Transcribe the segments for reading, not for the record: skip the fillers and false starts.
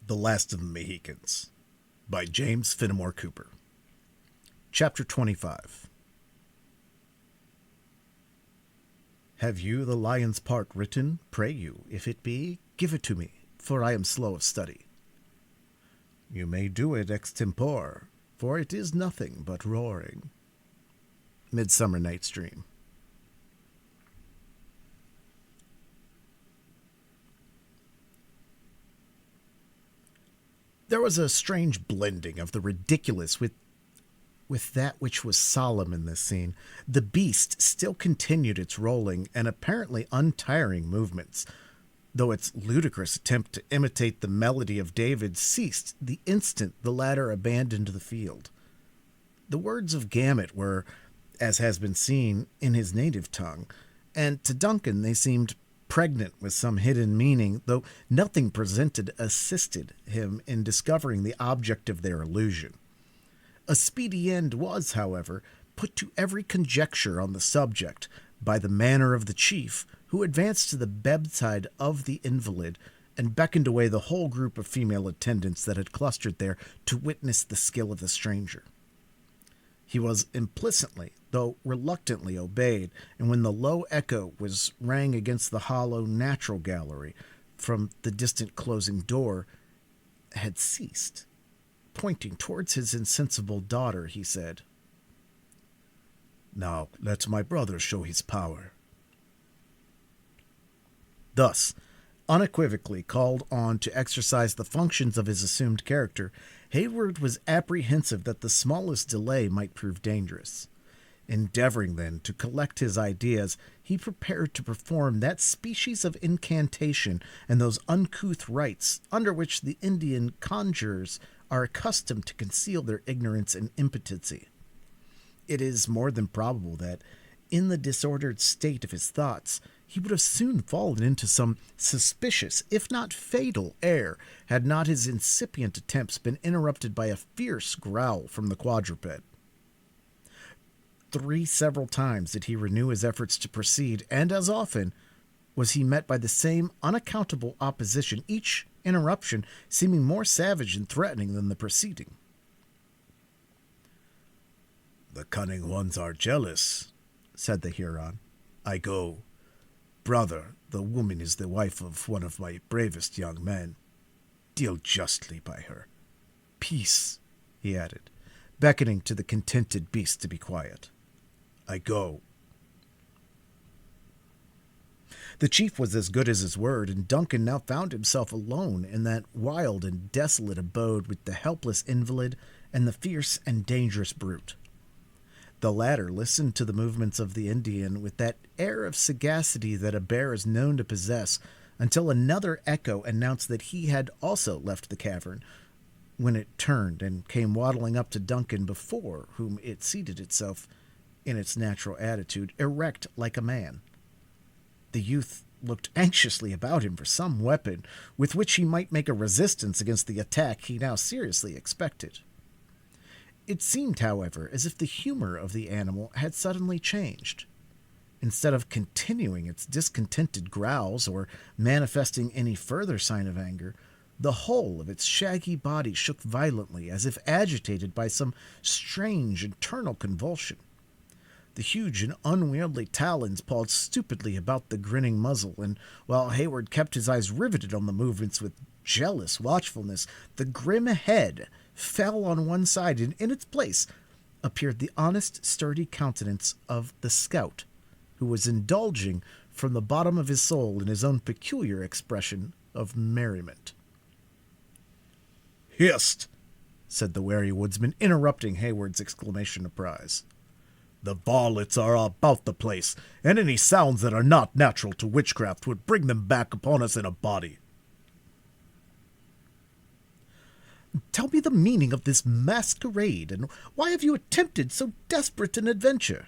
The Last of the Mohicans by James Fenimore Cooper. Chapter 25. Have you the lion's part written? Pray you, if it be, give it to me, for I am slow of study. You may do it extempore, for it is nothing but roaring. Midsummer Night's Dream. There was a strange blending of the ridiculous with that which was solemn in this scene. The beast still continued its rolling and apparently untiring movements, though its ludicrous attempt to imitate the melody of David ceased the instant the latter abandoned the field. The words of Gamut were, as has been seen, in his native tongue, and to Duncan they seemed pregnant with some hidden meaning, though nothing presented assisted him in discovering the object of their illusion. A speedy end was, however, put to every conjecture on the subject by the manner of the chief, who advanced to the bedside of the invalid and beckoned away the whole group of female attendants that had clustered there to witness the skill of the stranger. He was implicitly, though reluctantly, obeyed, and when the low echo was rang against the hollow natural gallery from the distant closing door had ceased. Pointing towards his insensible daughter, he said, "Now let my brother show his power." Thus, unequivocally called on to exercise the functions of his assumed character, Hayward was apprehensive that the smallest delay might prove dangerous. Endeavoring, then, to collect his ideas, he prepared to perform that species of incantation and those uncouth rites under which the Indian conjurers are accustomed to conceal their ignorance and impotency. It is more than probable that, in the disordered state of his thoughts, he would have soon fallen into some suspicious, if not fatal, error, had not his incipient attempts been interrupted by a fierce growl from the quadruped. 3 several times did he renew his efforts to proceed, and as often was he met by the same unaccountable opposition, each interruption seeming more savage and threatening than the preceding. "The cunning ones are jealous," said the Huron. "I go. Brother, the woman is the wife of one of my bravest young men. Deal justly by her. Peace," he added, beckoning to the contented beast to be quiet. "I go." The chief was as good as his word, and Duncan now found himself alone in that wild and desolate abode with the helpless invalid and the fierce and dangerous brute. The latter listened to the movements of the Indian with that air of sagacity that a bear is known to possess, until another echo announced that he had also left the cavern, when it turned and came waddling up to Duncan, before whom it seated itself in its natural attitude, erect like a man. The youth looked anxiously about him for some weapon with which he might make a resistance against the attack he now seriously expected. It seemed, however, as if the humor of the animal had suddenly changed. Instead of continuing its discontented growls or manifesting any further sign of anger, the whole of its shaggy body shook violently, as if agitated by some strange internal convulsion. The huge and unwieldy talons pawed stupidly about the grinning muzzle, and while Hayward kept his eyes riveted on the movements with jealous watchfulness, the grim head fell on one side, and in its place appeared the honest, sturdy countenance of the scout, who was indulging from the bottom of his soul in his own peculiar expression of merriment. "Hist!" said the wary woodsman, interrupting Hayward's exclamation of surprise. "The varlets are about the place, and any sounds that are not natural to witchcraft would bring them back upon us in a body." "Tell me the meaning of this masquerade, and why have you attempted so desperate an adventure?"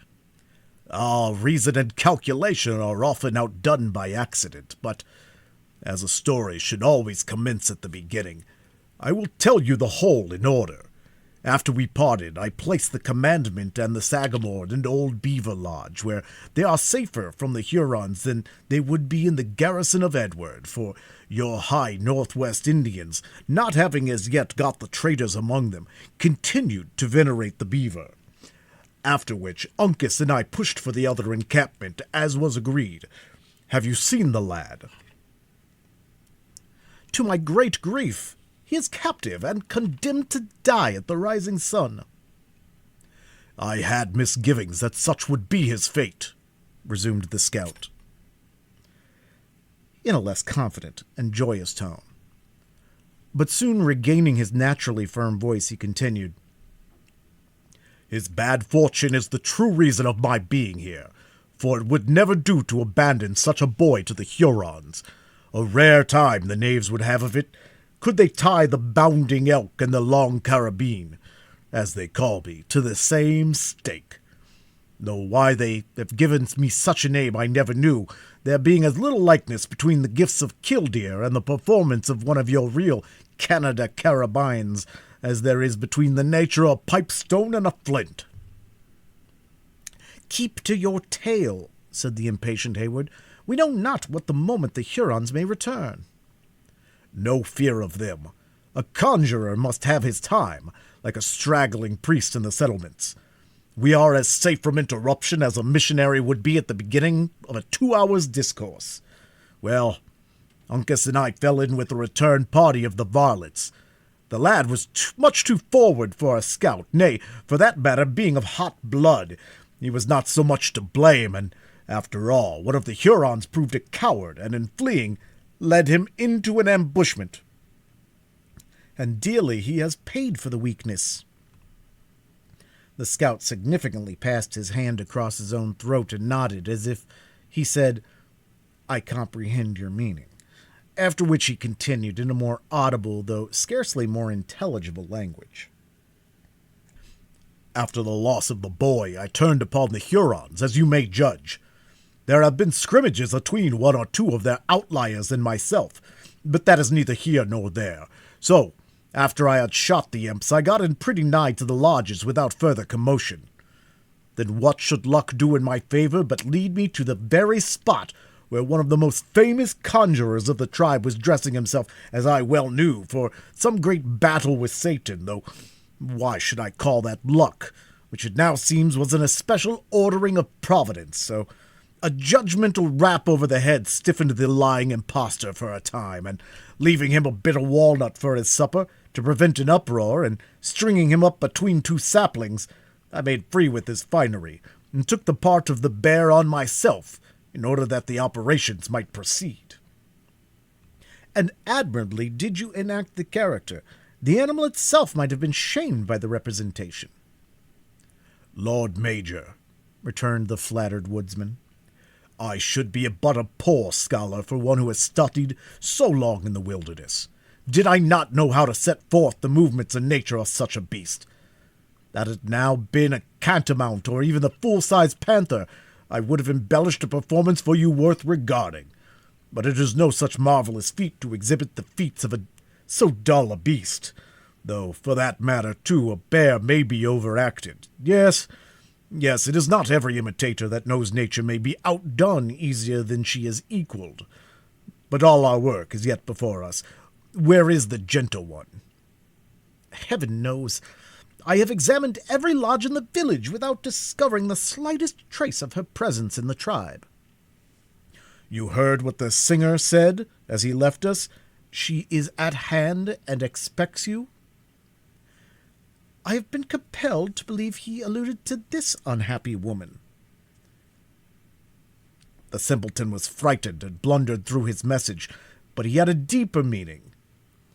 Reason and calculation are often outdone by accident, but as a story should always commence at the beginning, I will tell you the whole in order. After we parted, I placed the commandment and the Sagamore in Old Beaver Lodge, where they are safer from the Hurons than they would be in the garrison of Edward, for your high Northwest Indians, not having as yet got the traitors among them, continued to venerate the beaver. After which, Uncas and I pushed for the other encampment, as was agreed. Have you seen the lad?" "To my great grief, he is captive and condemned to die at the rising sun." "I had misgivings that such would be his fate," resumed the scout, in a less confident and joyous tone. But soon regaining his naturally firm voice, he continued, "His bad fortune is the true reason of my being here, for it would never do to abandon such a boy to the Hurons. A rare time the knaves would have of it, could they tie the bounding elk and the long carabine, as they call me, to the same stake. Though why they have given me such a name I never knew, there being as little likeness between the gifts of killdeer and the performance of one of your real Canada carabines as there is between the nature of a pipestone and a flint." "Keep to your tale," said the impatient Hayward. "We know not what the moment the Hurons may return." "No fear of them. A conjurer must have his time, like a straggling priest in the settlements. We are as safe from interruption as a missionary would be at the beginning of a 2 hours' discourse. Well, Uncas and I fell in with the return party of the varlets. The lad was much too forward for a scout, nay, for that matter, being of hot blood, he was not so much to blame, and, after all, one of the Hurons proved a coward, and in fleeing, led him into an ambushment. And dearly he has paid for the weakness." The scout significantly passed his hand across his own throat and nodded, as if he said, "I comprehend your meaning," after which he continued in a more audible, though scarcely more intelligible language. "After the loss of the boy, I turned upon the Hurons, as you may judge. There have been scrimmages between one or two of their outliers and myself, but that is neither here nor there. So, after I had shot the imps, I got in pretty nigh to the lodges without further commotion. Then what should luck do in my favor but lead me to the very spot where one of the most famous conjurers of the tribe was dressing himself, as I well knew, for some great battle with Satan, though why should I call that luck, which it now seems was an especial ordering of Providence, so a judgmental rap over the head stiffened the lying impostor for a time, and leaving him a bit of walnut for his supper, to prevent an uproar, and stringing him up between two saplings, I made free with his finery, and took the part of the bear on myself, in order that the operations might proceed." "And admirably did you enact the character. The animal itself might have been shamed by the representation." "Lord Major," returned the flattered woodsman, "I should be but a poor scholar for one who has studied so long in the wilderness, did I not know how to set forth the movements and nature of such a beast. That had now been a catamount or even the full-sized panther, I would have embellished a performance for you worth regarding. But it is no such marvelous feat to exhibit the feats of so dull a beast, though, for that matter, too, a bear may be overacted. Yes, it is not every imitator that knows nature may be outdone easier than she is equalled. But all our work is yet before us. Where is the gentle one?" "Heaven knows. I have examined every lodge in the village without discovering the slightest trace of her presence in the tribe." "You heard what the singer said as he left us? She is at hand and expects you?" "I have been compelled to believe he alluded to this unhappy woman." The simpleton was frightened and blundered through his message, but he had a deeper meaning.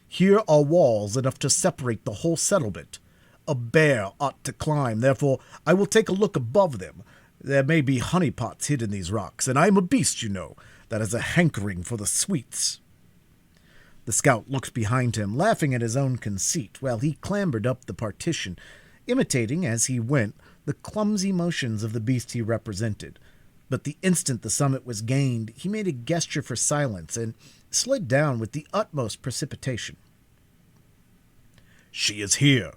Here are walls enough to separate the whole settlement. A bear ought to climb, therefore I will take a look above them. There may be honeypots hid in these rocks, and I am a beast, you know, that has a hankering for the sweets." The scout looked behind him, laughing at his own conceit, while he clambered up the partition, imitating, as he went, the clumsy motions of the beast he represented. But the instant the summit was gained, he made a gesture for silence, and slid down with the utmost precipitation. "She is here,"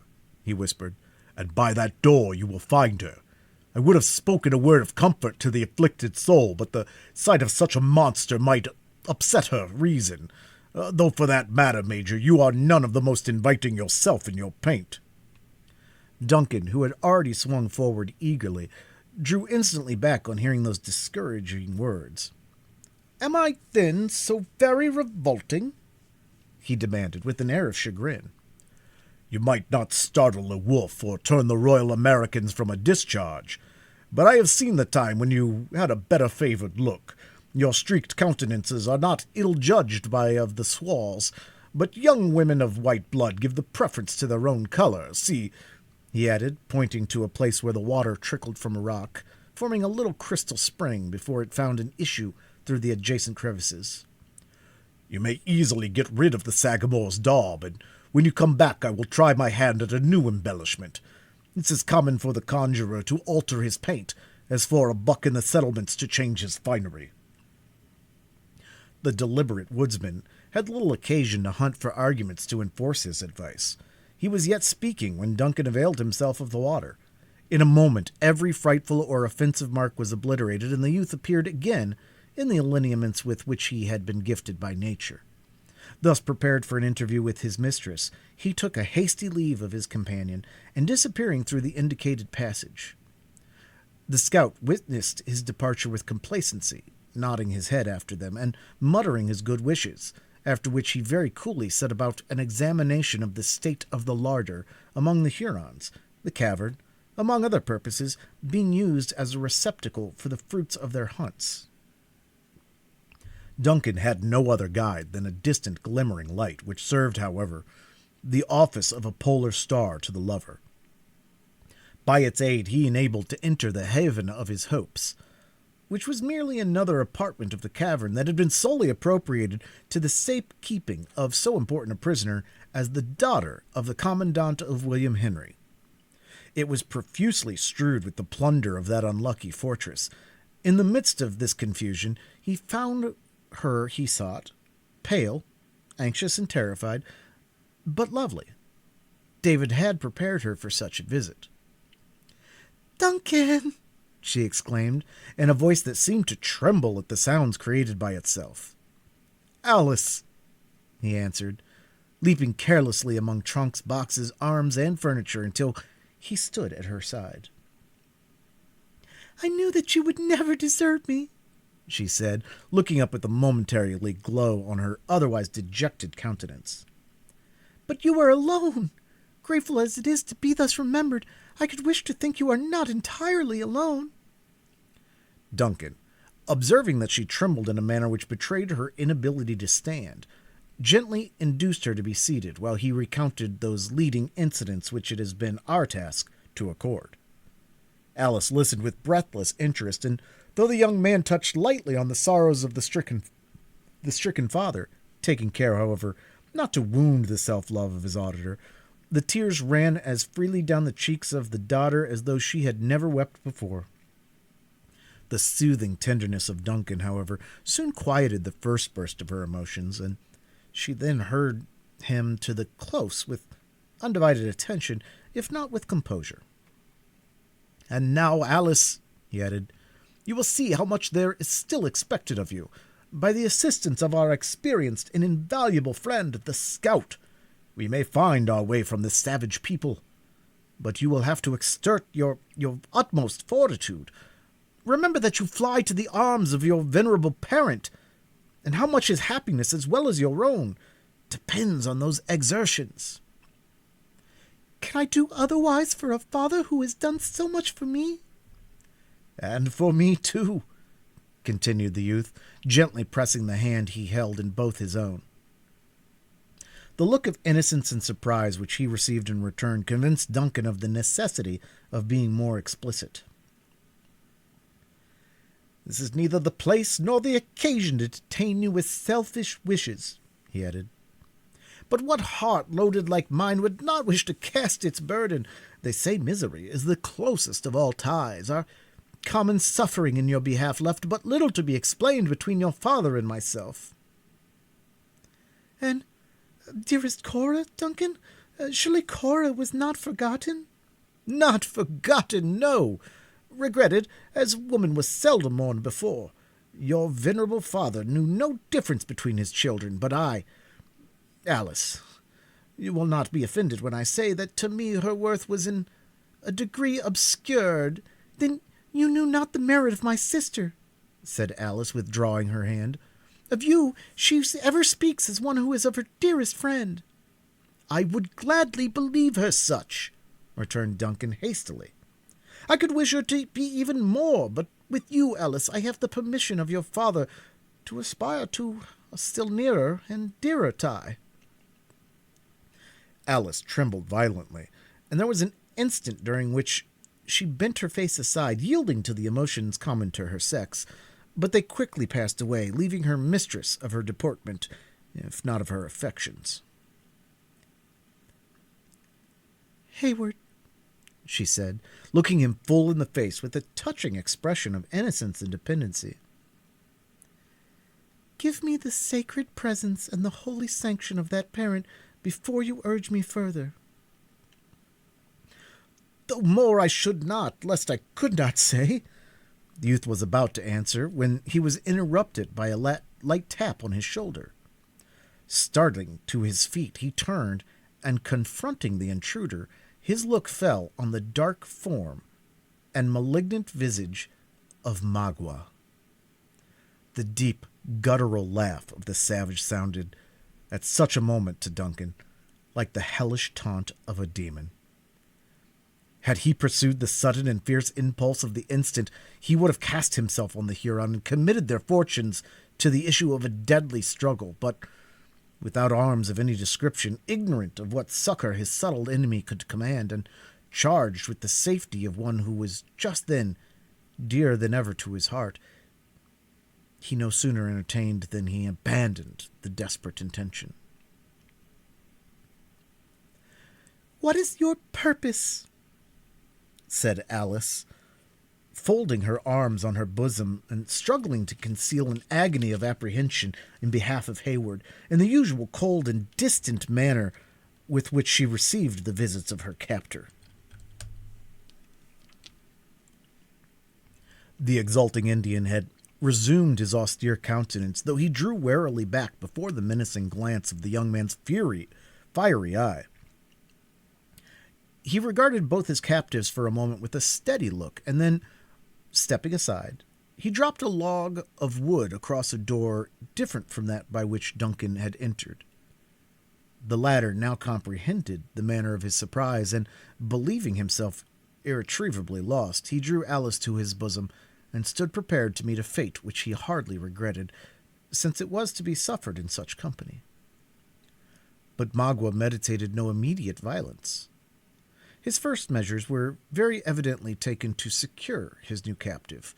he whispered, "and by that door you will find her. I would have spoken a word of comfort to the afflicted soul, but the sight of such a monster might upset her reason. Though for that matter, Major, you are none of the most inviting yourself in your paint." Duncan, who had already swung forward eagerly, drew instantly back on hearing those discouraging words. "Am I, then, so very revolting?" he demanded, with an air of chagrin. "You might not startle a wolf or turn the Royal Americans from a discharge, but I have seen the time when you had a better-favored look. Your streaked countenances are not ill-judged by of the squaws, but young women of white blood give the preference to their own color. See," he added, pointing to a place where the water trickled from a rock, forming a little crystal spring before it found an issue through the adjacent crevices. "You may easily get rid of the Sagamore's daub, and when you come back I will try my hand at a new embellishment. It's as common for the conjurer to alter his paint as for a buck in the settlements to change his finery." The deliberate woodsman had little occasion to hunt for arguments to enforce his advice. He was yet speaking when Duncan availed himself of the water. In a moment every frightful or offensive mark was obliterated, and the youth appeared again in the lineaments with which he had been gifted by nature. Thus prepared for an interview with his mistress, he took a hasty leave of his companion, and disappearing through the indicated passage. The scout witnessed his departure with complacency, nodding his head after them, and muttering his good wishes, after which he very coolly set about an examination of the state of the larder among the Hurons, the cavern, among other purposes, being used as a receptacle for the fruits of their hunts. Duncan had no other guide than a distant glimmering light, which served, however, the office of a polar star to the lover. By its aid he enabled to enter the haven of his hopes, which was merely another apartment of the cavern that had been solely appropriated to the safe-keeping of so important a prisoner as the daughter of the commandant of William Henry. It was profusely strewed with the plunder of that unlucky fortress. In the midst of this confusion he found her he sought, pale, anxious, and terrified, but lovely. David had prepared her for such a visit. "Duncan!" she exclaimed, in a voice that seemed to tremble at the sounds created by itself. "Alice!" he answered, leaping carelessly among trunks, boxes, arms, and furniture until he stood at her side. "I knew that you would never desert me," she said, looking up with a momentary glow on her otherwise dejected countenance. "But you are alone. Grateful as it is to be thus remembered, I could wish to think you are not entirely alone." Duncan, observing that she trembled in a manner which betrayed her inability to stand, gently induced her to be seated while he recounted those leading incidents which it has been our task to accord. Alice listened with breathless interest, and though the young man touched lightly on the sorrows of the stricken father, taking care, however, not to wound the self-love of his auditor, the tears ran as freely down the cheeks of the daughter as though she had never wept before. The soothing tenderness of Duncan, however, soon quieted the first burst of her emotions, and she then heard him to the close with undivided attention, if not with composure. "And now, Alice," he added, "you will see how much there is still expected of you. By the assistance of our experienced and invaluable friend, the scout, we may find our way from this savage people. But you will have to exert your utmost fortitude. Remember that you fly to the arms of your venerable parent, and how much his happiness, as well as your own, depends on those exertions." "Can I do otherwise for a father who has done so much for me?" "And for me, too," continued the youth, gently pressing the hand he held in both his own. The look of innocence and surprise which he received in return convinced Duncan of the necessity of being more explicit. "This is neither the place nor the occasion to detain you with selfish wishes," he added. "But what heart loaded like mine would not wish to cast its burden? They say misery is the closest of all ties. Our common suffering in your behalf left but little to be explained between your father and myself." "And, dearest Cora, Duncan, Surely Cora was not forgotten? Not forgotten, no. Regretted, as woman was seldom mourned before. Your venerable father knew no difference between his children, but I... Alice, you will not be offended when I say that to me her worth was in a degree obscured. Then you knew not the merit of my sister, said Alice, withdrawing her hand. Of you she ever speaks as one who is of her dearest friend. I would gladly believe her such, returned Duncan hastily. I could wish her to be even more, but with you, Alice, I have the permission of your father to aspire to a still nearer and dearer tie. Alice trembled violently, and there was an instant during which she bent her face aside, yielding to the emotions common to her sex, but they quickly passed away, leaving her mistress of her deportment, if not of her affections. Hayward, she said, looking him full in the face with a touching expression of innocence and dependency. Give me the sacred presence and the holy sanction of that parent before you urge me further. Though more I should not, lest I could not say. The youth was about to answer when he was interrupted by a light tap on his shoulder. Starting to his feet, he turned, and confronting the intruder, his look fell on the dark form and malignant visage of Magua. The deep, guttural laugh of the savage sounded, at such a moment to Duncan, like the hellish taunt of a demon. Had he pursued the sudden and fierce impulse of the instant, he would have cast himself on the Huron and committed their fortunes to the issue of a deadly struggle, but without arms of any description, ignorant of what succor his subtle enemy could command, and charged with the safety of one who was just then dearer than ever to his heart, he no sooner entertained than he abandoned the desperate intention. "What is your purpose?" said Alice, folding her arms on her bosom and struggling to conceal an agony of apprehension in behalf of Hayward, in the usual cold and distant manner with which she received the visits of her captor. The exulting Indian had resumed his austere countenance, though he drew warily back before the menacing glance of the young man's fiery eye. He regarded both his captives for a moment with a steady look, and then, stepping aside, he dropped a log of wood across a door different from that by which Duncan had entered. The latter now comprehended the manner of his surprise, and, believing himself irretrievably lost, he drew Alice to his bosom and stood prepared to meet a fate which he hardly regretted, since it was to be suffered in such company. But Magua meditated no immediate violence. His first measures were very evidently taken to secure his new captive,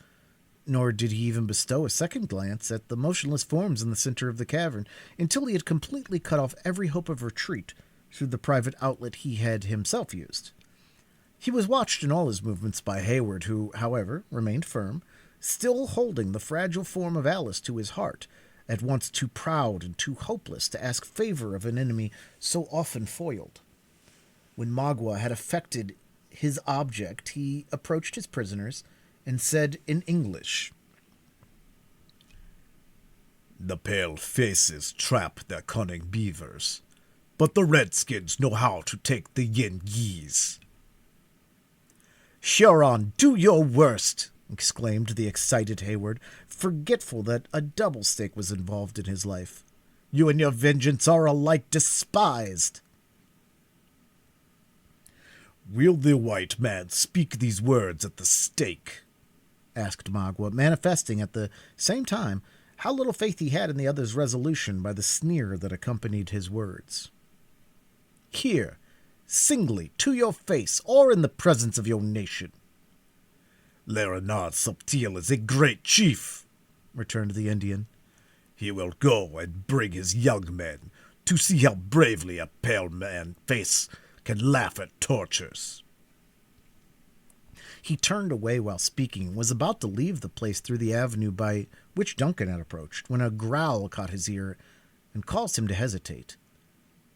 nor did he even bestow a second glance at the motionless forms in the center of the cavern until he had completely cut off every hope of retreat through the private outlet he had himself used. He was watched in all his movements by Hayward, who, however, remained firm, still holding the fragile form of Alice to his heart, at once too proud and too hopeless to ask favor of an enemy so often foiled. When Magua had effected his object, he approached his prisoners and said in English, "The pale faces trap their cunning beavers, but the redskins know how to take the Yengeese." "Huron, do your worst!" exclaimed the excited Hayward, forgetful that a double stake was involved in his life. "You and your vengeance are alike despised." "Will the white man speak these words at the stake?" asked Magua, manifesting at the same time how little faith he had in the other's resolution by the sneer that accompanied his words. "Here, singly, to your face, or in the presence of your nation." "Leonard Subtil is a great chief," returned the Indian. "He will go and bring his young men to see how bravely a pale man face can laugh at tortures." He turned away while speaking and was about to leave the place through the avenue by which Duncan had approached, when a growl caught his ear and caused him to hesitate.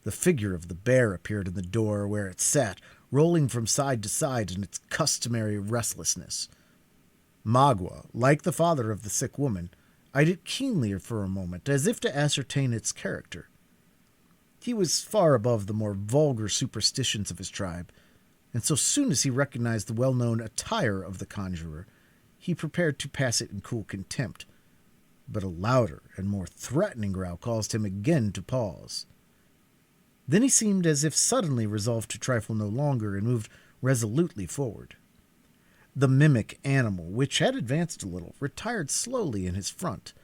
The figure of the bear appeared in the door where it sat, rolling from side to side in its customary restlessness. Magua, like the father of the sick woman, eyed it keenly for a moment, as if to ascertain its character. He was far above the more vulgar superstitions of his tribe, and so soon as he recognized the well-known attire of the conjurer, he prepared to pass it in cool contempt. But a louder and more threatening growl caused him again to pause. Then he seemed as if suddenly resolved to trifle no longer, and moved resolutely forward. The mimic animal, which had advanced a little, retired slowly in his front,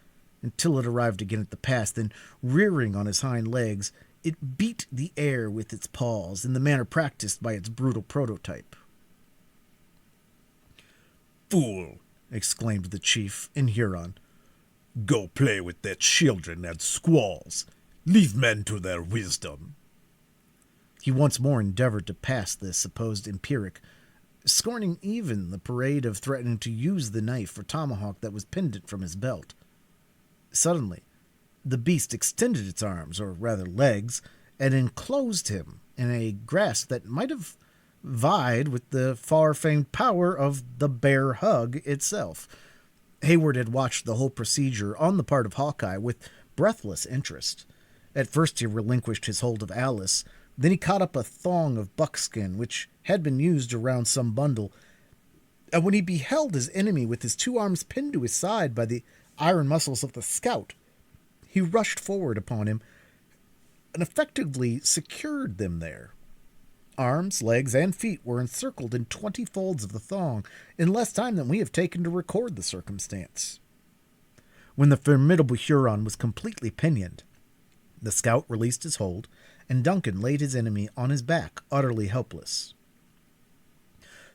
until it arrived again at the pass, then, rearing on his hind legs, it beat the air with its paws in the manner practiced by its brutal prototype. "Fool!" exclaimed the chief in Huron. "Go play with their children and squaws. Leave men to their wisdom." He once more endeavored to pass this supposed empiric, scorning even the parade of threatening to use the knife or tomahawk that was pendant from his belt. Suddenly, the beast extended its arms, or rather legs, and enclosed him in a grasp that might have vied with the far-famed power of the bear hug itself. Hayward had watched the whole procedure on the part of Hawkeye with breathless interest. At first he relinquished his hold of Alice, then he caught up a thong of buckskin which had been used around some bundle, and when he beheld his enemy with his two arms pinned to his side by the iron muscles of the scout, he rushed forward upon him and effectively secured them there. Arms, legs, and feet were encircled in 20 folds of the thong in less time than we have taken to record the circumstance. When the formidable Huron was completely pinioned, the scout released his hold, and Duncan laid his enemy on his back, utterly helpless.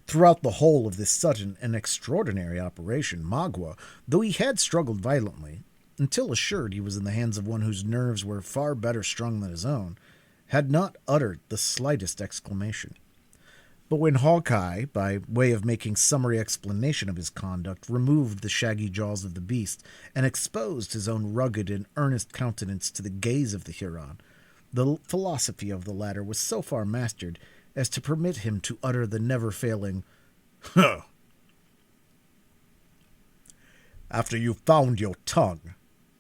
Throughout the whole of this sudden and extraordinary operation, Magua, though he had struggled violently, until assured he was in the hands of one whose nerves were far better strung than his own, had not uttered the slightest exclamation. But when Hawkeye, by way of making summary explanation of his conduct, removed the shaggy jaws of the beast and exposed his own rugged and earnest countenance to the gaze of the Huron, the philosophy of the latter was so far mastered as to permit him to utter the never-failing, "Huh!" "After you've found your tongue,"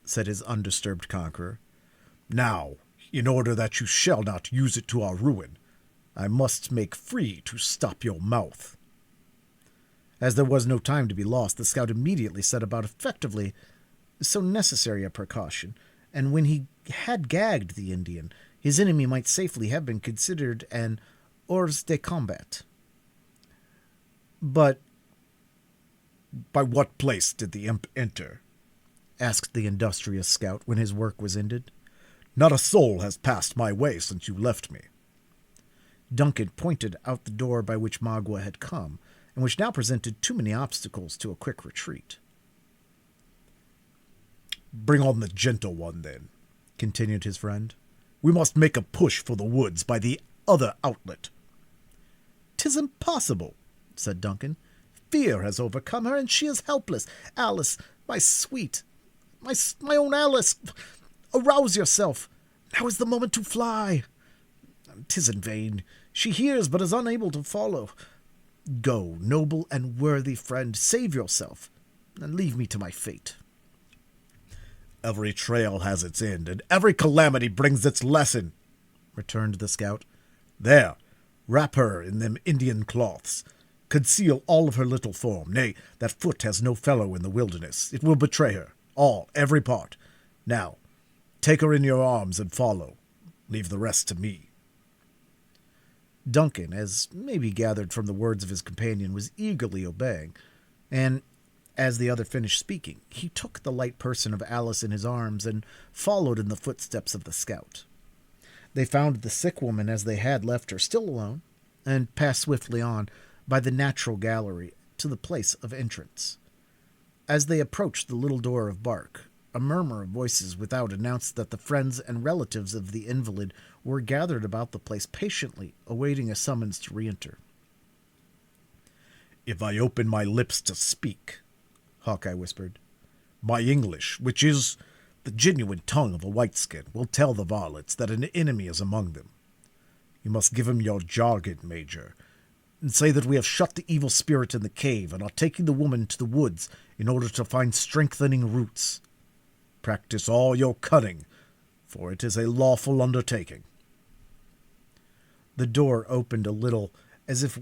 said his undisturbed conqueror, "now, in order that you shall not use it to our ruin, I must make free to stop your mouth." As there was no time to be lost, the scout immediately set about effectively so necessary a precaution, and when he had gagged the Indian, his enemy might safely have been considered an hors de combat. "But by what place did the imp enter?" asked the industrious scout when his work was ended. "Not a soul has passed my way since you left me." Duncan pointed out the door by which Magua had come, and which now presented too many obstacles to a quick retreat. "Bring on the gentle one, then," continued his friend. "We must make a push for the woods by the other outlet." "'Tis impossible," said Duncan. "Fear has overcome her, and she is helpless. Alice, my sweet, my own Alice, arouse yourself. Now is the moment to fly. 'Tis in vain. She hears, but is unable to follow. Go, noble and worthy friend, save yourself, and leave me to my fate." "Every trail has its end, and every calamity brings its lesson," returned the scout. "There, wrap her in them Indian cloths. Conceal all of her little form. Nay, that foot has no fellow in the wilderness. It will betray her, all, every part. Now, take her in your arms and follow. Leave the rest to me." Duncan, as may be gathered from the words of his companion, was eagerly obeying, and as the other finished speaking, he took the light person of Alice in his arms and followed in the footsteps of the scout. They found the sick woman as they had left her, still alone, and passed swiftly on by the natural gallery to the place of entrance. As they approached the little door of bark, a murmur of voices without announced that the friends and relatives of the invalid were gathered about the place, patiently awaiting a summons to re-enter. "If I open my lips to speak," Hawkeye whispered, "my English, which is The genuine tongue of a white-skin will tell the varlets that an enemy is among them. You must give him your jargon, Major, and say that we have shut the evil spirit in the cave and are taking the woman to the woods in order to find strengthening roots. Practice all your cunning, for it is a lawful undertaking." The door opened a little, as if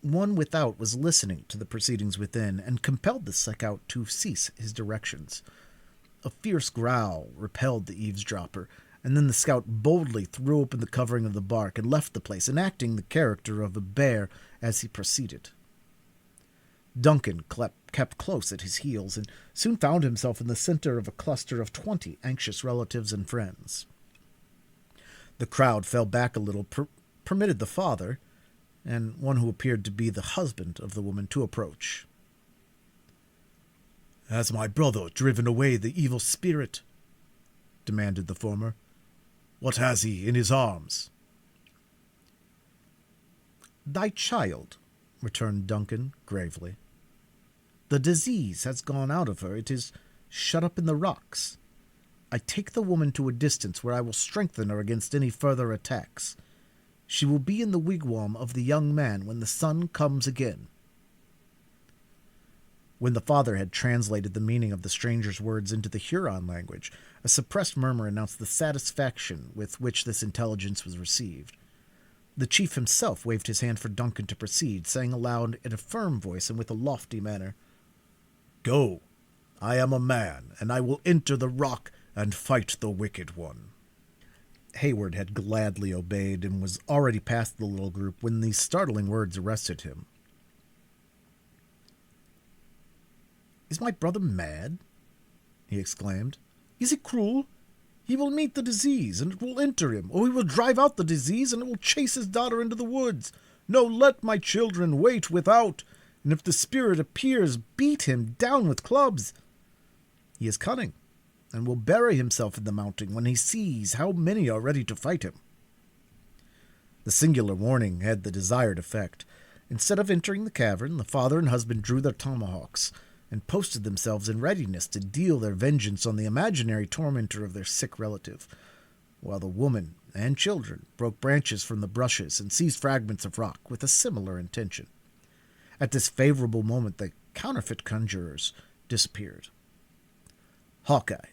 one without was listening to the proceedings within, and compelled the scout to cease his directions. A fierce growl repelled the eavesdropper, and then the scout boldly threw open the covering of the bark and left the place, enacting the character of a bear as he proceeded. Duncan kept close at his heels, and soon found himself in the center of a cluster of 20 anxious relatives and friends. The crowd fell back a little, permitted the father, and one who appeared to be the husband of the woman, to approach. "Has my brother driven away the evil spirit?" demanded the former. "What has he in his arms?" "Thy child," returned Duncan gravely. "The disease has gone out of her. It is shut up in the rocks. I take the woman to a distance where I will strengthen her against any further attacks. She will be in the wigwam of the young man when the sun comes again." When the father had translated the meaning of the stranger's words into the Huron language, a suppressed murmur announced the satisfaction with which this intelligence was received. The chief himself waved his hand for Duncan to proceed, saying aloud in a firm voice and with a lofty manner, "Go, I am a man, and I will enter the rock and fight the wicked one." Hayward had gladly obeyed and was already past the little group when these startling words arrested him. "Is my brother mad?" he exclaimed. "Is he cruel? He will meet the disease, and it will enter him, or he will drive out the disease, and it will chase his daughter into the woods. No, let my children wait without, and if the spirit appears, beat him down with clubs. He is cunning, and will bury himself in the mountain when he sees how many are ready to fight him." The singular warning had the desired effect. Instead of entering the cavern, the father and husband drew their tomahawks, and posted themselves in readiness to deal their vengeance on the imaginary tormentor of their sick relative, while the woman and children broke branches from the brushes and seized fragments of rock with a similar intention. At this favorable moment the counterfeit conjurers disappeared. Hawkeye,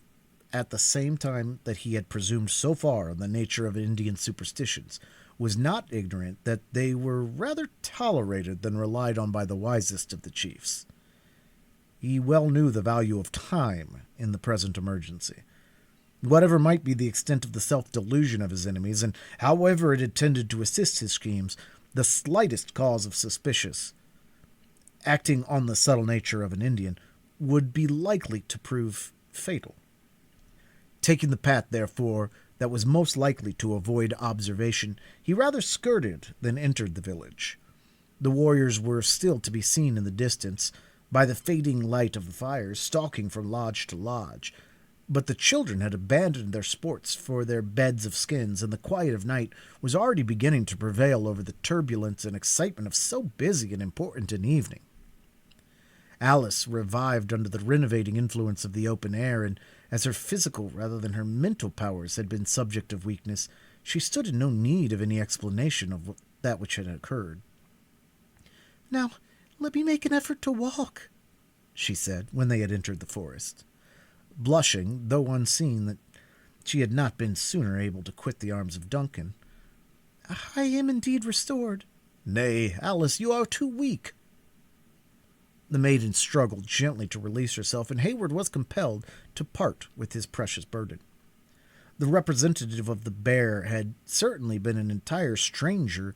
at the same time that he had presumed so far on the nature of Indian superstitions, was not ignorant that they were rather tolerated than relied on by the wisest of the chiefs. He well knew the value of time in the present emergency. Whatever might be the extent of the self-delusion of his enemies, and however it had tended to assist his schemes, the slightest cause of suspicion, acting on the subtle nature of an Indian, would be likely to prove fatal. Taking the path, therefore, that was most likely to avoid observation, he rather skirted than entered the village. The warriors were still to be seen in the distance, by the fading light of the fires, stalking from lodge to lodge, but the children had abandoned their sports for their beds of skins, and the quiet of night was already beginning to prevail over the turbulence and excitement of so busy and important an evening. Alice revived under the renovating influence of the open air, and as her physical rather than her mental powers had been subject of weakness, she stood in no need of any explanation of that which had occurred. "Now, let me make an effort to walk," she said, when they had entered the forest. Blushing, though unseen, that she had not been sooner able to quit the arms of Duncan. "I am indeed restored." "Nay, Alice, you are too weak." The maiden struggled gently to release herself, and Hayward was compelled to part with his precious burden. The representative of the bear had certainly been an entire stranger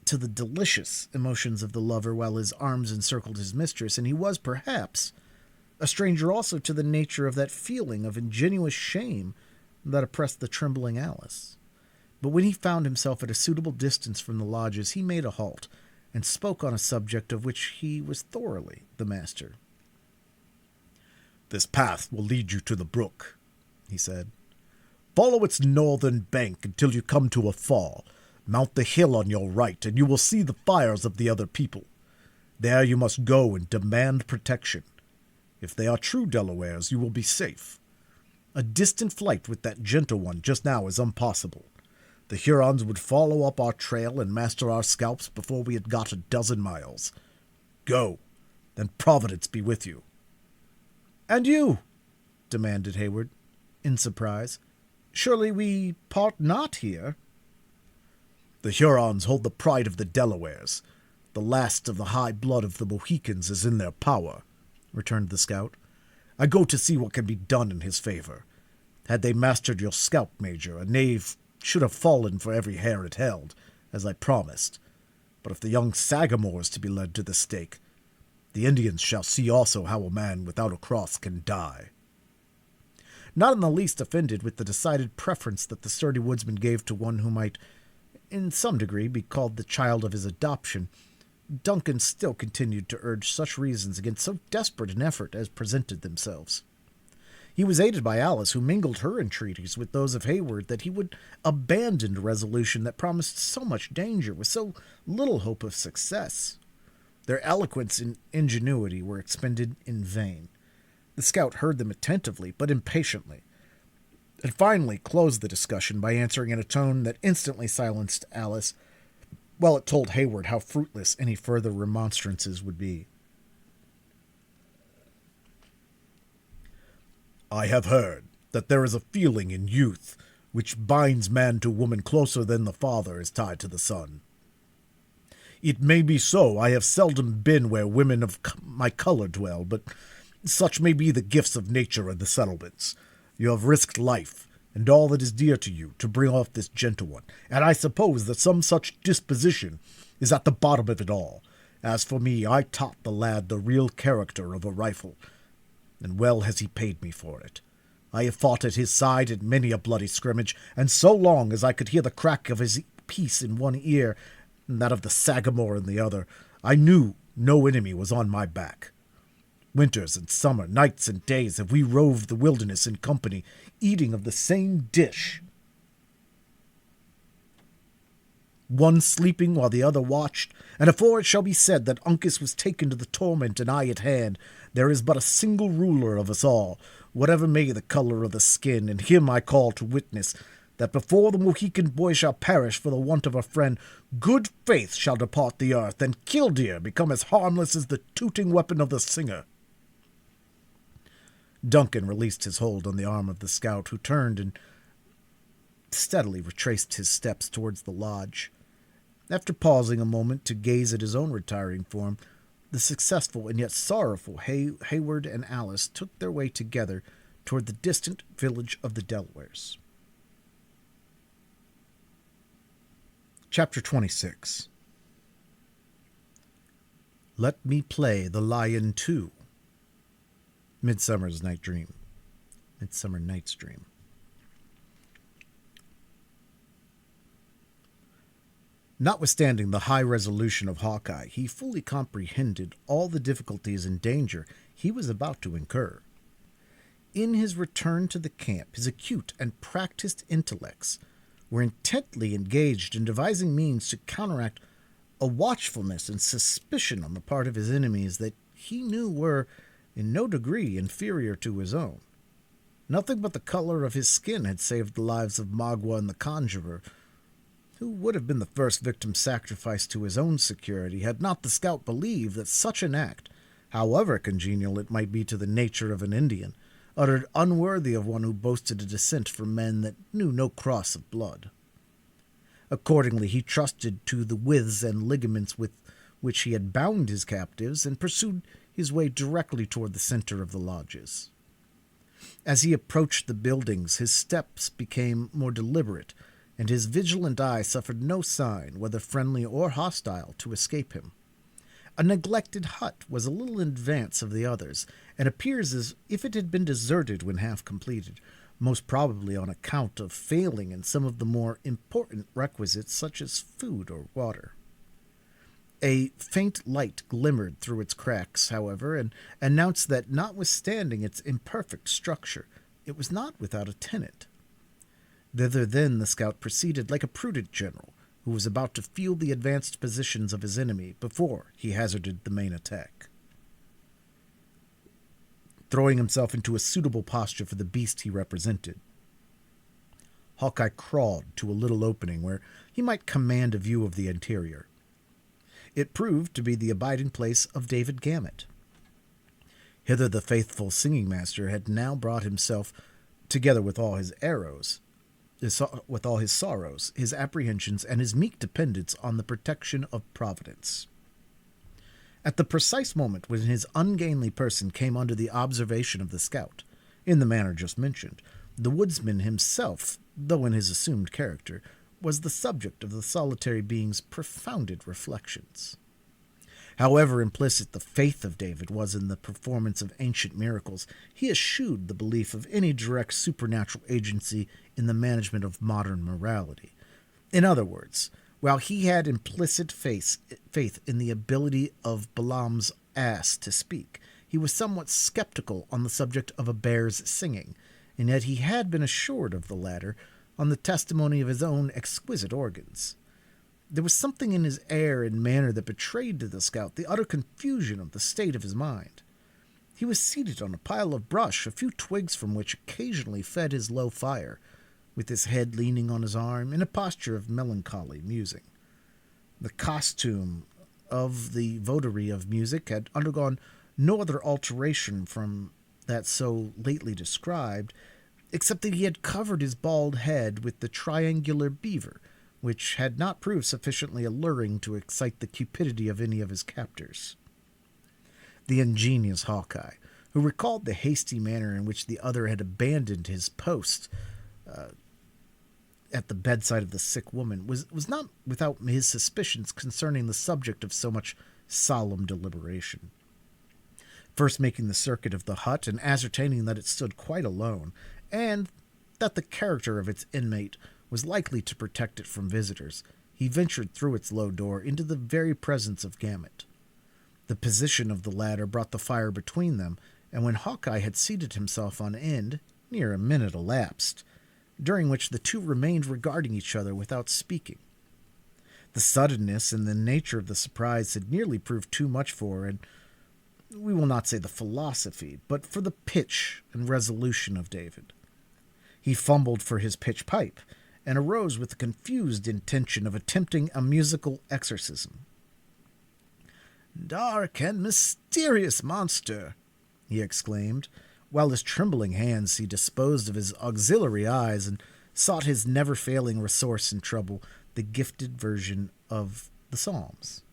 to the delicious emotions of the lover while his arms encircled his mistress, and he was, perhaps, a stranger also to the nature of that feeling of ingenuous shame that oppressed the trembling Alice. But when he found himself at a suitable distance from the lodges, he made a halt, and spoke on a subject of which he was thoroughly the master. "This path will lead you to the brook," he said. "Follow its northern bank until you come to a fall. Mount the hill on your right, and you will see the fires of the other people. There you must go and demand protection. If they are true Delawares, you will be safe. A distant flight with that gentle one just now is impossible. The Hurons would follow up our trail and master our scalps before we had got a dozen miles. Go, then Providence be with you." "And you?" demanded Hayward, in surprise. "Surely we part not here?" "The Hurons hold the pride of the Delawares. The last of the high blood of the Mohicans is in their power," returned the scout. "I go to see what can be done in his favor. Had they mastered your scalp, Major, a knave should have fallen for every hair it held, as I promised. But if the young Sagamore is to be led to the stake, the Indians shall see also how a man without a cross can die." Not in the least offended with the decided preference that the sturdy woodsman gave to one who might, in some degree, be called the child of his adoption, Duncan still continued to urge such reasons against so desperate an effort as presented themselves. He was aided by Alice, who mingled her entreaties with those of Hayward that he would abandon a resolution that promised so much danger with so little hope of success. Their eloquence and ingenuity were expended in vain. The scout heard them attentively, but impatiently, and finally closed the discussion by answering in a tone that instantly silenced Alice, while it told Hayward how fruitless any further remonstrances would be. "I have heard that there is a feeling in youth which binds man to woman closer than the father is tied to the son. It may be so. I have seldom been where women of my color dwell, but such may be the gifts of nature in the settlements. You have risked life, and all that is dear to you, to bring off this gentle one, and I suppose that some such disposition is at the bottom of it all. As for me, I taught the lad the real character of a rifle, and well has he paid me for it. I have fought at his side in many a bloody scrimmage, and so long as I could hear the crack of his piece in one ear, and that of the Sagamore in the other, I knew no enemy was on my back. Winters and summer, nights and days have we roved the wilderness in company, eating of the same dish, one sleeping while the other watched, and afore it shall be said that Uncas was taken to the torment and I at hand, there is but a single ruler of us all, whatever may the color of the skin, and him I call to witness, that before the Mohican boy shall perish for the want of a friend, good faith shall depart the earth, and killdeer become as harmless as the tooting weapon of the singer." Duncan released his hold on the arm of the scout, who turned and steadily retraced his steps towards the lodge. After pausing a moment to gaze at his own retiring form, the successful and yet sorrowful Hayward and Alice took their way together toward the distant village of the Delawares. Chapter 26. Let me play the lion too. Midsummer Night's Dream. Notwithstanding the high resolution of Hawkeye, he fully comprehended all the difficulties and danger he was about to incur. In his return to the camp, his acute and practiced intellects were intently engaged in devising means to counteract a watchfulness and suspicion on the part of his enemies that he knew were in no degree inferior to his own. Nothing but the color of his skin had saved the lives of Magua and the conjurer, who would have been the first victim sacrificed to his own security had not the scout believed that such an act, however congenial it might be to the nature of an Indian, uttered unworthy of one who boasted a descent from men that knew no cross of blood. Accordingly, he trusted to the withes and ligaments with which he had bound his captives, and pursued his way directly toward the center of the lodges. As he approached the buildings, his steps became more deliberate, and his vigilant eye suffered no sign, whether friendly or hostile, to escape him. A neglected hut was a little in advance of the others, and appears as if it had been deserted when half completed, most probably on account of failing in some of the more important requisites, such as food or water. A faint light glimmered through its cracks, however, and announced that, notwithstanding its imperfect structure, it was not without a tenant. Thither then the scout proceeded like a prudent general, who was about to feel the advanced positions of his enemy before he hazarded the main attack. throwing himself into a suitable posture for the beast he represented. Hawkeye crawled to a little opening where he might command a view of the interior. It proved to be the abiding place of David Gamut. Hither the faithful singing master had now brought himself, together with all his with all his sorrows, his apprehensions, and his meek dependence on the protection of Providence. At the precise moment when his ungainly person came under the observation of the scout, in the manner just mentioned, the woodsman himself, though in his assumed character, was the subject of the solitary being's profounded reflections. However implicit the faith of David was in the performance of ancient miracles, he eschewed the belief of any direct supernatural agency in the management of modern morality. In other words, while he had implicit faith in the ability of Balaam's ass to speak, he was somewhat skeptical on the subject of a bear's singing, and yet he had been assured of the latter on the testimony of his own exquisite organs. There was something in his air and manner that betrayed to the scout the utter confusion of the state of his mind. He was seated on a pile of brush, a few twigs from which occasionally fed his low fire, with his head leaning on his arm in a posture of melancholy musing. The costume of the votary of music had undergone no other alteration from that so lately described, except that he had covered his bald head with the triangular beaver, which had not proved sufficiently alluring to excite the cupidity of any of his captors. The ingenious Hawkeye, who recalled the hasty manner in which the other had abandoned his post at the bedside of the sick woman, was not without his suspicions concerning the subject of so much solemn deliberation. First making the circuit of the hut and ascertaining that it stood quite alone, and that the character of its inmate was likely to protect it from visitors, he ventured through its low door into the very presence of Gamut. The position of the latter brought the fire between them, and when Hawkeye had seated himself on end, near a minute elapsed, during which the two remained regarding each other without speaking. The suddenness and the nature of the surprise had nearly proved too much for, and we will not say the philosophy, but for the pitch and resolution of David. He fumbled for his pitch pipe, and arose with the confused intention of attempting a musical exorcism. "Dark and mysterious monster!" he exclaimed, while his trembling hands he disposed of his auxiliary eyes and sought his never-failing resource in trouble, the gifted version of the Psalms.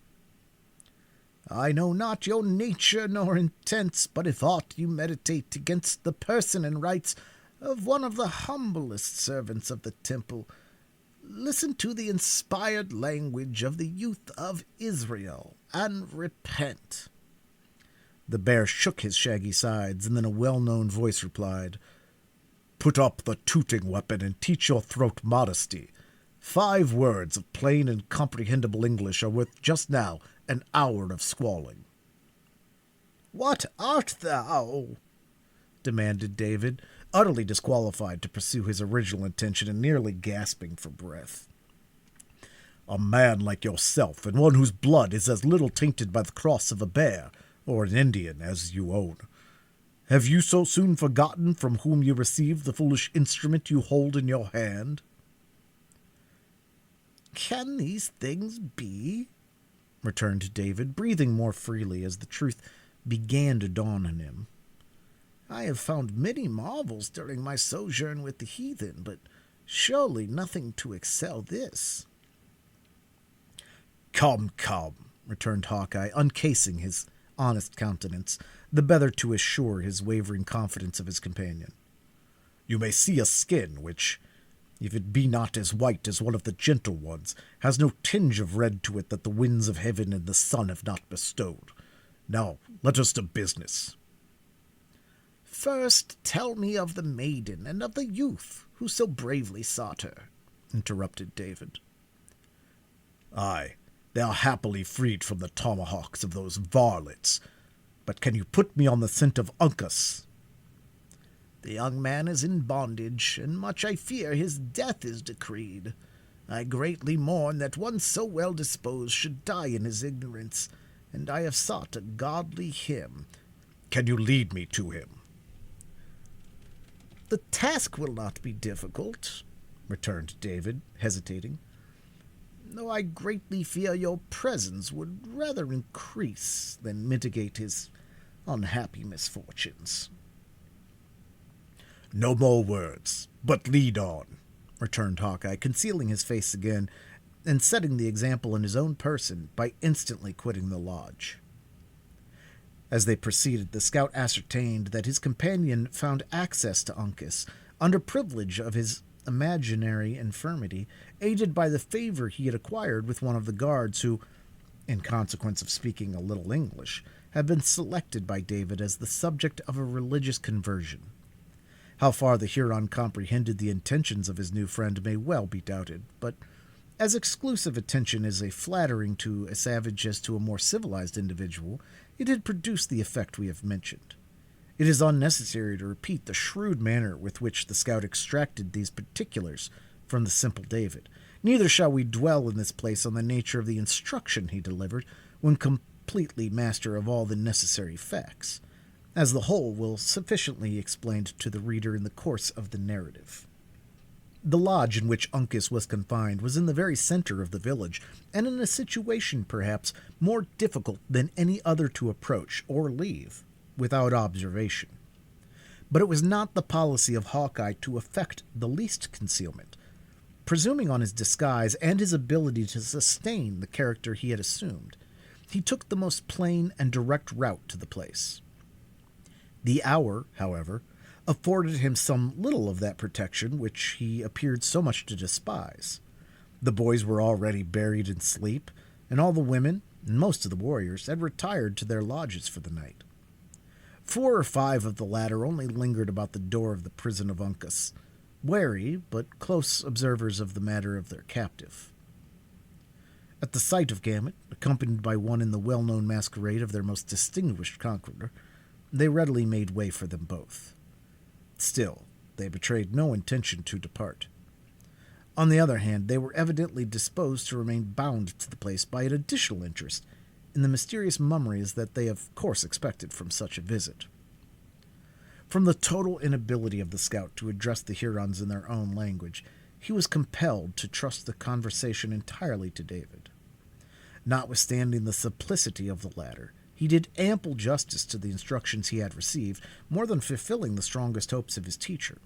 "I know not your nature nor intents, but if aught you meditate against the person and rights of one of the humblest servants of the temple, listen to the inspired language of the youth of Israel, and repent." The bear shook his shaggy sides, and then a well-known voice replied, "Put up the tooting weapon and teach your throat modesty. 5 words of plain and comprehensible English are worth just now an hour of squalling." "What art thou?" demanded David, utterly disqualified to pursue his original intention and nearly gasping for breath. "A man like yourself, and one whose blood is as little tainted by the cross of a bear or an Indian as you own. Have you so soon forgotten from whom you received the foolish instrument you hold in your hand?" "Can these things be?" returned David, breathing more freely as the truth began to dawn on him. "I have found many marvels during my sojourn with the heathen, but surely nothing to excel this." "Come, come," returned Hawkeye, uncasing his honest countenance, the better to assure his wavering confidence of his companion. "You may see a skin which, if it be not as white as one of the gentle ones, has no tinge of red to it that the winds of heaven and the sun have not bestowed. Now let us to business." "First tell me of the maiden and of the youth who so bravely sought her," interrupted David. "Aye, they are happily freed from the tomahawks of those varlets. But can you put me on the scent of Uncas?" "The young man is in bondage, and much I fear his death is decreed. I greatly mourn that one so well disposed should die in his ignorance, and I have sought a godly hymn." "Can you lead me to him?" "The task will not be difficult," returned David, hesitating, "though I greatly fear your presence would rather increase than mitigate his unhappy misfortunes." "No more words, but lead on," returned Hawkeye, concealing his face again and setting the example in his own person by instantly quitting the lodge. As they proceeded, the scout ascertained that his companion found access to Uncas under privilege of his imaginary infirmity, aided by the favor he had acquired with one of the guards who, in consequence of speaking a little English, had been selected by David as the subject of a religious conversion. How far the Huron comprehended the intentions of his new friend may well be doubted, but as exclusive attention is as flattering to a savage as to a more civilized individual, it had produced the effect we have mentioned. It is unnecessary to repeat the shrewd manner with which the scout extracted these particulars from the simple David. Neither shall we dwell in this place on the nature of the instruction he delivered when completely master of all the necessary facts, as the whole will sufficiently be explained to the reader in the course of the narrative. The lodge in which Uncas was confined was in the very center of the village, and in a situation perhaps more difficult than any other to approach or leave without observation. But it was not the policy of Hawkeye to effect the least concealment. Presuming on his disguise and his ability to sustain the character he had assumed, he took the most plain and direct route to the place. The hour, however, afforded him some little of that protection which he appeared so much to despise. The boys were already buried in sleep, and all the women and most of the warriors had retired to their lodges for the night. 4 or 5 of the latter only lingered about the door of the prison of Uncas, wary but close observers of the matter of their captive. At the sight of Gamut, accompanied by one in the well-known masquerade of their most distinguished conqueror, they readily made way for them both. Still, they betrayed no intention to depart. On the other hand, they were evidently disposed to remain bound to the place by an additional interest in the mysterious mummeries that they of course expected from such a visit. From the total inability of the scout to address the Hurons in their own language, he was compelled to trust the conversation entirely to David. Notwithstanding the simplicity of the latter, he did ample justice to the instructions he had received, more than fulfilling the strongest hopes of his teacher.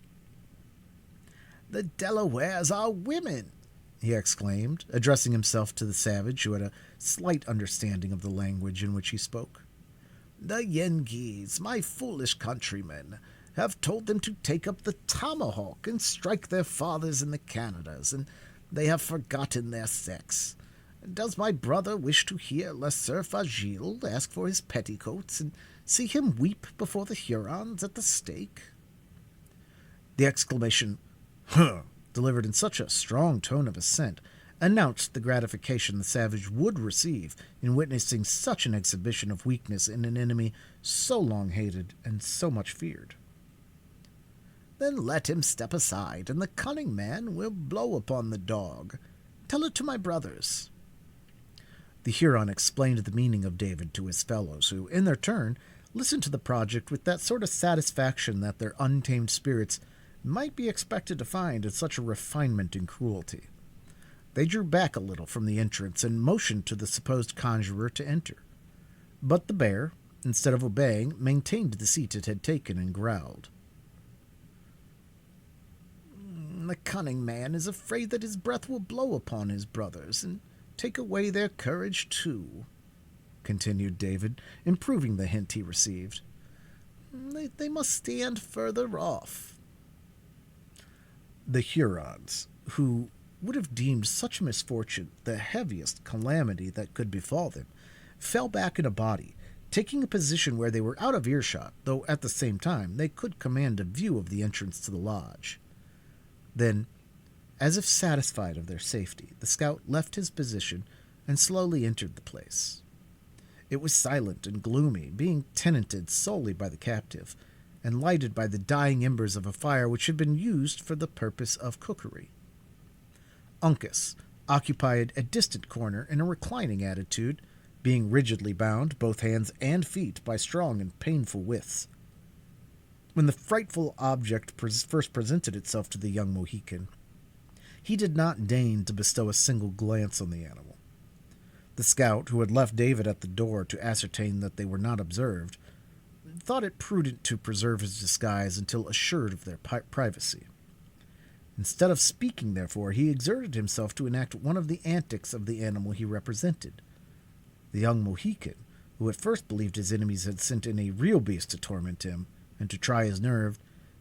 "The Delawares are women," he exclaimed, addressing himself to the savage, who had a slight understanding of the language in which he spoke. "The Yengeese, my foolish countrymen, have told them to take up the tomahawk and strike their fathers in the Canadas, and they have forgotten their sex. Does my brother wish to hear Le Sieur Fagil ask for his petticoats and see him weep before the Hurons at the stake?" The exclamation, "Huh!" delivered in such a strong tone of assent, announced the gratification the savage would receive in witnessing such an exhibition of weakness in an enemy so long hated and so much feared. "Then let him step aside, and the cunning man will blow upon the dog. Tell it to my brothers." The Huron explained the meaning of David to his fellows, who, in their turn, listened to the project with that sort of satisfaction that their untamed spirits might be expected to find in such a refinement in cruelty. They drew back a little from the entrance and motioned to the supposed conjurer to enter. But the bear, instead of obeying, maintained the seat it had taken and growled. "The cunning man is afraid that his breath will blow upon his brothers and take away their courage too," continued David, improving the hint he received. They must stand further off." The Hurons, who would have deemed such misfortune the heaviest calamity that could befall them, fell back in a body, taking a position where they were out of earshot, though at the same time they could command a view of the entrance to the lodge. Then, as if satisfied of their safety, the scout left his position and slowly entered the place. It was silent and gloomy, being tenanted solely by the captive, and lighted by the dying embers of a fire which had been used for the purpose of cookery. Uncas occupied a distant corner in a reclining attitude, being rigidly bound, both hands and feet, by strong and painful withes. When the frightful object first presented itself to the young Mohican, he did not deign to bestow a single glance on the animal. The scout, who had left David at the door to ascertain that they were not observed, thought it prudent to preserve his disguise until assured of their privacy. Instead of speaking, therefore, he exerted himself to enact one of the antics of the animal he represented. The young Mohican, who at first believed his enemies had sent in a real beast to torment him and to try his nerve,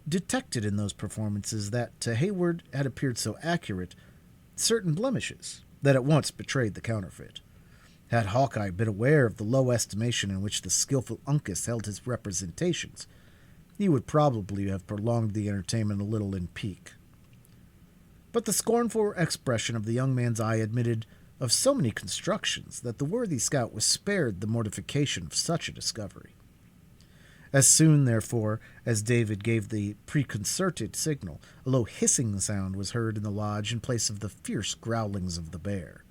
detected in those performances that to Hayward had appeared so accurate certain blemishes that at once betrayed the counterfeit. Had Hawkeye been aware of the low estimation in which the skillful Uncas held his representations, he would probably have prolonged the entertainment a little in pique. But the scornful expression of the young man's eye admitted of so many constructions that the worthy scout was spared the mortification of such a discovery. As soon, therefore, as David gave the preconcerted signal, a low hissing sound was heard in the lodge in place of the fierce growlings of the bear.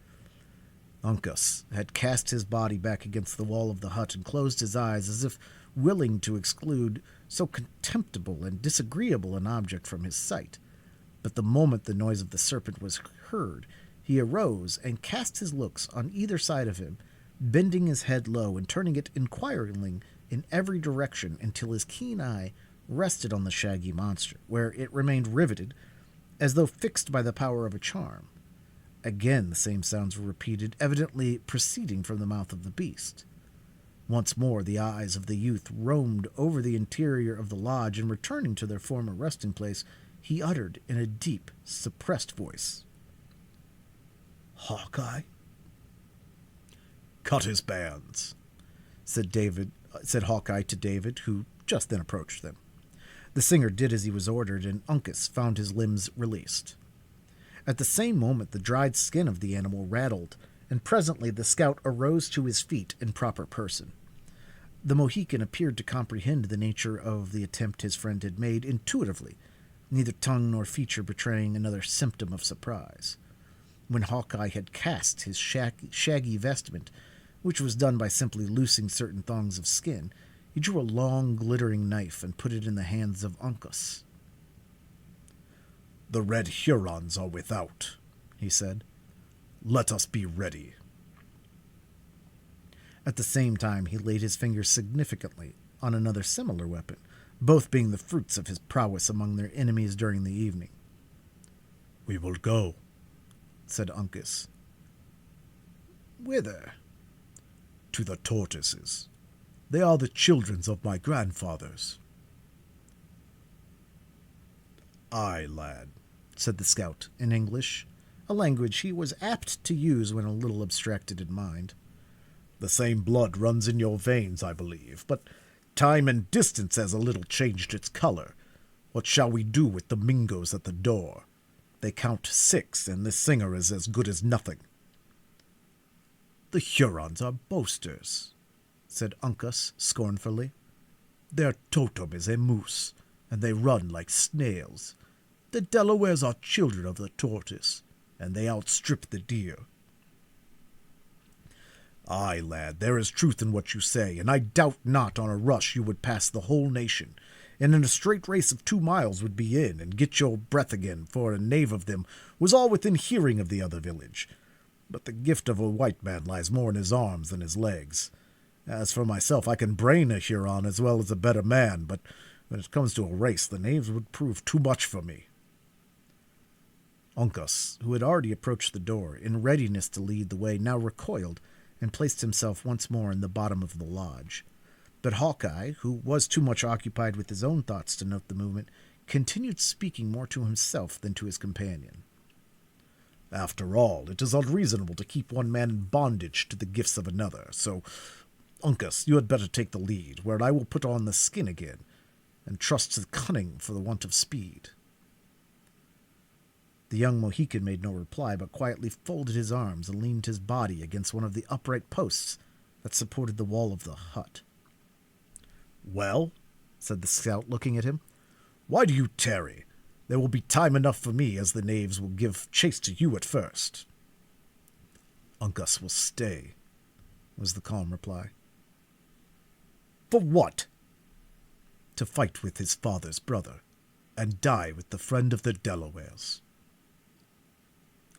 Uncas had cast his body back against the wall of the hut and closed his eyes as if willing to exclude so contemptible and disagreeable an object from his sight. But the moment the noise of the serpent was heard, he arose and cast his looks on either side of him, bending his head low and turning it inquiringly in every direction until his keen eye rested on the shaggy monster, where it remained riveted, as though fixed by the power of a charm. Again the same sounds were repeated, evidently proceeding from the mouth of the beast. Once more the eyes of the youth roamed over the interior of the lodge, and returning to their former resting place, he uttered in a deep, suppressed voice, "Hawkeye?" "Cut his bands," said Hawkeye to David, who just then approached them. The singer did as he was ordered, and Uncas found his limbs released. At the same moment the dried skin of the animal rattled, and presently the scout arose to his feet in proper person. The Mohican appeared to comprehend the nature of the attempt his friend had made intuitively, neither tongue nor feature betraying another symptom of surprise. When Hawkeye had cast his shaggy vestment, which was done by simply loosing certain thongs of skin, he drew a long, glittering knife and put it in the hands of Uncas. "The red Hurons are without," he said. "Let us be ready." At the same time he laid his fingers significantly on another similar weapon, both being the fruits of his prowess among their enemies during the evening. "We will go," said Uncas. "Whither?" "To the tortoises. They are the children of my grandfathers." "Aye, lad," said the scout in English, a language he was apt to use when a little abstracted in mind. "The same blood runs in your veins, I believe, but time and distance has a little changed its color. What shall we do with the Mingos at the door? They count 6, and this singer is as good as nothing." "The Hurons are boasters," said Uncas scornfully. "Their totem is a moose, and they run like snails. The Delawares are children of the tortoise, and they outstrip the deer." "Aye, lad, there is truth in what you say, and I doubt not on a rush you would pass the whole nation, and in a straight race of 2 miles would be in, and get your breath again, for a knave of them was all within hearing of the other village. But the gift of a white man lies more in his arms than his legs. As for myself, I can brain a Huron as well as a better man, but when it comes to a race, the knaves would prove too much for me." Uncas, who had already approached the door, in readiness to lead the way, now recoiled and placed himself once more in the bottom of the lodge. But Hawkeye, who was too much occupied with his own thoughts to note the movement, continued speaking more to himself than to his companion. "After all, it is unreasonable to keep one man in bondage to the gifts of another, so, Uncas, you had better take the lead, where I will put on the skin again, and trust to cunning for the want of speed." The young Mohican made no reply, but quietly folded his arms and leaned his body against one of the upright posts that supported the wall of the hut. "Well," said the scout, looking at him, "why do you tarry? There will be time enough for me, as the knaves will give chase to you at first." "Uncas will stay," was the calm reply. "For what?" to fight with his father's brother, and die with the friend of the Delawares."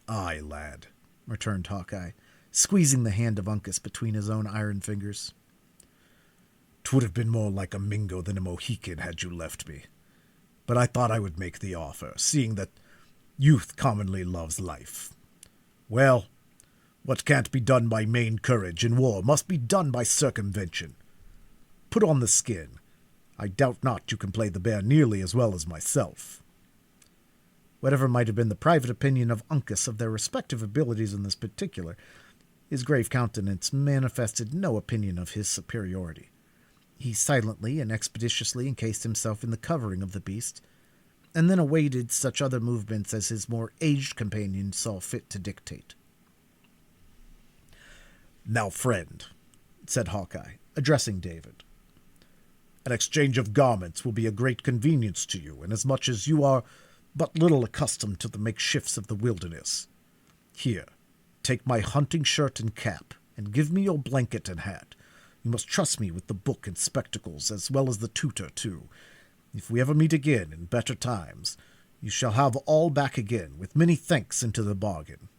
"Aye, lad," returned Hawkeye, squeezing the hand of Uncas between his own iron fingers. "'Twould have been more like a Mingo than a Mohican had you left me. But I thought I would make the offer, seeing that youth commonly loves life. Well, what can't be done by main courage in war must be done by circumvention. Put on the skin. I doubt not you can play the bear nearly as well as myself." Whatever might have been the private opinion of Uncas of their respective abilities in this particular, his grave countenance manifested no opinion of his superiority. He silently and expeditiously encased himself in the covering of the beast, and then awaited such other movements as his more aged companion saw fit to dictate. "Now, friend," said Hawkeye, addressing David, "an exchange of garments will be a great convenience to you, inasmuch as you are but little accustomed to the makeshifts of the wilderness. Here, take my hunting shirt and cap, and give me your blanket and hat. You must trust me with the book and spectacles, as well as the tutor, too. If we ever meet again in better times, you shall have all back again, with many thanks into the bargain."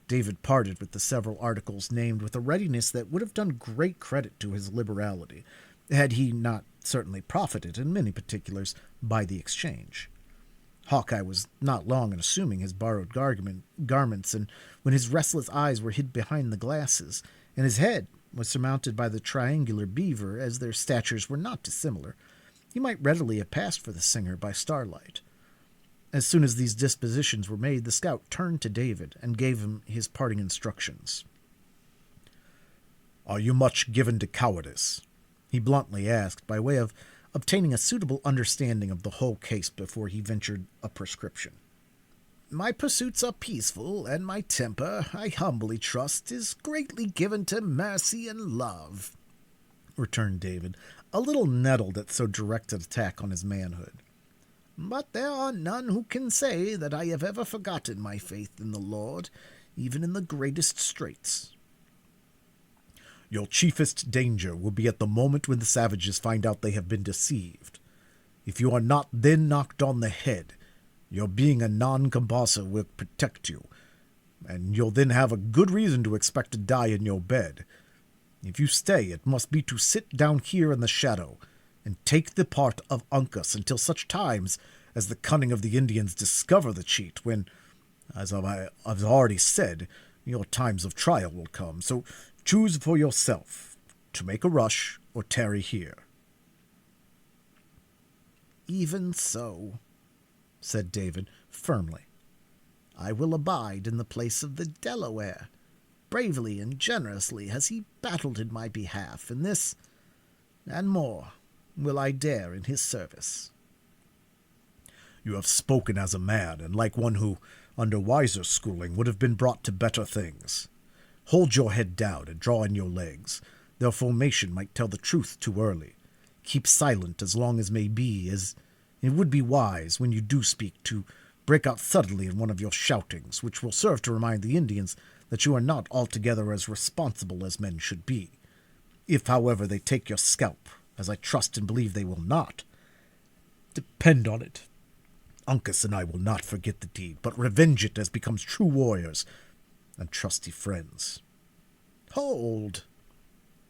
David parted with the several articles named with a readiness that would have done great credit to his liberality, had he not certainly profited in many particulars by the exchange. Hawkeye was not long in assuming his borrowed garments, and when his restless eyes were hid behind the glasses, and his head was surmounted by the triangular beaver, as their statures were not dissimilar, he might readily have passed for the singer by starlight. As soon as these dispositions were made, the scout turned to David and gave him his parting instructions. "Are you much given to cowardice?" he bluntly asked, by way of obtaining a suitable understanding of the whole case before he ventured a prescription. "My pursuits are peaceful, and my temper, I humbly trust, is greatly given to mercy and love," returned David, a little nettled at so direct an attack on his manhood. "But there are none who can say that I have ever forgotten my faith in the Lord, even in the greatest straits." "Your chiefest danger will be at the moment when the savages find out they have been deceived. If you are not then knocked on the head, your being a non-combatant will protect you, and you'll then have a good reason to expect to die in your bed. If you stay, it must be to sit down here in the shadow, and take the part of Uncas until such times as the cunning of the Indians discover the cheat, when, as I've already said, your times of trial will come. So choose for yourself, to make a rush or tarry here." "Even so," said David firmly. "I will abide in the place of the Delaware. Bravely and generously has he battled in my behalf, and this, and more, will I dare in his service." "You have spoken as a man, and like one who, under wiser schooling, would have been brought to better things. Hold your head down and draw in your legs. Their formation might tell the truth too early. Keep silent as long as may be, as it would be wise, when you do speak, to break out suddenly in one of your shoutings, which will serve to remind the Indians that you are not altogether as responsible as men should be. If, however, they take your scalp, as I trust and believe they will not, depend on it, Uncas and I will not forget the deed, but revenge it as becomes true warriors and trusty friends." "Hold,"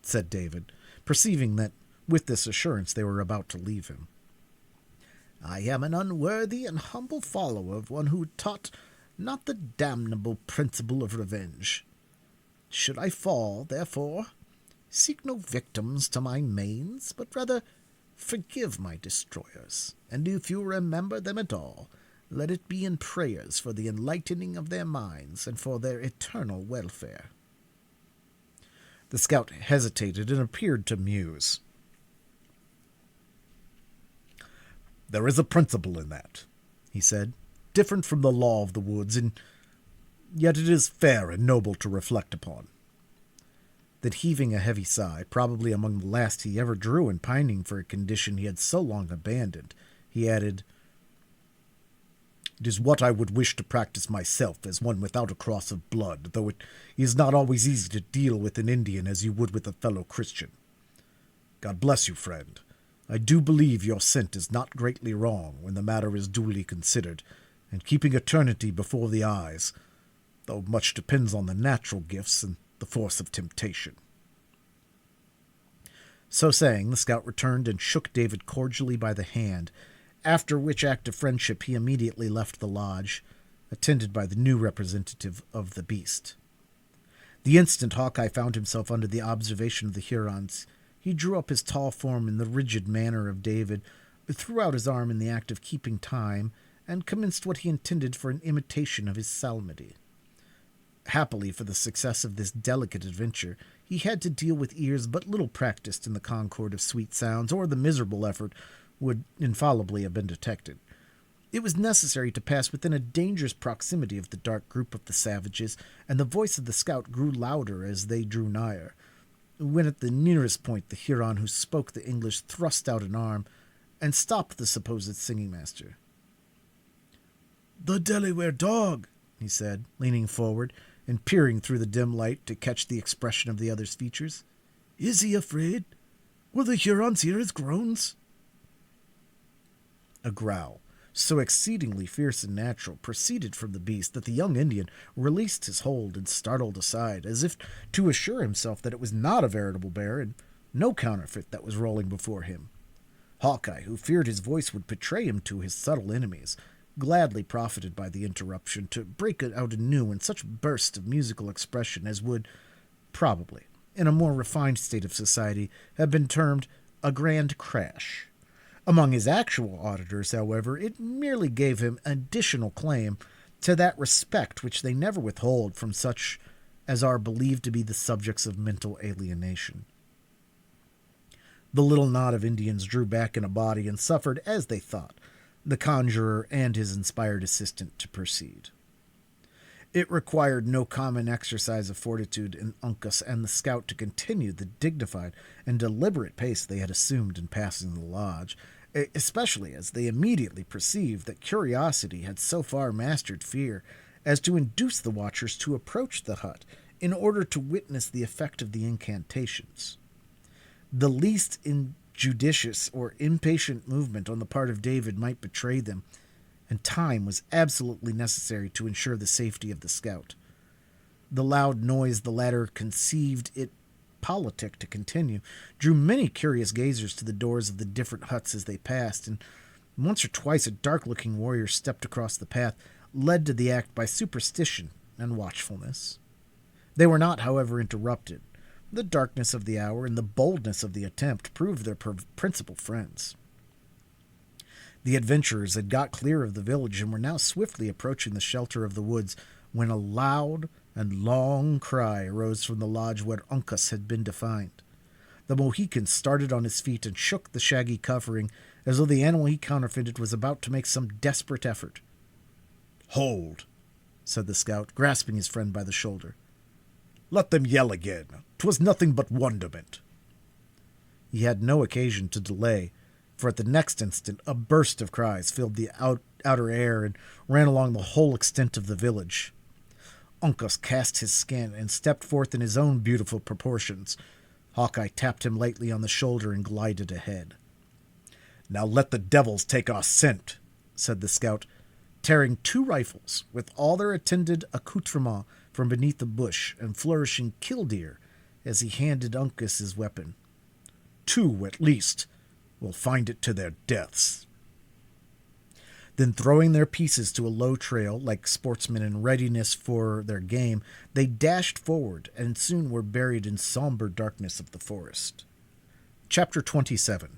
said David, perceiving that with this assurance they were about to leave him. "I am an unworthy and humble follower of one who taught not the damnable principle of revenge. Should I fall, therefore, seek no victims to my manes, but rather forgive my destroyers, and if you remember them at all, let it be in prayers for the enlightening of their minds and for their eternal welfare." The scout hesitated and appeared to muse. "There is a principle in that," he said, "different from the law of the woods, and yet it is fair and noble to reflect upon." Then, heaving a heavy sigh, probably among the last he ever drew in pining for a condition he had so long abandoned, he added, "It is what I would wish to practice myself as one without a cross of blood, though it is not always easy to deal with an Indian as you would with a fellow Christian. God bless you, friend, I do believe your scent is not greatly wrong when the matter is duly considered, and keeping eternity before the eyes, though much depends on the natural gifts and the force of temptation." So saying, the scout returned and shook David cordially by the hand, after which act of friendship he immediately left the lodge, attended by the new representative of the beast. The instant Hawkeye found himself under the observation of the Hurons, he drew up his tall form in the rigid manner of David, threw out his arm in the act of keeping time, and commenced what he intended for an imitation of his psalmody. Happily for the success of this delicate adventure, he had to deal with ears but little practiced in the concord of sweet sounds, or the miserable effort would infallibly have been detected. It was necessary to pass within a dangerous proximity of the dark group of the savages, and the voice of the scout grew louder as they drew nigher. When at the nearest point, the Huron who spoke the English thrust out an arm and stopped the supposed singing master. "The Delaware dog," he said, leaning forward and peering through the dim light to catch the expression of the other's features. "Is he afraid? Will the Hurons hear his groans?" A growl, so exceedingly fierce and natural, proceeded from the beast that the young Indian released his hold and startled aside, as if to assure himself that it was not a veritable bear and no counterfeit that was rolling before him. Hawkeye, who feared his voice would betray him to his subtle enemies, gladly profited by the interruption to break it out anew in such bursts of musical expression as would, probably, in a more refined state of society, have been termed a grand crash. Among his actual auditors, however, it merely gave him additional claim to that respect which they never withhold from such as are believed to be the subjects of mental alienation. The little knot of Indians drew back in a body and suffered, as they thought, the conjurer and his inspired assistant to proceed. It required no common exercise of fortitude in Uncas and the scout to continue the dignified and deliberate pace they had assumed in passing the lodge, especially as they immediately perceived that curiosity had so far mastered fear as to induce the watchers to approach the hut in order to witness the effect of the incantations. The least injudicious or impatient movement on the part of David might betray them, and time was absolutely necessary to ensure the safety of the scout. The loud noise the latter conceived it politic to continue drew many curious gazers to the doors of the different huts as they passed, and once or twice a dark-looking warrior stepped across the path, led to the act by superstition and watchfulness. They were not, however, interrupted. The darkness of the hour and the boldness of the attempt proved their principal friends. The adventurers had got clear of the village and were now swiftly approaching the shelter of the woods when a loud and long cry arose from the lodge where Uncas had been defined. The Mohican started on his feet and shook the shaggy covering as though the animal he counterfeited was about to make some desperate effort. "Hold," said the scout, grasping his friend by the shoulder. "Let them yell again. 'Twas nothing but wonderment." He had no occasion to delay, for at the next instant a burst of cries filled the outer air and ran along the whole extent of the village. Uncas cast his skin and stepped forth in his own beautiful proportions. Hawkeye tapped him lightly on the shoulder and glided ahead. "Now let the devils take our scent," said the scout, tearing 2 rifles with all their attendant accoutrements from beneath the bush and flourishing killdeer as he handed Uncas his weapon. 2 at least will find it to their deaths. Then, throwing their pieces to a low trail, like sportsmen in readiness for their game, they dashed forward and soon were buried in somber darkness of the forest. Chapter 27.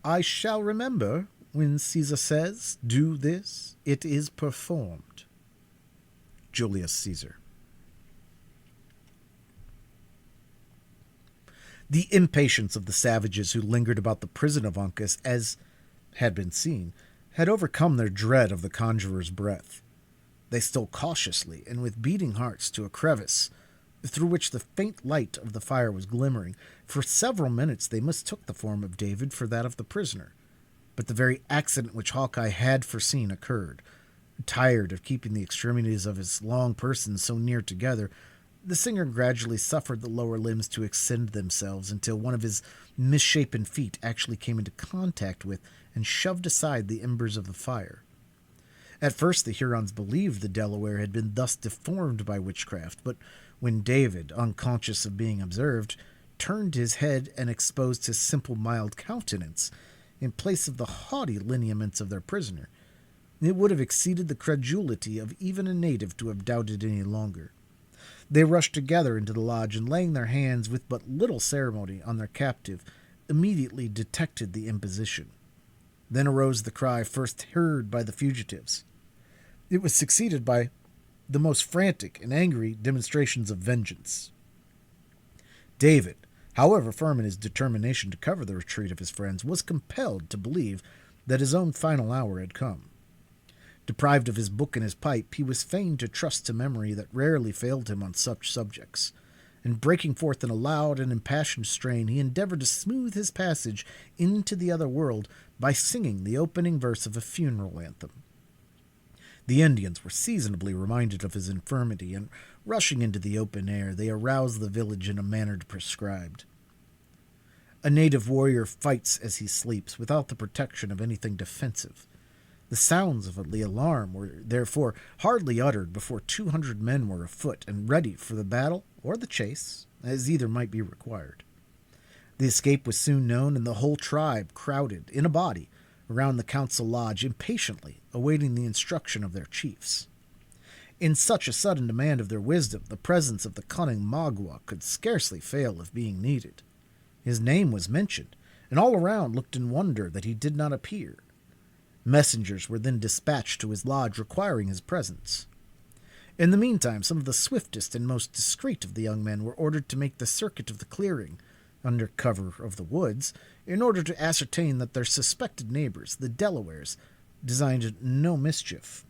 I shall remember when Caesar says, "Do this, it is performed." Julius Caesar. The impatience of the savages who lingered about the prison of Uncas, as had been seen, had overcome their dread of the conjurer's breath. They stole cautiously and with beating hearts to a crevice through which the faint light of the fire was glimmering. For several minutes they mistook the form of David for that of the prisoner, but the very accident which Hawkeye had foreseen occurred. Tired of keeping the extremities of his long person so near together, The singer gradually suffered the lower limbs to extend themselves until one of his misshapen feet actually came into contact with and shoved aside the embers of the fire. At first the Hurons believed the Delaware had been thus deformed by witchcraft, but when David, unconscious of being observed, turned his head and exposed his simple, mild countenance, in place of the haughty lineaments of their prisoner, it would have exceeded the credulity of even a native to have doubted any longer. They rushed together into the lodge, and laying their hands with but little ceremony on their captive, immediately detected the imposition. Then arose the cry first heard by the fugitives. It was succeeded by the most frantic and angry demonstrations of vengeance. David, however firm in his determination to cover the retreat of his friends, was compelled to believe that his own final hour had come. Deprived of his book and his pipe, he was fain to trust to memory that rarely failed him on such subjects, and breaking forth in a loud and impassioned strain, he endeavored to smooth his passage into the other world by singing the opening verse of a funeral anthem. The Indians were seasonably reminded of his infirmity, and rushing into the open air, they aroused the village in a manner prescribed. A native warrior fights as he sleeps, without the protection of anything defensive. The sounds of the alarm were therefore hardly uttered before 200 men were afoot and ready for the battle or the chase, as either might be required. The escape was soon known, and the whole tribe crowded in a body around the council lodge, impatiently awaiting the instruction of their chiefs. In such a sudden demand of their wisdom, the presence of the cunning Magua could scarcely fail of being needed. His name was mentioned, and all around looked in wonder that he did not appear. Messengers were then dispatched to his lodge requiring his presence. In the meantime, some of the swiftest and most discreet of the young men were ordered to make the circuit of the clearing, under cover of the woods, in order to ascertain that their suspected neighbors, the Delawares, designed no mischief.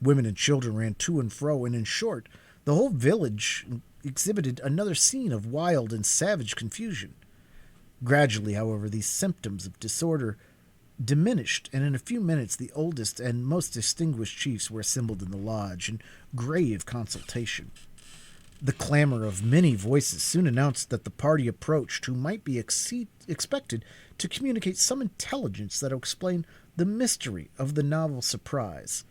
Women and children ran to and fro, and in short, the whole village exhibited another scene of wild and savage confusion. Gradually, however, these symptoms of disorder diminished, and in a few minutes the oldest and most distinguished chiefs were assembled in the lodge in grave consultation. The clamor of many voices soon announced that the party approached, who might be expected to communicate some intelligence that would explain the mystery of the novel surprise.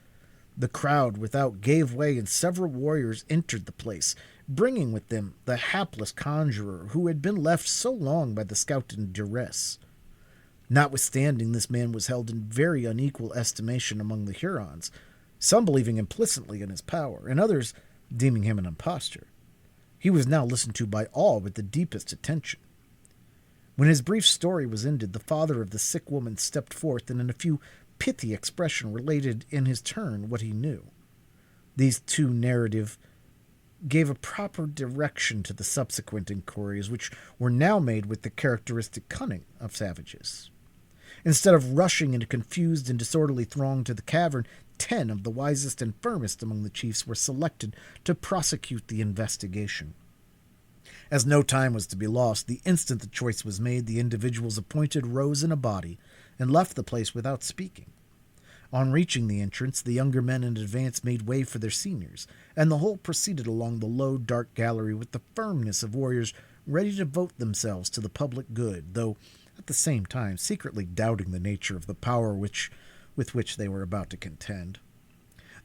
The crowd without gave way, and several warriors entered the place, bringing with them the hapless conjurer who had been left so long by the scout in duress. Notwithstanding, this man was held in very unequal estimation among the Hurons, some believing implicitly in his power, and others deeming him an impostor. He was now listened to by all with the deepest attention. When his brief story was ended, the father of the sick woman stepped forth, and in a few pithy expression related in his turn what he knew. These two narrative gave a proper direction to the subsequent inquiries, which were now made with the characteristic cunning of savages. Instead of rushing in a confused and disorderly throng to the cavern, 10 of the wisest and firmest among the chiefs were selected to prosecute the investigation. As no time was to be lost, the instant the choice was made, the individuals appointed rose in a body and left the place without speaking. On reaching the entrance, the younger men in advance made way for their seniors, and the whole proceeded along the low, dark gallery with the firmness of warriors ready to devote themselves to the public good, though at the same time secretly doubting the nature of the power with which they were about to contend.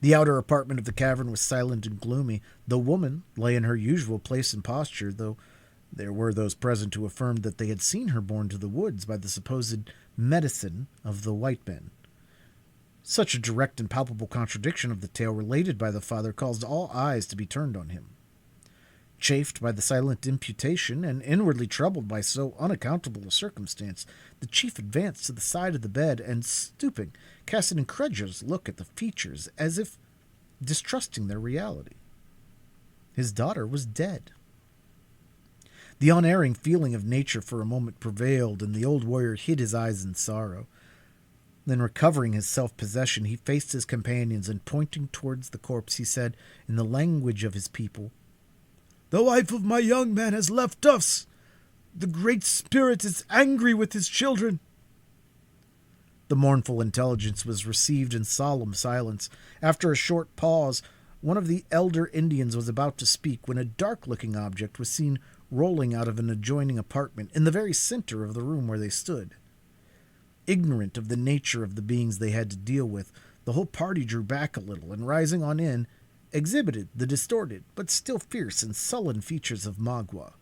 The outer apartment of the cavern was silent and gloomy. The woman lay in her usual place and posture, though there were those present who affirmed that they had seen her borne to the woods by the supposed medicine of the white men. Such a direct and palpable contradiction of the tale related by the father caused all eyes to be turned on him. Chafed by the silent imputation, and inwardly troubled by so unaccountable a circumstance, the chief advanced to the side of the bed, and, stooping, cast an incredulous look at the features, as if distrusting their reality. His daughter was dead. The unerring feeling of nature for a moment prevailed, and the old warrior hid his eyes in sorrow. Then, recovering his self-possession, he faced his companions, and pointing towards the corpse, he said, in the language of his people, "The wife of my young man has left us. The Great Spirit is angry with his children." The mournful intelligence was received in solemn silence. After a short pause, One of the elder Indians was about to speak when a dark-looking object was seen rolling out of an adjoining apartment in the very center of the room where they stood. Ignorant of the nature of the beings they had to deal with, the whole party drew back a little and, rising on in, exhibited the distorted but still fierce and sullen features of Magua.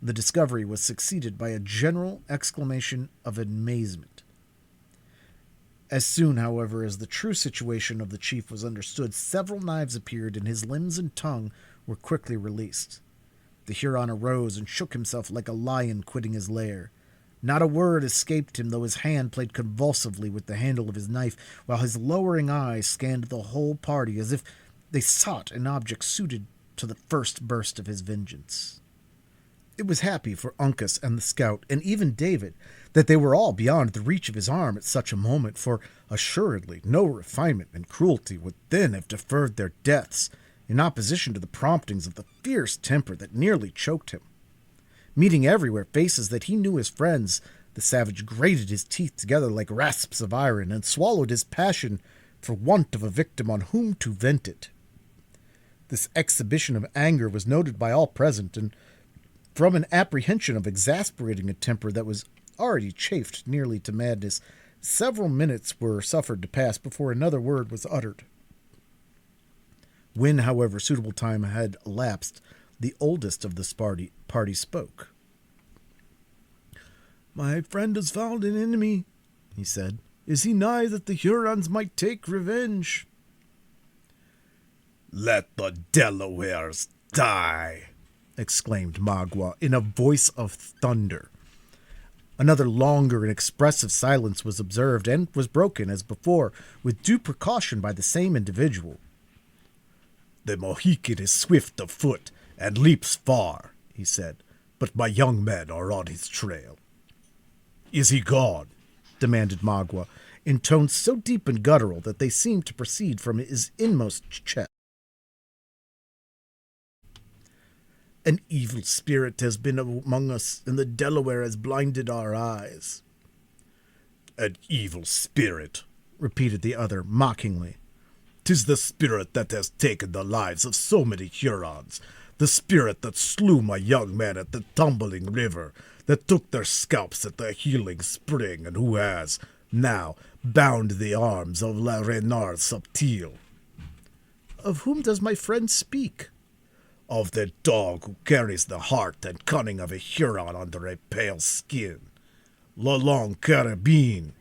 The discovery was succeeded by a general exclamation of amazement. As soon, however, as the true situation of the chief was understood, several knives appeared, and his limbs and tongue were quickly released. The Huron arose and shook himself like a lion quitting his lair. Not a word escaped him, though his hand played convulsively with the handle of his knife, while his lowering eyes scanned the whole party as if they sought an object suited to the first burst of his vengeance. It was happy for Uncas and the scout, and even David, that they were all beyond the reach of his arm at such a moment, for assuredly no refinement and cruelty would then have deferred their deaths, in opposition to the promptings of the fierce temper that nearly choked him. Meeting everywhere faces that he knew as friends, the savage grated his teeth together like rasps of iron, and swallowed his passion for want of a victim on whom to vent it. This exhibition of anger was noted by all present, and from an apprehension of exasperating a temper that was already chafed nearly to madness, several minutes were suffered to pass before another word was uttered. When, however, suitable time had elapsed, the oldest of this party spoke. "My friend has found an enemy," he said. "Is he nigh that the Hurons might take revenge?" "Let the Delawares die!" exclaimed Magua in a voice of thunder. Another longer and expressive silence was observed, and was broken, as before, with due precaution by the same individual. "The Mohican is swift of foot and leaps far," he said, "but my young men are on his trail." "Is he gone?" demanded Magua, in tones so deep and guttural that they seemed to proceed from his inmost chest. "An evil spirit has been among us, and the Delaware has blinded our eyes." "An evil spirit," repeated the other mockingly. "'Tis the spirit that has taken the lives of so many Hurons, the spirit that slew my young men at the tumbling river, that took their scalps at the healing spring, and who has, now, bound the arms of La Renard Subtil." "Of whom does my friend speak?" "Of the dog who carries the heart and cunning of a Huron under a pale skin, La Longue Carabine."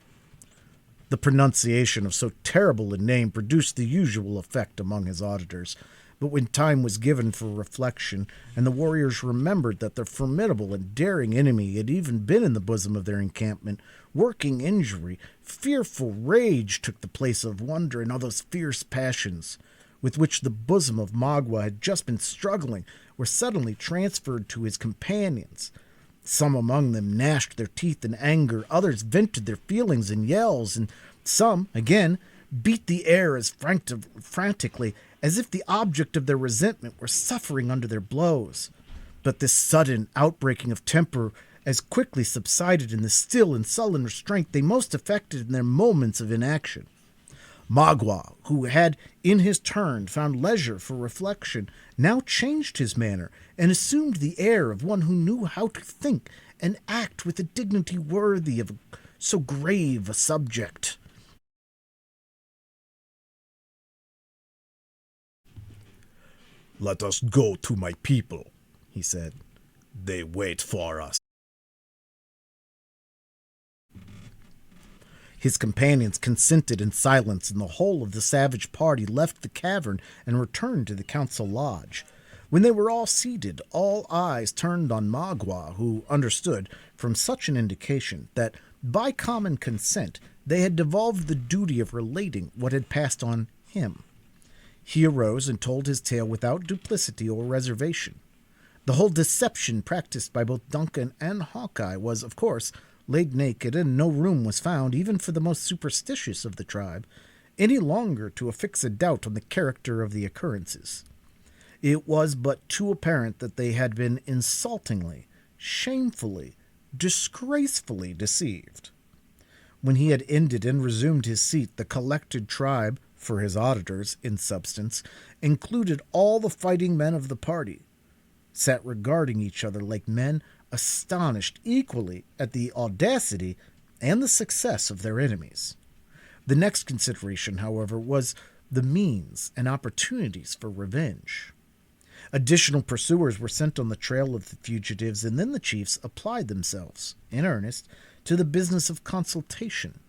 The pronunciation of so terrible a name produced the usual effect among his auditors, but when time was given for reflection, and the warriors remembered that their formidable and daring enemy had even been in the bosom of their encampment, working injury, fearful rage took the place of wonder, and all those fierce passions with which the bosom of Magua had just been struggling were suddenly transferred to his companions. Some among them gnashed their teeth in anger, others vented their feelings in yells, and some, again, beat the air as frantically as if the object of their resentment were suffering under their blows. But this sudden outbreaking of temper as quickly subsided in the still and sullen restraint they most affected in their moments of inaction. Magua, who had in his turn found leisure for reflection, now changed his manner and assumed the air of one who knew how to think and act with a dignity worthy of so grave a subject. "Let us go to my people," he said. "They wait for us." His companions consented in silence, and the whole of the savage party left the cavern and returned to the council lodge. When they were all seated, all eyes turned on Magua, who understood, from such an indication, that by common consent they had devolved the duty of relating what had passed on him. He arose and told his tale without duplicity or reservation. The whole deception practiced by both Duncan and Hawkeye was, of course, laid naked, and no room was found, even for the most superstitious of the tribe, any longer to affix a doubt on the character of the occurrences. It was but too apparent that they had been insultingly, shamefully, disgracefully deceived. When he had ended and resumed his seat, the collected tribe, for his auditors, in substance, included all the fighting men of the party, sat regarding each other like men astonished equally at the audacity and the success of their enemies. The next consideration, however, was the means and opportunities for revenge. Additional pursuers were sent on the trail of the fugitives, and then the chiefs applied themselves, in earnest, to the business of consultation.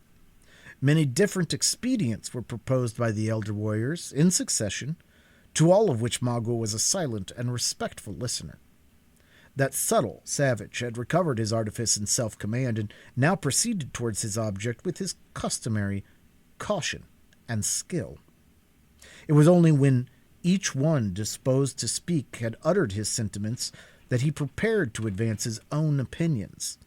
Many different expedients were proposed by the elder warriors, in succession, to all of which Magua was a silent and respectful listener. That subtle savage had recovered his artifice and self-command, and now proceeded towards his object with his customary caution and skill. It was only when each one disposed to speak had uttered his sentiments that he prepared to advance his own opinions.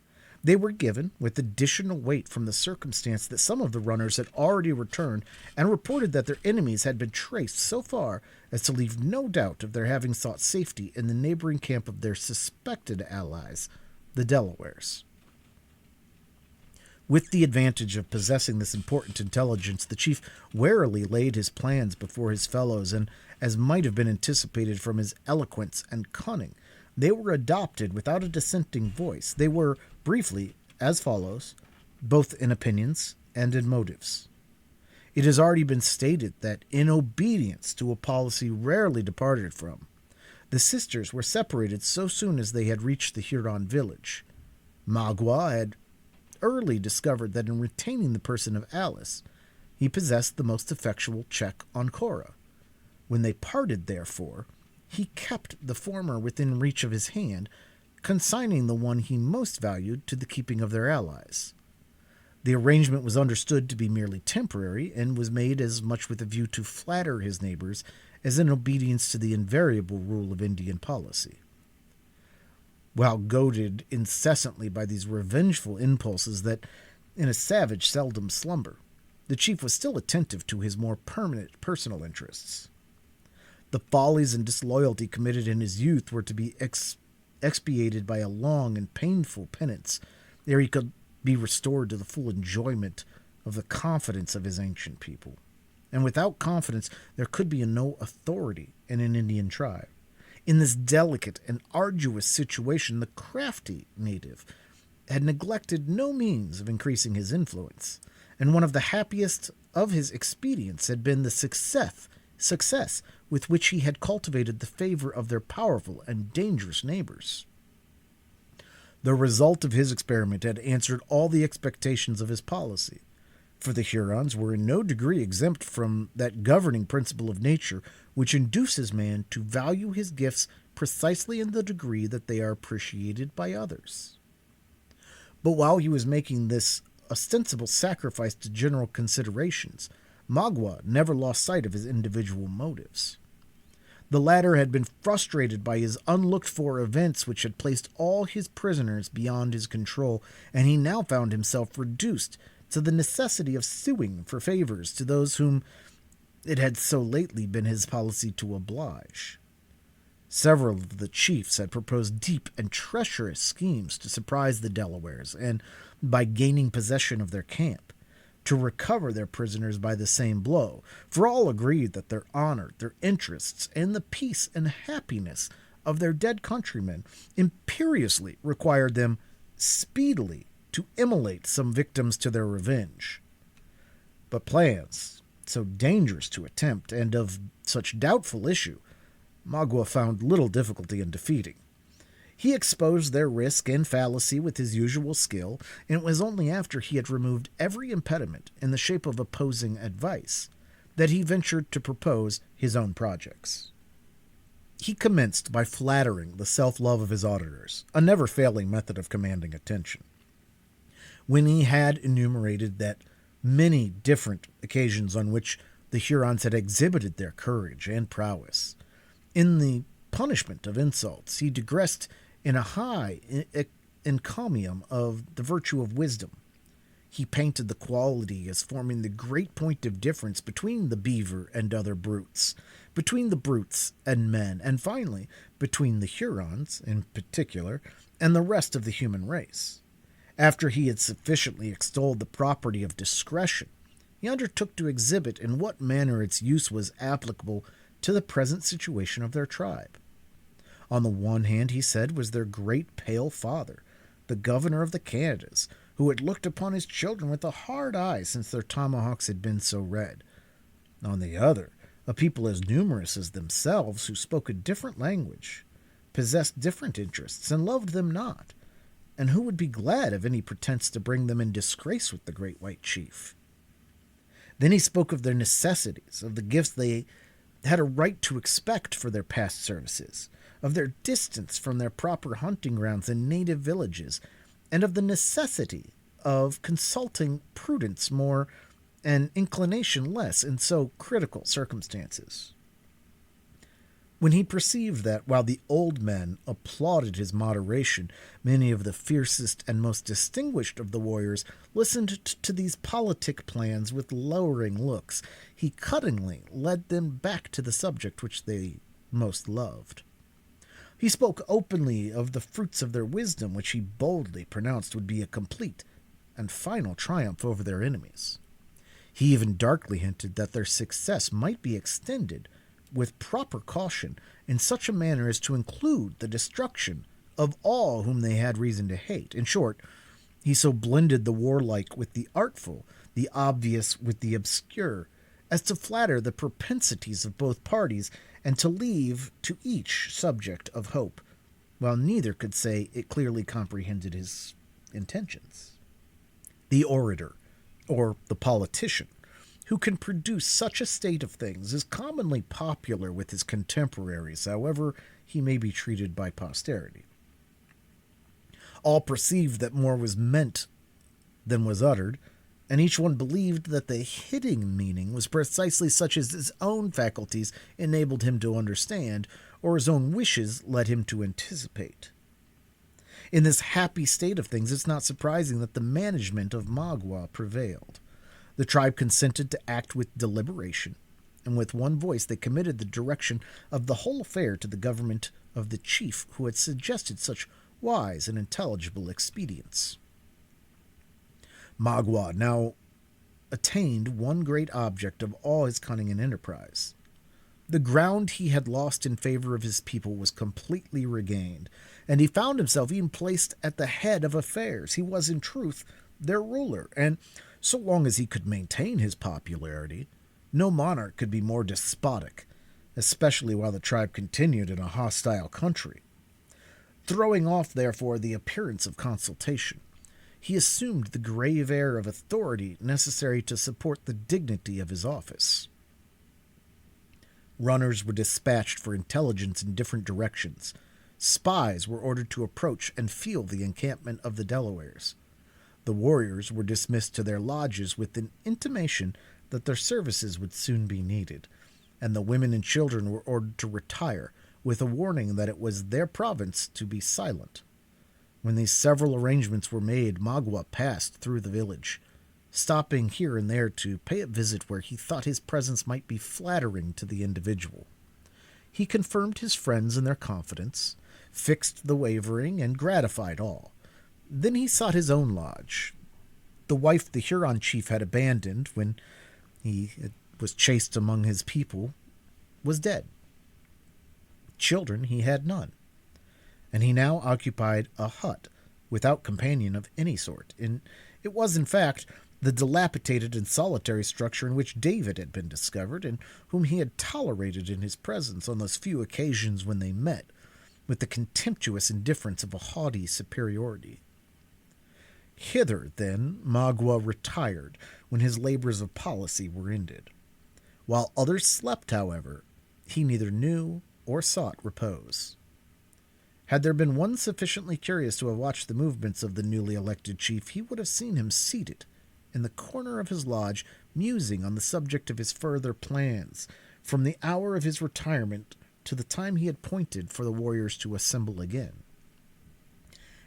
They were given with additional weight from the circumstance that some of the runners had already returned and reported that their enemies had been traced so far as to leave no doubt of their having sought safety in the neighboring camp of their suspected allies, the Delawares. With the advantage of possessing this important intelligence, the chief warily laid his plans before his fellows, and, as might have been anticipated from his eloquence and cunning, they were adopted without a dissenting voice. They were, briefly, as follows, both in opinions and in motives. It has already been stated that, in obedience to a policy rarely departed from, the sisters were separated so soon as they had reached the Huron village. Magua had early discovered that in retaining the person of Alice, he possessed the most effectual check on Cora. When they parted, therefore, he kept the former within reach of his hand, consigning the one he most valued to the keeping of their allies. The arrangement was understood to be merely temporary, and was made as much with a view to flatter his neighbors as in obedience to the invariable rule of Indian policy. While goaded incessantly by these revengeful impulses that in a savage seldom slumber, the chief was still attentive to his more permanent personal interests. The follies and disloyalty committed in his youth were to be expiated by a long and painful penance, ere he could be restored to the full enjoyment of the confidence of his ancient people. And without confidence there could be no authority in an Indian tribe. In this delicate and arduous situation, the crafty native had neglected no means of increasing his influence, and one of the happiest of his expedients had been the success with which he had cultivated the favor of their powerful and dangerous neighbors. The result of his experiment had answered all the expectations of his policy, for the Hurons were in no degree exempt from that governing principle of nature which induces man to value his gifts precisely in the degree that they are appreciated by others. But while he was making this ostensible sacrifice to general considerations, Magua never lost sight of his individual motives. The latter had been frustrated by his unlooked-for events which had placed all his prisoners beyond his control, and he now found himself reduced to the necessity of suing for favors to those whom it had so lately been his policy to oblige. Several of the chiefs had proposed deep and treacherous schemes to surprise the Delawares, and, by gaining possession of their camp, to recover their prisoners by the same blow, for all agreed that their honor, their interests, and the peace and happiness of their dead countrymen imperiously required them speedily to immolate some victims to their revenge. But plans, so dangerous to attempt, and of such doubtful issue, Magua found little difficulty in defeating. He exposed their risk and fallacy with his usual skill, and it was only after he had removed every impediment in the shape of opposing advice that he ventured to propose his own projects. He commenced by flattering the self-love of his auditors, a never-failing method of commanding attention. When he had enumerated that many different occasions on which the Hurons had exhibited their courage and prowess, in the punishment of insults, he digressed in a high encomium of the virtue of wisdom. He painted the quality as forming the great point of difference between the beaver and other brutes, between the brutes and men, and finally between the Hurons, in particular, and the rest of the human race. After he had sufficiently extolled the property of discretion, he undertook to exhibit in what manner its use was applicable to the present situation of their tribe. On the one hand, he said, was their great pale father, the governor of the Canadas, who had looked upon his children with a hard eye since their tomahawks had been so red. On the other, a people as numerous as themselves, who spoke a different language, possessed different interests, and loved them not, and who would be glad of any pretense to bring them in disgrace with the great white chief. Then he spoke of their necessities, of the gifts they had a right to expect for their past services, of their distance from their proper hunting grounds and native villages, and of the necessity of consulting prudence more and inclination less in so critical circumstances. When he perceived that, while the old men applauded his moderation, many of the fiercest and most distinguished of the warriors listened to these politic plans with lowering looks, he cuttingly led them back to the subject which they most loved. He spoke openly of the fruits of their wisdom, which he boldly pronounced would be a complete and final triumph over their enemies. He even darkly hinted that their success might be extended with proper caution in such a manner as to include the destruction of all whom they had reason to hate. In short, he so blended the warlike with the artful, the obvious with the obscure, as to flatter the propensities of both parties and to leave to each subject of hope, while neither could say it clearly comprehended his intentions. The orator, or the politician, who can produce such a state of things is commonly popular with his contemporaries, however he may be treated by posterity. All perceived that more was meant than was uttered, and each one believed that the hidden meaning was precisely such as his own faculties enabled him to understand, or his own wishes led him to anticipate. In this happy state of things, it's not surprising that the management of Magua prevailed. The tribe consented to act with deliberation, and with one voice they committed the direction of the whole affair to the government of the chief who had suggested such wise and intelligible expedients. Magua now attained one great object of all his cunning and enterprise. The ground he had lost in favor of his people was completely regained, and he found himself even placed at the head of affairs. He was, in truth, their ruler, and so long as he could maintain his popularity, no monarch could be more despotic, especially while the tribe continued in a hostile country. Throwing off, therefore, the appearance of consultation, he assumed the grave air of authority necessary to support the dignity of his office. Runners were dispatched for intelligence in different directions. Spies were ordered to approach and feel the encampment of the Delawares. The warriors were dismissed to their lodges with an intimation that their services would soon be needed, and the women and children were ordered to retire, with a warning that it was their province to be silent. When these several arrangements were made, Magua passed through the village, stopping here and there to pay a visit where he thought his presence might be flattering to the individual. He confirmed his friends in their confidence, fixed the wavering, and gratified all. Then he sought his own lodge. The wife the Huron chief had abandoned when he was chased among his people was dead. Children he had none, and he now occupied a hut without companion of any sort. It was, in fact, the dilapidated and solitary structure in which David had been discovered, and whom he had tolerated in his presence on those few occasions when they met, with the contemptuous indifference of a haughty superiority. Hither, then, Magua retired when his labors of policy were ended. While others slept, however, he neither knew or sought repose. Had there been one sufficiently curious to have watched the movements of the newly elected chief, he would have seen him seated in the corner of his lodge, musing on the subject of his further plans, from the hour of his retirement to the time he had appointed for the warriors to assemble again.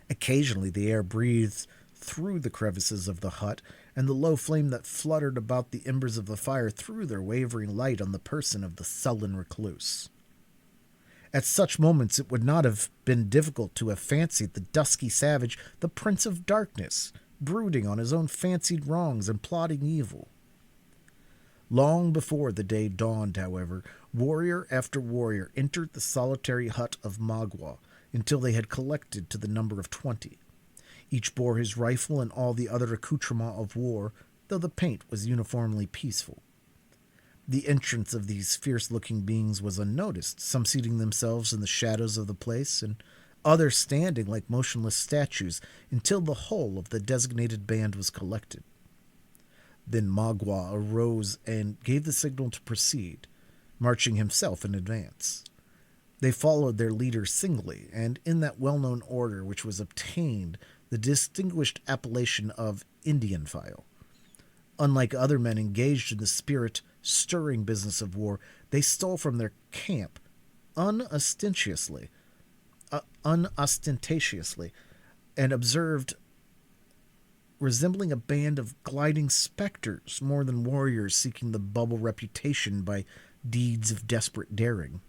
Occasionally the air breathed through the crevices of the hut, and the low flame that fluttered about the embers of the fire threw their wavering light on the person of the sullen recluse. At such moments it would not have been difficult to have fancied the dusky savage the prince of darkness, brooding on his own fancied wrongs and plotting evil. Long before the day dawned, however, warrior after warrior entered the solitary hut of Magua until they had collected to the number of 20. Each bore his rifle and all the other accoutrements of war, though the paint was uniformly peaceful. The entrance of these fierce-looking beings was unnoticed, some seating themselves in the shadows of the place, and others standing like motionless statues until the whole of the designated band was collected. Then Magua arose and gave the signal to proceed, marching himself in advance. They followed their leader singly, and in that well-known order which was obtained the distinguished appellation of Indian file. Unlike other men engaged in the spirit-stirring business of war, they stole from their camp unostentatiously, and observed resembling a band of gliding specters more than warriors seeking the bubble reputation by deeds of desperate daring.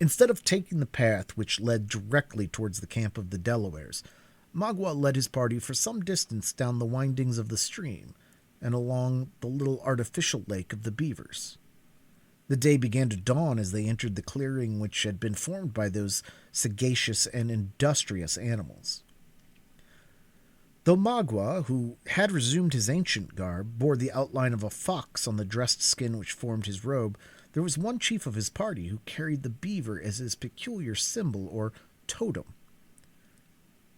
Instead of taking the path which led directly towards the camp of the Delawares, Magua led his party for some distance down the windings of the stream and along the little artificial lake of the beavers. The day began to dawn as they entered the clearing which had been formed by those sagacious and industrious animals. Though Magua, who had resumed his ancient garb, bore the outline of a fox on the dressed skin which formed his robe, there was one chief of his party who carried the beaver as his peculiar symbol or totem.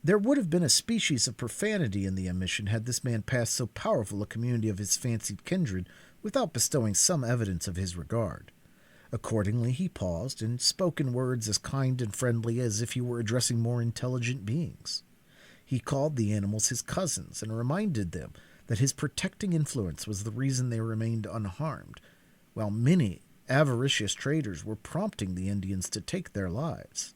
There would have been a species of profanity in the omission had this man passed so powerful a community of his fancied kindred without bestowing some evidence of his regard. Accordingly, he paused and spoke in words as kind and friendly as if he were addressing more intelligent beings. He called the animals his cousins and reminded them that his protecting influence was the reason they remained unharmed, while many avaricious traders were prompting the Indians to take their lives.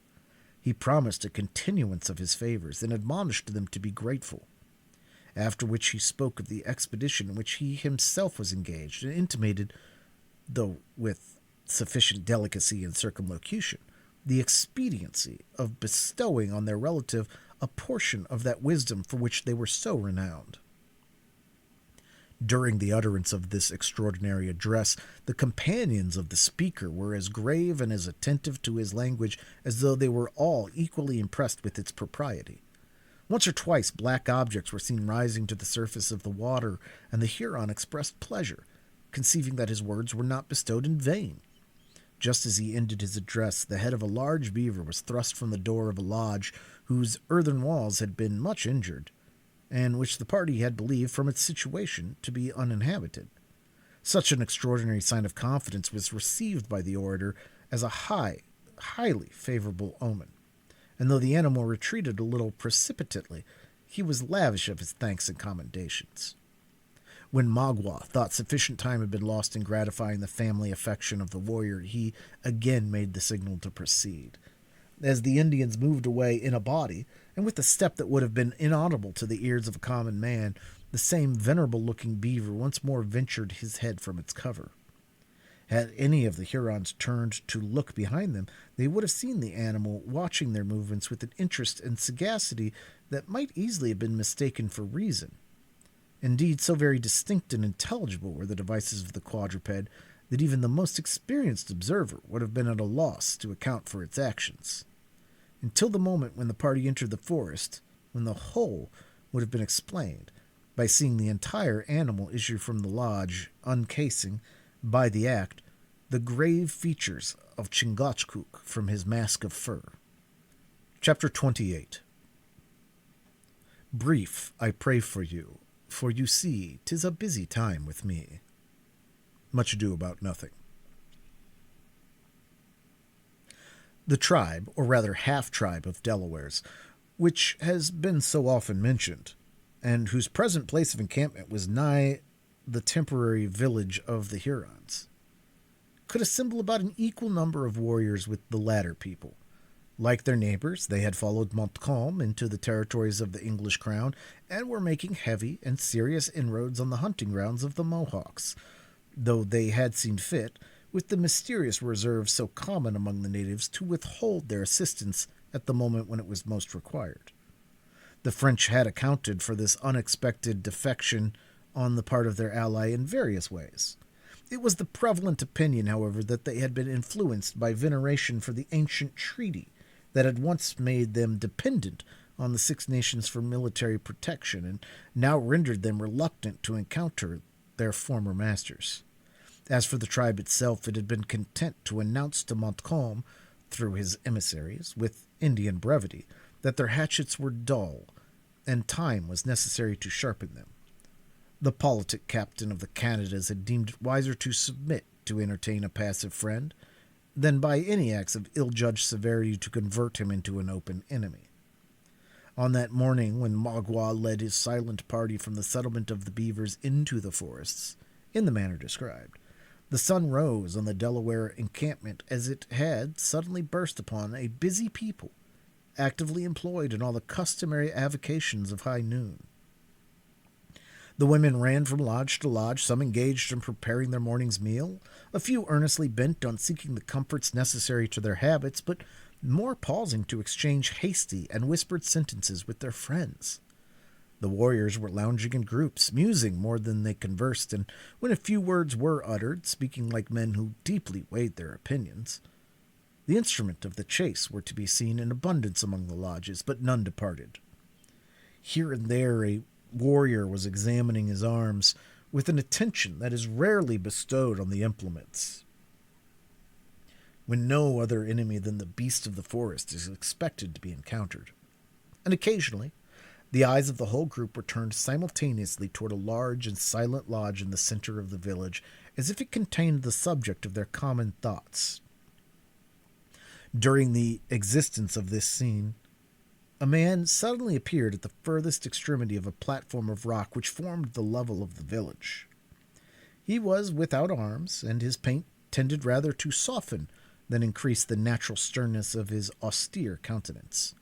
He promised a continuance of his favors and admonished them to be grateful. After which he spoke of the expedition in which he himself was engaged and intimated, though with sufficient delicacy and circumlocution, the expediency of bestowing on their relative a portion of that wisdom for which they were so renowned. During the utterance of this extraordinary address, the companions of the speaker were as grave and as attentive to his language as though they were all equally impressed with its propriety. Once or twice black objects were seen rising to the surface of the water, and the Huron expressed pleasure, conceiving that his words were not bestowed in vain. Just as he ended his address, the head of a large beaver was thrust from the door of a lodge whose earthen walls had been much injured, and which the party had believed from its situation to be uninhabited. Such an extraordinary sign of confidence was received by the orator as a highly favorable omen, and though the animal retreated a little precipitately, he was lavish of his thanks and commendations. When Magua thought sufficient time had been lost in gratifying the family affection of the warrior, he again made the signal to proceed. As the Indians moved away in a body, and with a step that would have been inaudible to the ears of a common man, the same venerable-looking beaver once more ventured his head from its cover. Had any of the Hurons turned to look behind them, they would have seen the animal watching their movements with an interest and sagacity that might easily have been mistaken for reason. Indeed, so very distinct and intelligible were the devices of the quadruped that even the most experienced observer would have been at a loss to account for its actions. Until the moment when the party entered the forest, when the whole would have been explained by seeing the entire animal issue from the lodge, uncasing, by the act, the grave features of Chingachgook from his mask of fur. Chapter 28. Brief, I pray for you see 'tis a busy time with me. Much Ado About Nothing. The tribe, or rather half-tribe of Delawares, which has been so often mentioned, and whose present place of encampment was nigh the temporary village of the Hurons, could assemble about an equal number of warriors with the latter people. Like their neighbors, they had followed Montcalm into the territories of the English crown, and were making heavy and serious inroads on the hunting grounds of the Mohawks, though they had seen fit, with the mysterious reserve so common among the natives, to withhold their assistance at the moment when it was most required. The French had accounted for this unexpected defection on the part of their ally in various ways. It was the prevalent opinion, however, that they had been influenced by veneration for the ancient treaty that had once made them dependent on the Six Nations for military protection and now rendered them reluctant to encounter their former masters. As for the tribe itself, it had been content to announce to Montcalm, through his emissaries, with Indian brevity, that their hatchets were dull, and time was necessary to sharpen them. The politic captain of the Canadas had deemed it wiser to submit to entertain a passive friend than by any acts of ill-judged severity to convert him into an open enemy. On that morning, when Magua led his silent party from the settlement of the Beavers into the forests, in the manner described, the sun rose on the Delaware encampment as it had suddenly burst upon a busy people, actively employed in all the customary avocations of high noon. The women ran from lodge to lodge, some engaged in preparing their morning's meal, a few earnestly bent on seeking the comforts necessary to their habits, but more pausing to exchange hasty and whispered sentences with their friends. The warriors were lounging in groups, musing more than they conversed, and when a few words were uttered, speaking like men who deeply weighed their opinions. The instrument of the chase were to be seen in abundance among the lodges, but none departed. Here and there a warrior was examining his arms with an attention that is rarely bestowed on the implements, when no other enemy than the beast of the forest is expected to be encountered. And occasionally, the eyes of the whole group were turned simultaneously toward a large and silent lodge in the center of the village, as if it contained the subject of their common thoughts. During the existence of this scene, a man suddenly appeared at the furthest extremity of a platform of rock which formed the level of the village. He was without arms, and his paint tended rather to soften than increase the natural sternness of his austere countenance.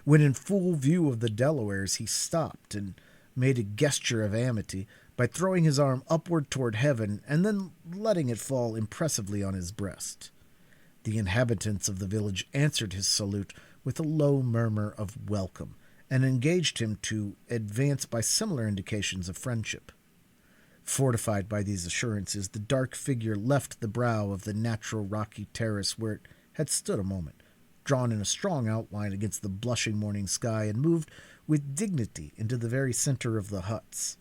When in full view of the Delawares, he stopped and made a gesture of amity by throwing his arm upward toward heaven and then letting it fall impressively on his breast. The inhabitants of the village answered his salute with a low murmur of welcome and engaged him to advance by similar indications of friendship. Fortified by these assurances, the dark figure left the brow of the natural rocky terrace where it had stood a moment, drawn in a strong outline against the blushing morning sky, and moved with dignity into the very center of the huts.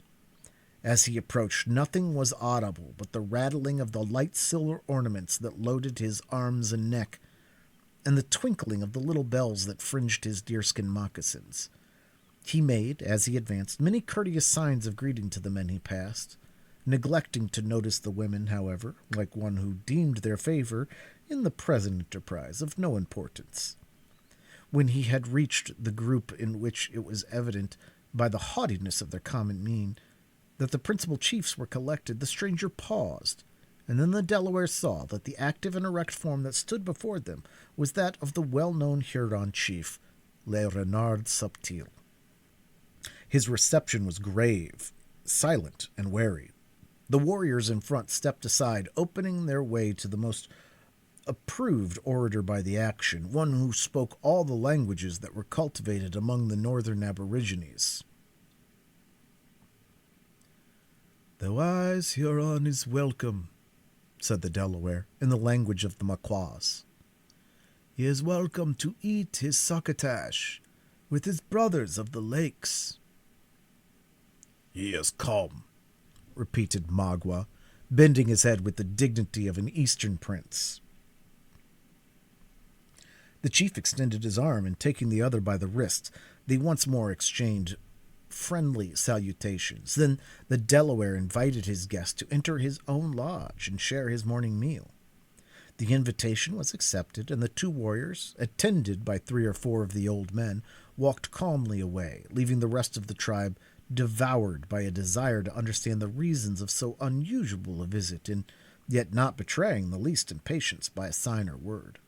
As he approached, nothing was audible but the rattling of the light silver ornaments that loaded his arms and neck, and the twinkling of the little bells that fringed his deerskin moccasins. He made, as he advanced, many courteous signs of greeting to the men he passed, neglecting to notice the women, however, like one who deemed their favor in the present enterprise of no importance. When he had reached the group in which it was evident, by the haughtiness of their common mien, that the principal chiefs were collected, the stranger paused, and then the Delawares saw that the active and erect form that stood before them was that of the well-known Huron chief, Le Renard Subtil. His reception was grave, silent, and wary. The warriors in front stepped aside, opening their way to the most approved orator by the action, one who spoke all the languages that were cultivated among the northern aborigines. "The wise Huron is welcome," said the Delaware, in the language of the Maquas. "He is welcome to eat his succotash with his brothers of the lakes." "He is come," repeated Magua, bending his head with the dignity of an eastern prince. The chief extended his arm, and taking the other by the wrist, they once more exchanged friendly salutations. Then the Delaware invited his guest to enter his own lodge and share his morning meal. The invitation was accepted, and the two warriors, attended by 3 or 4 of the old men, walked calmly away, leaving the rest of the tribe devoured by a desire to understand the reasons of so unusual a visit, and yet not betraying the least impatience by a sign or word.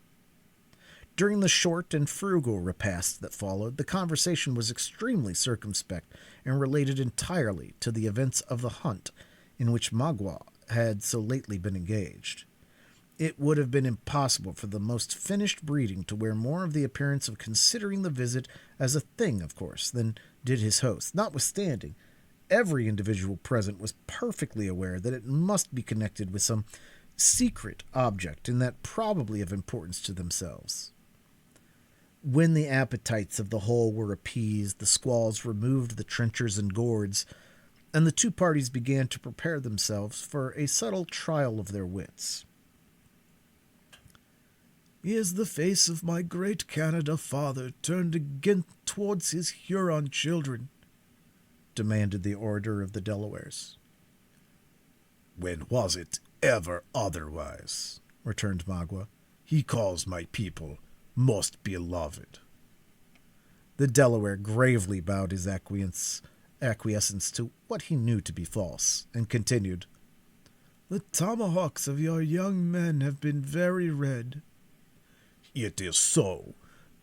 During the short and frugal repast that followed, the conversation was extremely circumspect and related entirely to the events of the hunt in which Magua had so lately been engaged. It would have been impossible for the most finished breeding to wear more of the appearance of considering the visit as a thing, of course, than did his host. Notwithstanding, every individual present was perfectly aware that it must be connected with some secret object, and that probably of importance to themselves. When the appetites of the whole were appeased, the squaws removed the trenchers and gourds, and the two parties began to prepare themselves for a subtle trial of their wits. Is the face of my great Canada father turned again towards his Huron children? Demanded the orator of the Delawares. When was it ever otherwise? Returned Magua. He calls my people most beloved. The Delaware gravely bowed his acquiescence to what he knew to be false, and continued, The tomahawks of your young men have been very red. It is so,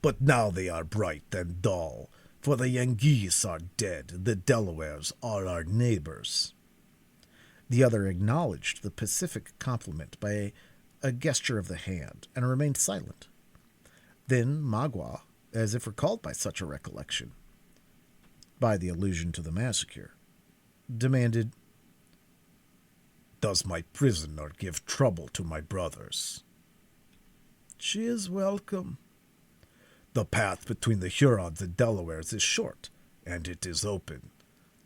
but now they are bright and dull, for the Yengeese are dead, the Delawares are our neighbors. The other acknowledged the pacific compliment by a gesture of the hand, and remained silent. Then Magua, as if recalled by such a recollection, by the allusion to the massacre, demanded, Does my prisoner give trouble to my brothers? She is welcome. The path between the Hurons and Delawares is short, and it is open.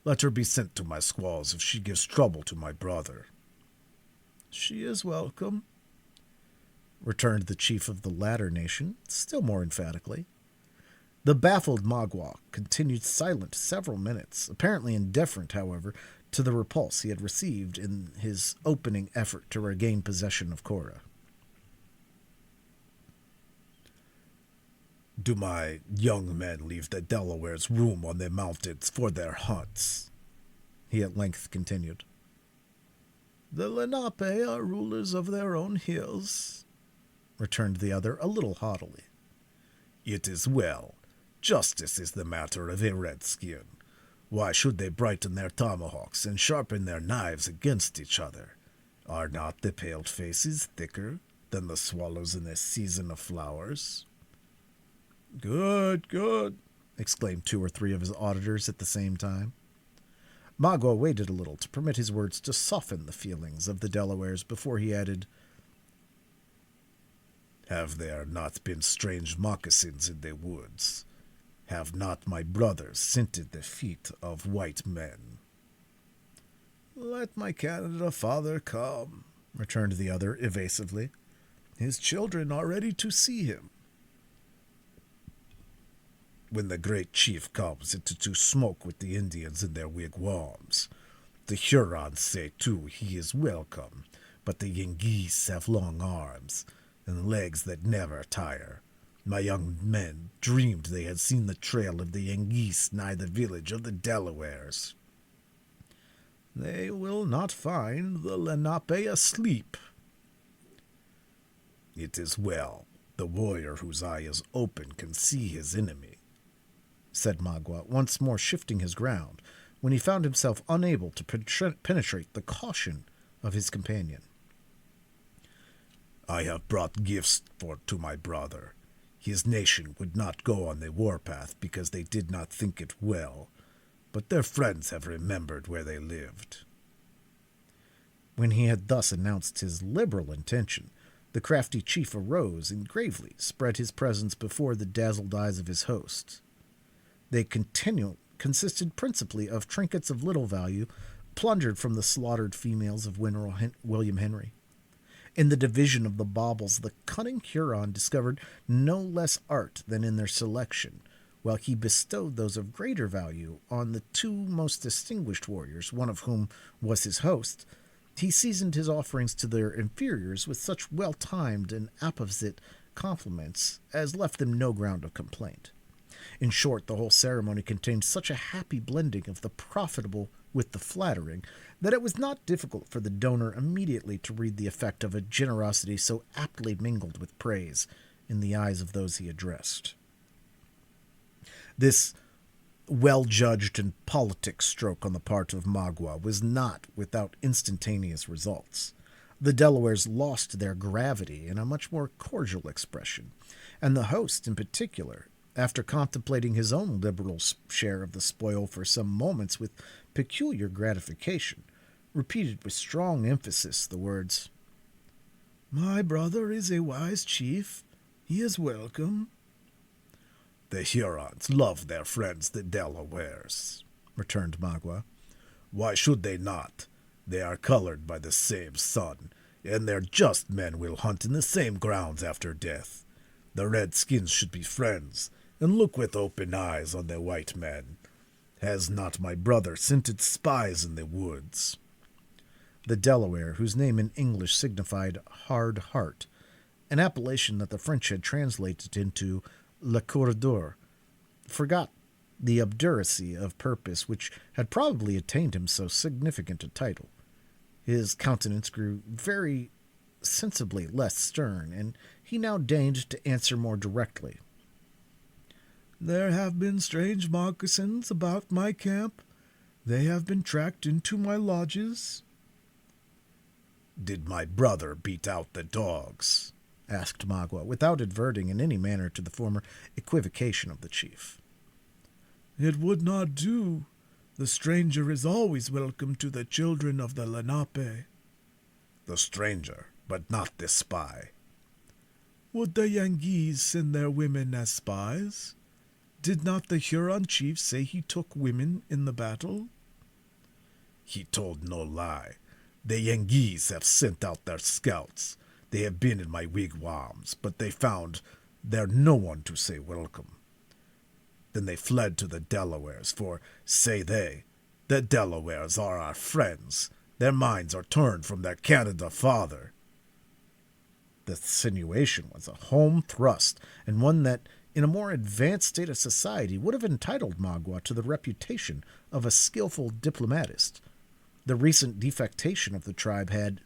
Let her be sent to my squaws if she gives trouble to my brother. She is welcome, returned the chief of the latter nation, still more emphatically. The baffled Magua continued silent several minutes, apparently indifferent, however, to the repulse he had received in his opening effort to regain possession of Cora. Do my young men leave the Delawares room on the mountains for their hunts? He at length continued. The Lenape are rulers of their own hills, returned the other a little haughtily. It is well. Justice is the matter of a redskin. Why should they brighten their tomahawks and sharpen their knives against each other? Are not the pale-faces thicker than the swallows in the season of flowers? Good, good, exclaimed two or three of his auditors at the same time. Magua waited a little to permit his words to soften the feelings of the Delawares before he added, Have there not been strange moccasins in the woods? Have not my brothers scented the feet of white men? Let my Canada father come, returned the other evasively. His children are ready to see him. When the great chief comes to smoke with the Indians in their wigwams, the Hurons say, too, he is welcome, but the Yengeese have long arms and legs that never tire. My young men dreamed they had seen the trail of the Yengeese nigh the village of the Delawares. They will not find the Lenape asleep. It is well. The warrior whose eye is open can see his enemy, said Magua, once more shifting his ground, when he found himself unable to penetrate the caution of his companion. I have brought gifts to my brother. His nation would not go on the warpath because they did not think it well, but their friends have remembered where they lived. When he had thus announced his liberal intention, the crafty chief arose and gravely spread his presents before the dazzled eyes of his host. They consisted principally of trinkets of little value, plundered from the slaughtered females of William Henry. In the division of the baubles, the cunning Huron discovered no less art than in their selection, while he bestowed those of greater value on the two most distinguished warriors, one of whom was his host. He seasoned his offerings to their inferiors with such well-timed and apposite compliments as left them no ground of complaint. In short, the whole ceremony contained such a happy blending of the profitable with the flattering that it was not difficult for the donor immediately to read the effect of a generosity so aptly mingled with praise in the eyes of those he addressed. This well-judged and politic stroke on the part of Magua was not without instantaneous results. The Delawares lost their gravity in a much more cordial expression, and the host, in particular, after contemplating his own liberal share of the spoil for some moments with peculiar gratification, repeated with strong emphasis the words, "My brother is a wise chief. He is welcome." "The Hurons love their friends the Delawares," returned Magua. "Why should they not? They are colored by the same sun, and their just men will hunt in the same grounds after death. The redskins should be friends, and look with open eyes on the white men. Has not my brother scented spies in the woods?" The Delaware, whose name in English signified hard heart, an appellation that the French had translated into le coeur dur, forgot the obduracy of purpose which had probably attained him so significant a title. His countenance grew very sensibly less stern, and he now deigned to answer more directly. "There have been strange moccasins about my camp. They have been tracked into my lodges." "Did my brother beat out the dogs?" asked Magua, without adverting in any manner to the former equivocation of the chief. "It would not do. The stranger is always welcome to the children of the Lenape." "The stranger, but not the spy." "Would the Yengeese send their women as spies? Did not the Huron chief say he took women in the battle?" "He told no lie. The Yengeese have sent out their scouts. They have been in my wigwams, but they found there no one to say welcome. Then they fled to the Delawares, for, say they, the Delawares are our friends. Their minds are turned from their Canada father." The insinuation was a home thrust, and one that, in a more advanced state of society, would have entitled Magua to the reputation of a skillful diplomatist. The recent defectation of the tribe had,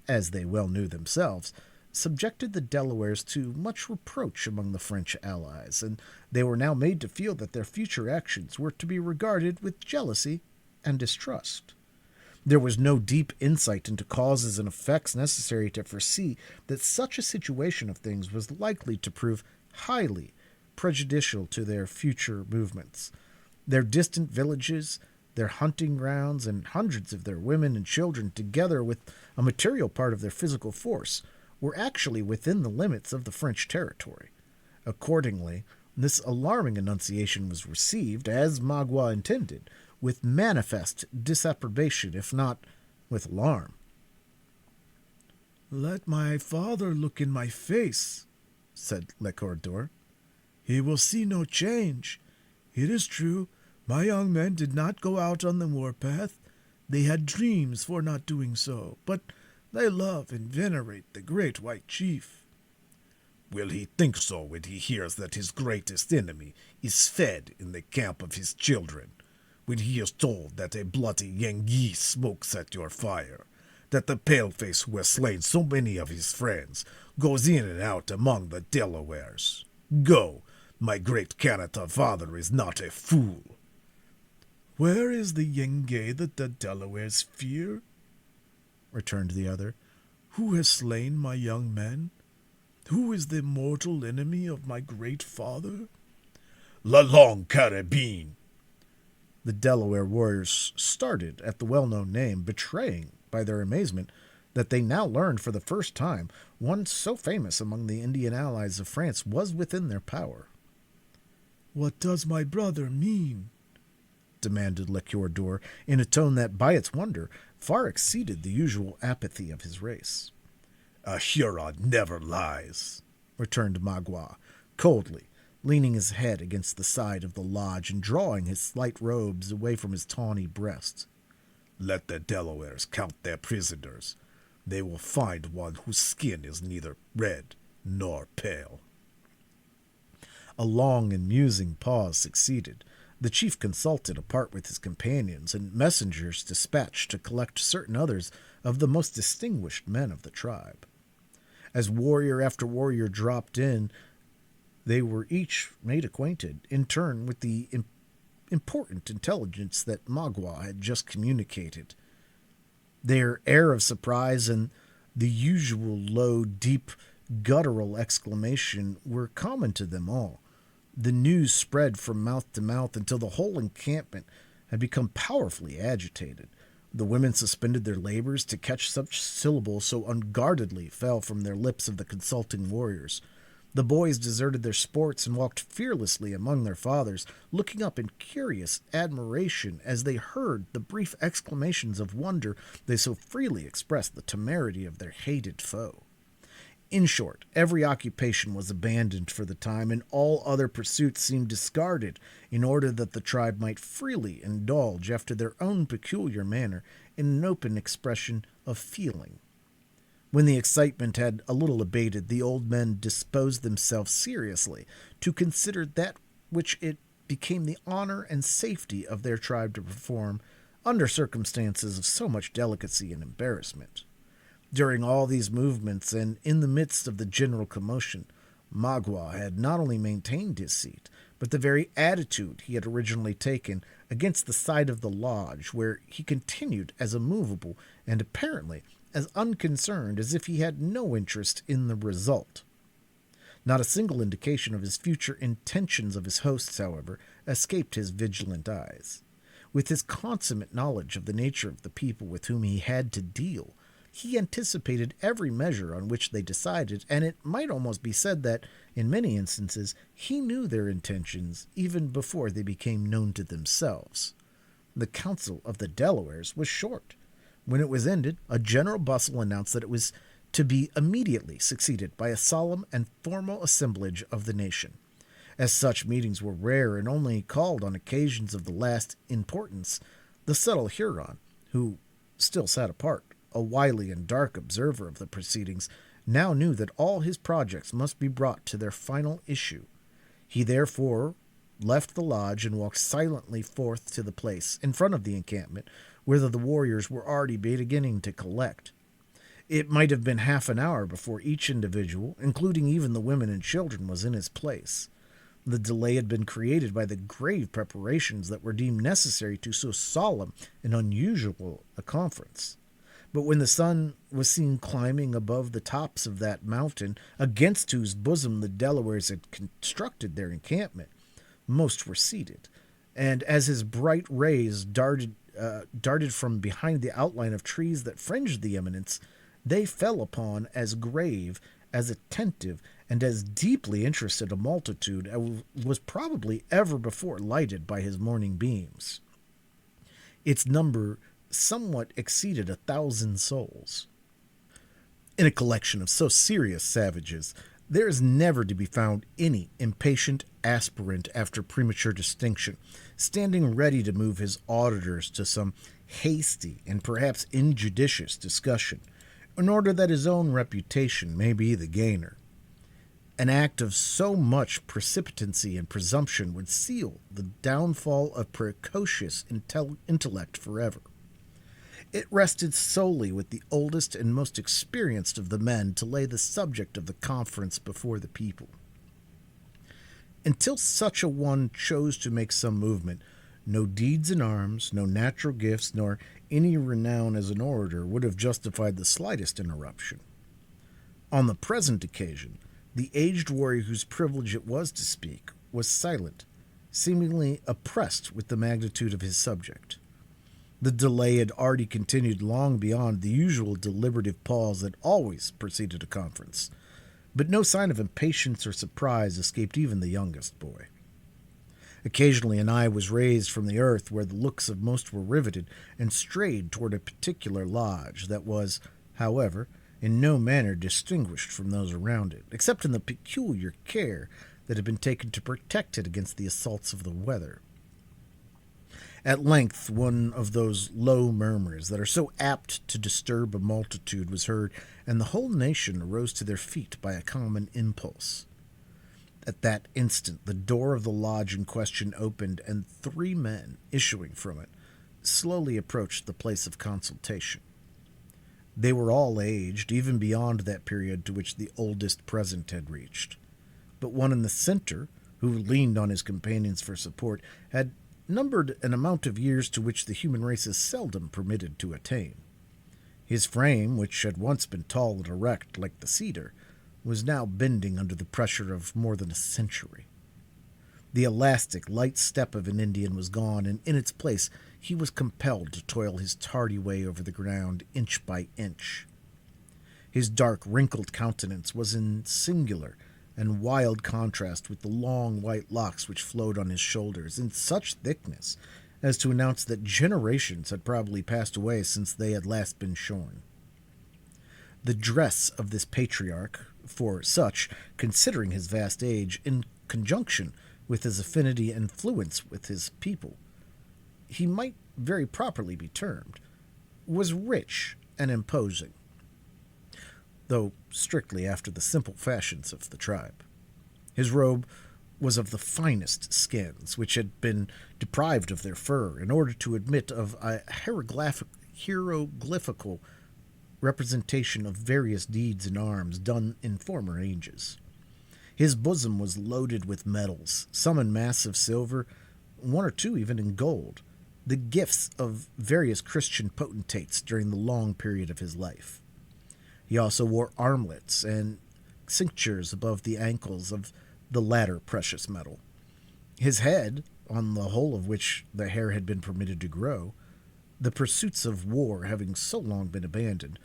as they well knew themselves, subjected the Delawares to much reproach among the French allies, and they were now made to feel that their future actions were to be regarded with jealousy and distrust. There was no deep insight into causes and effects necessary to foresee that such a situation of things was likely to prove highly prejudicial to their future movements. Their distant villages, their hunting grounds, and hundreds of their women and children, together with a material part of their physical force, were actually within the limits of the French territory. Accordingly, this alarming annunciation was received, as Magua intended, with manifest disapprobation, if not with alarm. "Let my father look in my face," said Le Corridor. "He will see no change. It is true, my young men did not go out on the warpath. They had dreams for not doing so, but they love and venerate the great white chief." "Will he think so when he hears that his greatest enemy is fed in the camp of his children? When he is told that a bloody Yengeese smokes at your fire? That the paleface who has slain so many of his friends goes in and out among the Delawares? Go! My great Canada father is not a fool." "Where is the Yengay that the Delawares fear?" returned the other. "Who has slain my young men? Who is the mortal enemy of my great father?" "La Longue Carabine!" The Delaware warriors started at the well-known name, betraying, by their amazement, that they now learned for the first time one so famous among the Indian allies of France was within their power. "What does my brother mean?" demanded Le Corridor, in a tone that, by its wonder, far exceeded the usual apathy of his race. "A Huron never lies," returned Magua, coldly, leaning his head against the side of the lodge and drawing his slight robes away from his tawny breast. "Let the Delawares count their prisoners. They will find one whose skin is neither red nor pale." A long and musing pause succeeded. The chief consulted apart with his companions, and messengers dispatched to collect certain others of the most distinguished men of the tribe. As warrior after warrior dropped in, they were each made acquainted, in turn, with the important intelligence that Magua had just communicated. Their air of surprise and the usual low, deep, guttural exclamation were common to them all. The news spread from mouth to mouth until the whole encampment had become powerfully agitated. The women suspended their labors to catch such syllables so unguardedly fell from their lips of the consulting warriors. The boys deserted their sports and walked fearlessly among their fathers, looking up in curious admiration as they heard the brief exclamations of wonder they so freely expressed the temerity of their hated foe. In short, every occupation was abandoned for the time, and all other pursuits seemed discarded in order that the tribe might freely indulge after their own peculiar manner in an open expression of feeling. When the excitement had a little abated, the old men disposed themselves seriously to consider that which it became the honor and safety of their tribe to perform under circumstances of so much delicacy and embarrassment. During all these movements, and in the midst of the general commotion, Magua had not only maintained his seat, but the very attitude he had originally taken against the side of the lodge, where he continued as immovable and apparently as unconcerned as if he had no interest in the result. Not a single indication of his future intentions of his hosts, however, escaped his vigilant eyes. With his consummate knowledge of the nature of the people with whom he had to deal, he anticipated every measure on which they decided, and it might almost be said that, in many instances, he knew their intentions even before they became known to themselves. The council of the Delawares was short. When it was ended, a general bustle announced that it was to be immediately succeeded by a solemn and formal assemblage of the nation. As such meetings were rare and only called on occasions of the last importance, the subtle Huron, who still sat apart, a wily and dark observer of the proceedings, now knew that all his projects must be brought to their final issue. He therefore left the lodge and walked silently forth to the place in front of the encampment, whither the warriors were already beginning to collect. It might have been half an hour before each individual, including even the women and children, was in his place. The delay had been created by the grave preparations that were deemed necessary to so solemn and unusual a conference. But when the sun was seen climbing above the tops of that mountain, against whose bosom the Delawares had constructed their encampment, most were seated, and as his bright rays darted from behind the outline of trees that fringed the eminence, they fell upon as grave, as attentive, and as deeply interested a multitude as was probably ever before lighted by his morning beams. Its number somewhat exceeded 1,000 souls. In a collection of so serious savages, there is never to be found any impatient aspirant after premature distinction, standing ready to move his auditors to some hasty and perhaps injudicious discussion, in order that his own reputation may be the gainer. An act of so much precipitancy and presumption would seal the downfall of precocious intellect forever. It rested solely with the oldest and most experienced of the men to lay the subject of the conference before the people. Until such a one chose to make some movement, no deeds in arms, no natural gifts, nor any renown as an orator would have justified the slightest interruption. On the present occasion, the aged warrior whose privilege it was to speak was silent, seemingly oppressed with the magnitude of his subject. The delay had already continued long beyond the usual deliberative pause that always preceded a conference, but no sign of impatience or surprise escaped even the youngest boy. Occasionally an eye was raised from the earth where the looks of most were riveted and strayed toward a particular lodge that was, however, in no manner distinguished from those around it, except in the peculiar care that had been taken to protect it against the assaults of the weather. At length one of those low murmurs that are so apt to disturb a multitude was heard, and the whole nation arose to their feet by a common impulse. At that instant the door of the lodge in question opened, and 3 men, issuing from it, slowly approached the place of consultation. They were all aged, even beyond that period to which the oldest present had reached. But one in the center, who leaned on his companions for support, had numbered an amount of years to which the human race is seldom permitted to attain. His frame, which had once been tall and erect like the cedar, was now bending under the pressure of more than a century. The elastic, light step of an Indian was gone, and in its place he was compelled to toil his tardy way over the ground, inch by inch. His dark, wrinkled countenance was in singular and wild contrast with the long white locks which flowed on his shoulders in such thickness as to announce that generations had probably passed away since they had last been shorn. The dress of this patriarch, for such, considering his vast age, in conjunction with his affinity and influence with his people, he might very properly be termed, was rich and imposing, though strictly after the simple fashions of the tribe. His robe was of the finest skins, which had been deprived of their fur in order to admit of a hieroglyphical representation of various deeds and arms done in former ages. His bosom was loaded with medals, some in massive silver, one or two even in gold, the gifts of various Christian potentates during the long period of his life. He also wore armlets and cinctures above the ankles of the latter precious metal. His head, on the whole of which the hair had been permitted to grow, the pursuits of war having so long been abandoned,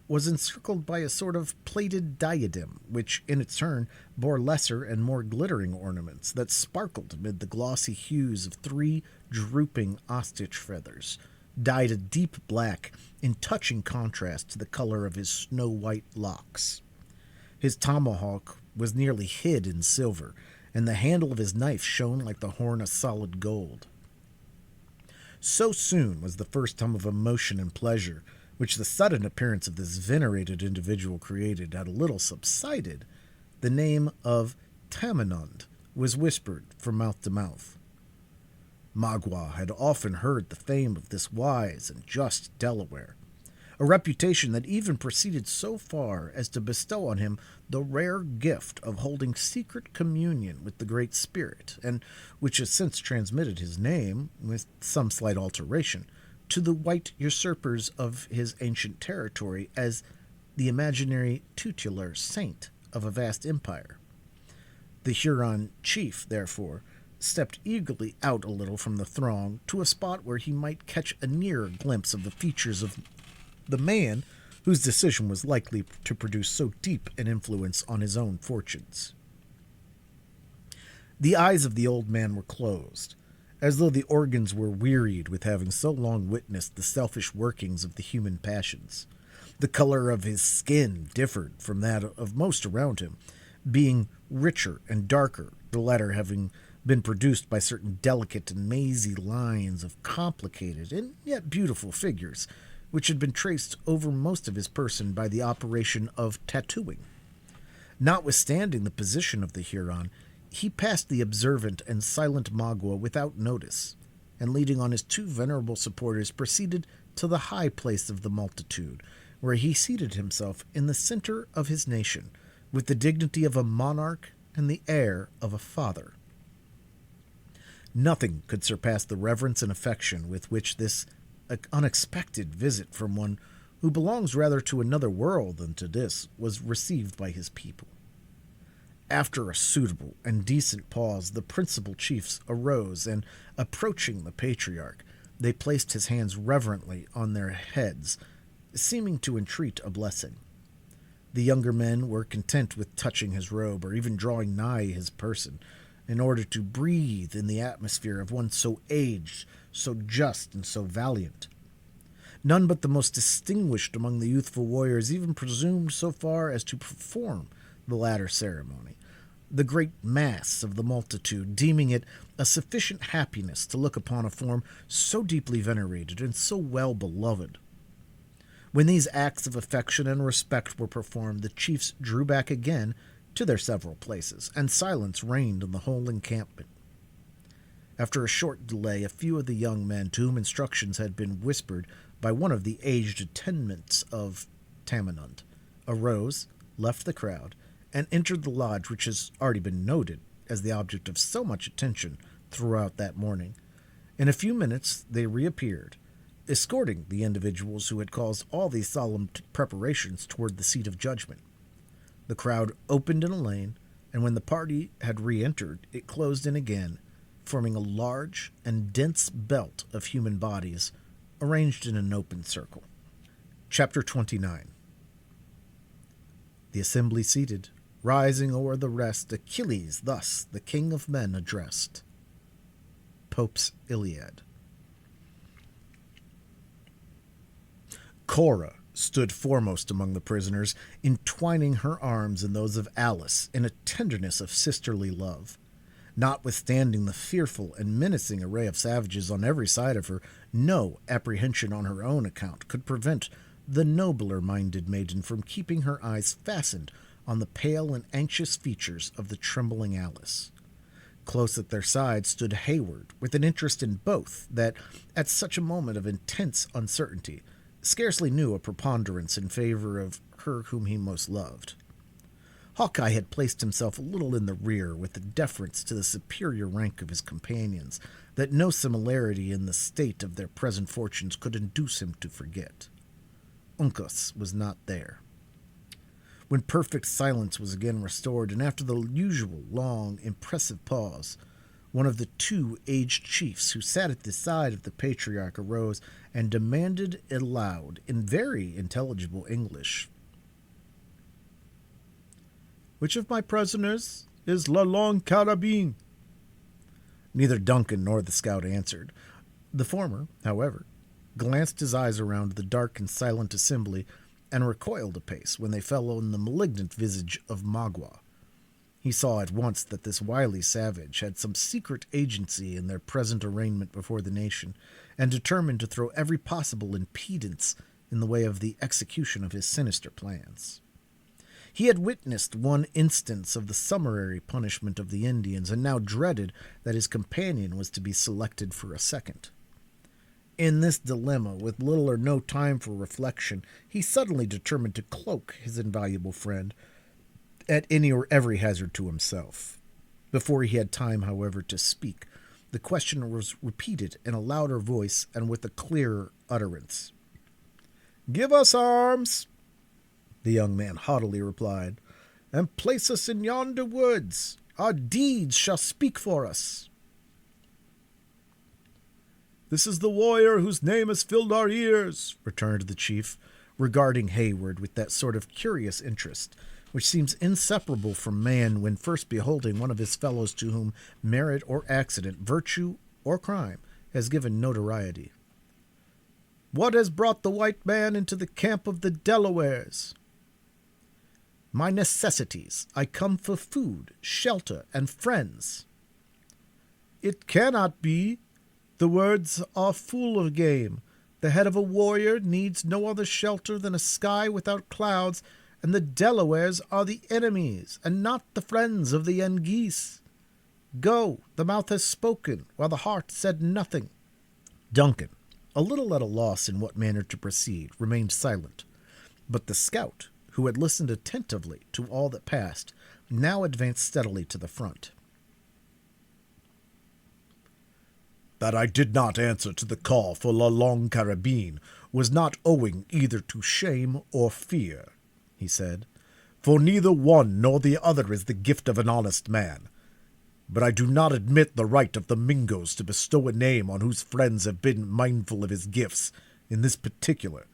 was encircled by a sort of plated diadem, which in its turn bore lesser and more glittering ornaments that sparkled amid the glossy hues of 3 drooping ostrich feathers, dyed a deep black in touching contrast to the color of his snow-white locks. His tomahawk was nearly hid in silver, and the handle of his knife shone like the horn of solid gold. So soon was the first hum of emotion and pleasure which the sudden appearance of this venerated individual created had a little subsided, the name of Tamenund was whispered from mouth to mouth. Magua had often heard the fame of this wise and just Delaware, a reputation that even proceeded so far as to bestow on him the rare gift of holding secret communion with the Great Spirit, and which has since transmitted his name, with some slight alteration, to the white usurpers of his ancient territory as the imaginary tutelar saint of a vast empire. The Huron chief, therefore, stepped eagerly out a little from the throng to a spot where he might catch a nearer glimpse of the features of the man whose decision was likely to produce so deep an influence on his own fortunes. The eyes of the old man were closed, as though the organs were wearied with having so long witnessed the selfish workings of the human passions. The color of his skin differed from that of most around him, being richer and darker, the latter having been produced by certain delicate and mazy lines of complicated and yet beautiful figures, which had been traced over most of his person by the operation of tattooing. Notwithstanding the position of the Huron, he passed the observant and silent Magua without notice, and leading on his 2 venerable supporters, proceeded to the high place of the multitude, where he seated himself in the center of his nation, with the dignity of a monarch and the air of a father. Nothing could surpass the reverence and affection with which this unexpected visit from one who belongs rather to another world than to this was received by his people. After a suitable and decent pause, the principal chiefs arose, and, approaching the patriarch, they placed his hands reverently on their heads, seeming to entreat a blessing. The younger men were content with touching his robe, or even drawing nigh his person, in order to breathe in the atmosphere of one so aged, so just, and so valiant. None but the most distinguished among the youthful warriors even presumed so far as to perform the latter ceremony, the great mass of the multitude deeming it a sufficient happiness to look upon a form so deeply venerated and so well beloved. When these acts of affection and respect were performed, the chiefs drew back again to their several places, and silence reigned in the whole encampment. After a short delay, a few of the young men, to whom instructions had been whispered by one of the aged attendants of Tamenund, arose, left the crowd, and entered the lodge which has already been noted as the object of so much attention throughout that morning. In a few minutes they reappeared, escorting the individuals who had caused all these solemn preparations toward the seat of judgment. The crowd opened in a lane, and when the party had re-entered, it closed in again, forming a large and dense belt of human bodies arranged in an open circle. Chapter 29. The assembly seated, rising o'er the rest, Achilles thus the king of men addressed. Pope's Iliad. Cora stood foremost among the prisoners, entwining her arms in those of Alice in a tenderness of sisterly love. Notwithstanding the fearful and menacing array of savages on every side of her, no apprehension on her own account could prevent the nobler-minded maiden from keeping her eyes fastened on the pale and anxious features of the trembling Alice. Close at their side stood Hayward, with an interest in both that, at such a moment of intense uncertainty, scarcely knew a preponderance in favor of her whom he most loved. Hawkeye had placed himself a little in the rear with a deference to the superior rank of his companions that no similarity in the state of their present fortunes could induce him to forget. Uncas was not there. When perfect silence was again restored, and after the usual long, impressive pause, one of the two aged chiefs who sat at the side of the patriarch arose and demanded aloud, in very intelligible English, "Which of my prisoners is La Longue Carabine?" Neither Duncan nor the scout answered. The former, however, glanced his eyes around the dark and silent assembly and recoiled a pace when they fell on the malignant visage of Magua. He saw at once that this wily savage had some secret agency in their present arraignment before the nation, and determined to throw every possible impedance in the way of the execution of his sinister plans. He had witnessed one instance of the summary punishment of the Indians, and now dreaded that his companion was to be selected for a second. In this dilemma, with little or no time for reflection, he suddenly determined to cloak his invaluable friend, at any or every hazard to himself. Before he had time, however, to speak, the question was repeated in a louder voice and with a clearer utterance. "Give us arms," the young man haughtily replied, "and place us in yonder woods. Our deeds shall speak for us." "This is the warrior whose name has filled our ears," returned the chief, regarding Hayward with that sort of curious interest which seems inseparable from man when first beholding one of his fellows to whom merit or accident, virtue or crime, has given notoriety. "What has brought the white man into the camp of the Delawares?" "My necessities. I come for food, shelter, and friends." "It cannot be. The words are full of game. The head of a warrior needs no other shelter than a sky without clouds, and the Delawares are the enemies, and not the friends of the Yengeese. Go, the mouth has spoken, while the heart said nothing." Duncan, a little at a loss in what manner to proceed, remained silent, but the scout, who had listened attentively to all that passed, now advanced steadily to the front. "That I did not answer to the call for La Longue Carabine was not owing either to shame or fear," he said, "for neither one nor the other is the gift of an honest man. But I do not admit the right of the Mingos to bestow a name on whose friends have been mindful of his gifts in this particular,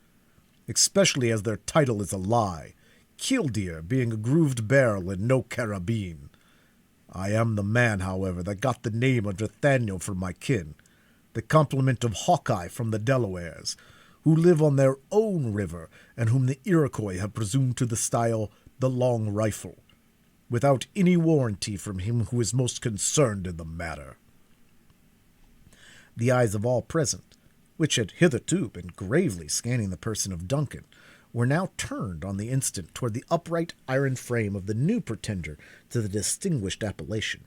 especially as their title is a lie, killdeer being a grooved barrel and no carabine. I am the man, however, that got the name of Nathaniel from my kin, the complement of Hawkeye from the Delawares, who live on their own river, and whom the Iroquois have presumed to style the Long Rifle, without any warranty from him who is most concerned in the matter." The eyes of all present, which had hitherto been gravely scanning the person of Duncan, were now turned on the instant toward the upright iron frame of the new pretender to the distinguished appellation.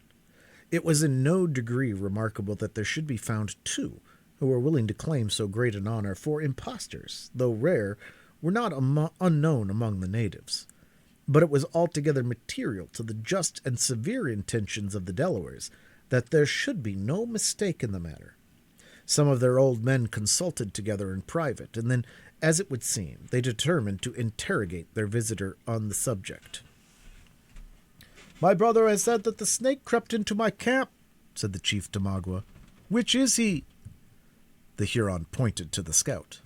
It was in no degree remarkable that there should be found two who were willing to claim so great an honor, for impostors, though rare, were not unknown among the natives. But it was altogether material to the just and severe intentions of the Delawares that there should be no mistake in the matter. Some of their old men consulted together in private, and then, as it would seem, they determined to interrogate their visitor on the subject. "My brother has said that the snake crept into my camp," said the chief to Magua. "Which is he?" The Huron pointed to the scout.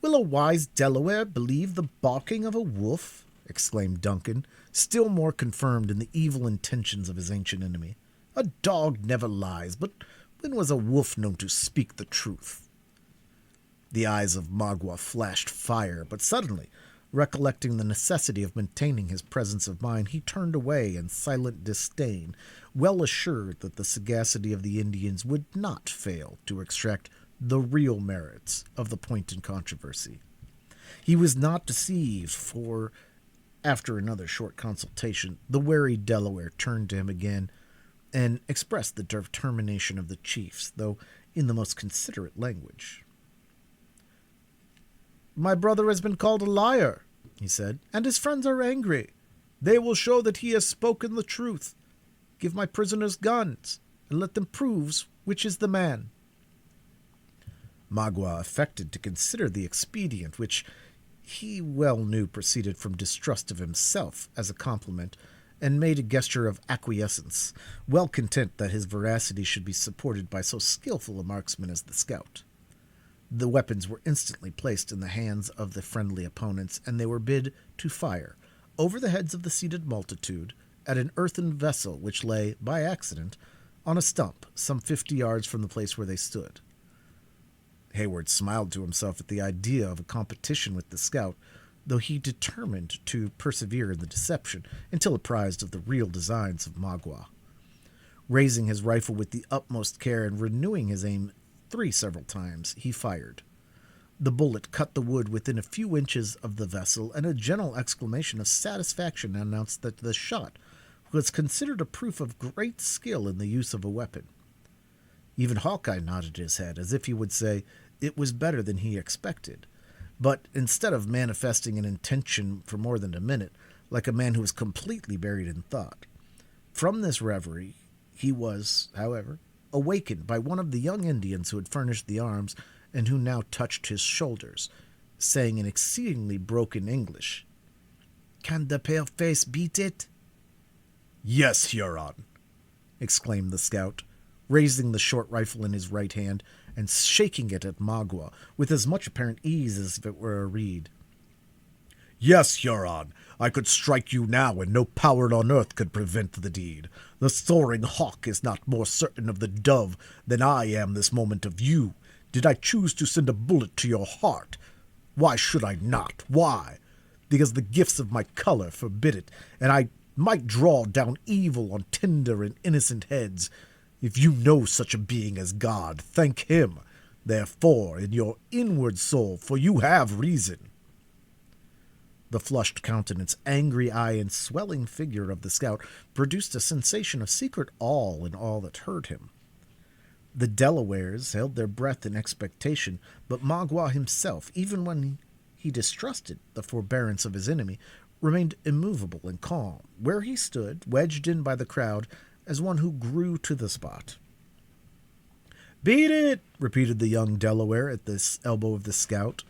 "Will a wise Delaware believe the barking of a wolf?" exclaimed Duncan, still more confirmed in the evil intentions of his ancient enemy. "A dog never lies, but when was a wolf known to speak the truth?" The eyes of Magua flashed fire, but suddenly, recollecting the necessity of maintaining his presence of mind, he turned away in silent disdain, well assured that the sagacity of the Indians would not fail to extract the real merits of the point in controversy. He was not deceived, for, after another short consultation, the wary Delaware turned to him again and expressed the determination of the chiefs, though in the most considerate language. "My brother has been called a liar," he said, "and his friends are angry. They will show that he has spoken the truth. Give my prisoners guns, and let them prove which is the man." Magua affected to consider the expedient, which he well knew proceeded from distrust of himself, as a compliment, and made a gesture of acquiescence, well content that his veracity should be supported by so skilful a marksman as the scout. The weapons were instantly placed in the hands of the friendly opponents, and they were bid to fire, over the heads of the seated multitude, at an earthen vessel which lay, by accident, on a stump some 50 yards from the place where they stood. Hayward smiled to himself at the idea of a competition with the scout, though he determined to persevere in the deception until apprised of the real designs of Magua. Raising his rifle with the utmost care and renewing his aim several times, he fired. The bullet cut the wood within a few inches of the vessel, and a general exclamation of satisfaction announced that the shot was considered a proof of great skill in the use of a weapon. Even Hawkeye nodded his head, as if he would say it was better than he expected, but instead of manifesting an intention for more than a minute, like a man who was completely buried in thought. From this reverie he was, however, awakened by one of the young Indians who had furnished the arms, and who now touched his shoulders, saying in exceedingly broken English, "Can the pale-face beat it?" "Yes, Huron," exclaimed the scout, raising the short rifle in his right hand and shaking it at Magua with as much apparent ease as if it were a reed. "Yes, Huron, I could strike you now, and no power on earth could prevent the deed. The soaring hawk is not more certain of the dove than I am this moment of you. Did I choose to send a bullet to your heart? Why should I not? Why? Because the gifts of my color forbid it, and I might draw down evil on tender and innocent heads. If you know such a being as God, thank him, therefore, in your inward soul, for you have reason." The flushed countenance, angry eye, and swelling figure of the scout produced a sensation of secret awe in all that heard him. The Delawares held their breath in expectation, but Magua himself, even when he distrusted the forbearance of his enemy, remained immovable and calm, where he stood, wedged in by the crowd, as one who grew to the spot. "Beat it!" repeated the young Delaware at the elbow of the scout.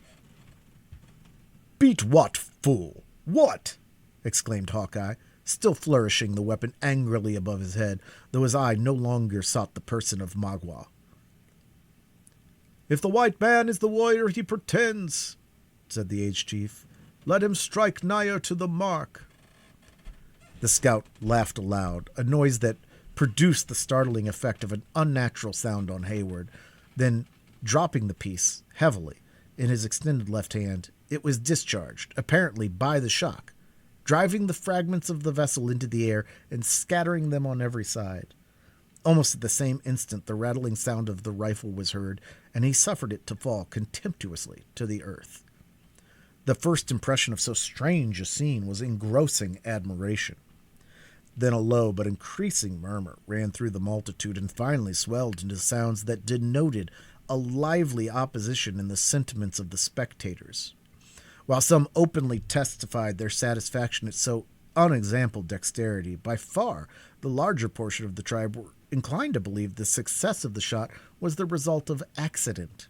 "Beat what, fool? What?" exclaimed Hawkeye, still flourishing the weapon angrily above his head, though his eye no longer sought the person of Magua. "If the white man is the warrior he pretends," said the aged chief, "let him strike nigher to the mark." The scout laughed aloud, a noise that produced the startling effect of an unnatural sound on Hayward. Then, dropping the piece heavily in his extended left hand, it was discharged, apparently by the shock, driving the fragments of the vessel into the air and scattering them on every side. Almost at the same instant the rattling sound of the rifle was heard, and he suffered it to fall contemptuously to the earth. The first impression of so strange a scene was engrossing admiration. Then a low but increasing murmur ran through the multitude, and finally swelled into sounds that denoted a lively opposition in the sentiments of the spectators. While some openly testified their satisfaction at so unexampled dexterity, by far the larger portion of the tribe were inclined to believe the success of the shot was the result of accident.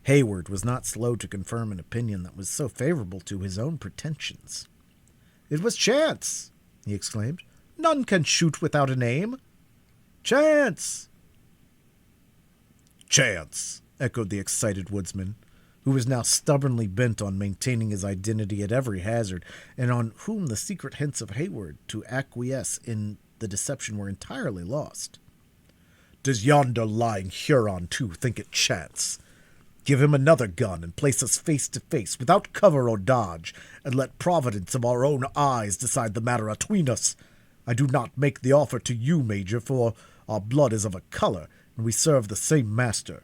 Hayward was not slow to confirm an opinion that was so favorable to his own pretensions. "It was chance!" he exclaimed. None can shoot without an aim. Chance! Chance, echoed the excited woodsman, who was now stubbornly bent on maintaining his identity at every hazard, and on whom the secret hints of Hayward to acquiesce in the deception were entirely lost. Does yonder lying Huron, too, think it chance? Give him another gun and place us face to face, without cover or dodge, and let providence of our own eyes decide the matter atween us. I do not make the offer to you, Major, for our blood is of a color, and we serve the same master.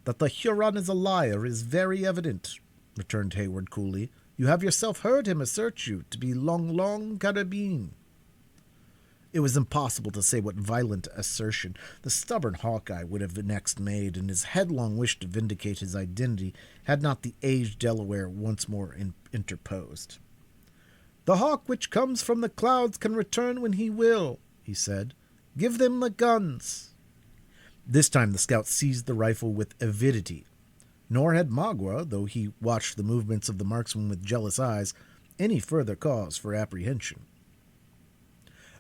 That the Huron is a liar is very evident, returned Hayward coolly. You have yourself heard him assert you to be Long Carabine. It was impossible to say what violent assertion the stubborn Hawkeye would have next made in his headlong wish to vindicate his identity had not the aged Delaware once more interposed. The hawk which comes from the clouds can return when he will, he said. Give them the guns. This time the scout seized the rifle with avidity. Nor had Magua, though he watched the movements of the marksman with jealous eyes, any further cause for apprehension.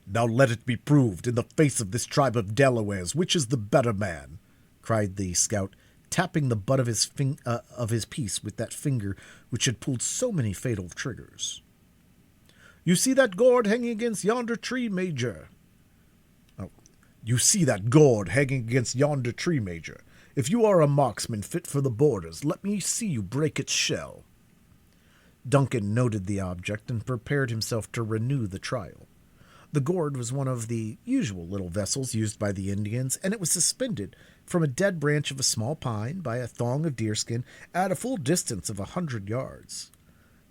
Now let it be proved in the face of this tribe of Delawares which is the better man, cried the scout, tapping the butt of his piece with that finger which had pulled so many fatal triggers. You see that gourd hanging against yonder tree, Major? You see that gourd hanging against yonder tree, Major. If you are a marksman fit for the borders, let me see you break its shell. Duncan noted the object and prepared himself to renew the trial. The gourd was one of the usual little vessels used by the Indians, and it was suspended from a dead branch of a small pine by a thong of deerskin at a full distance of 100 yards.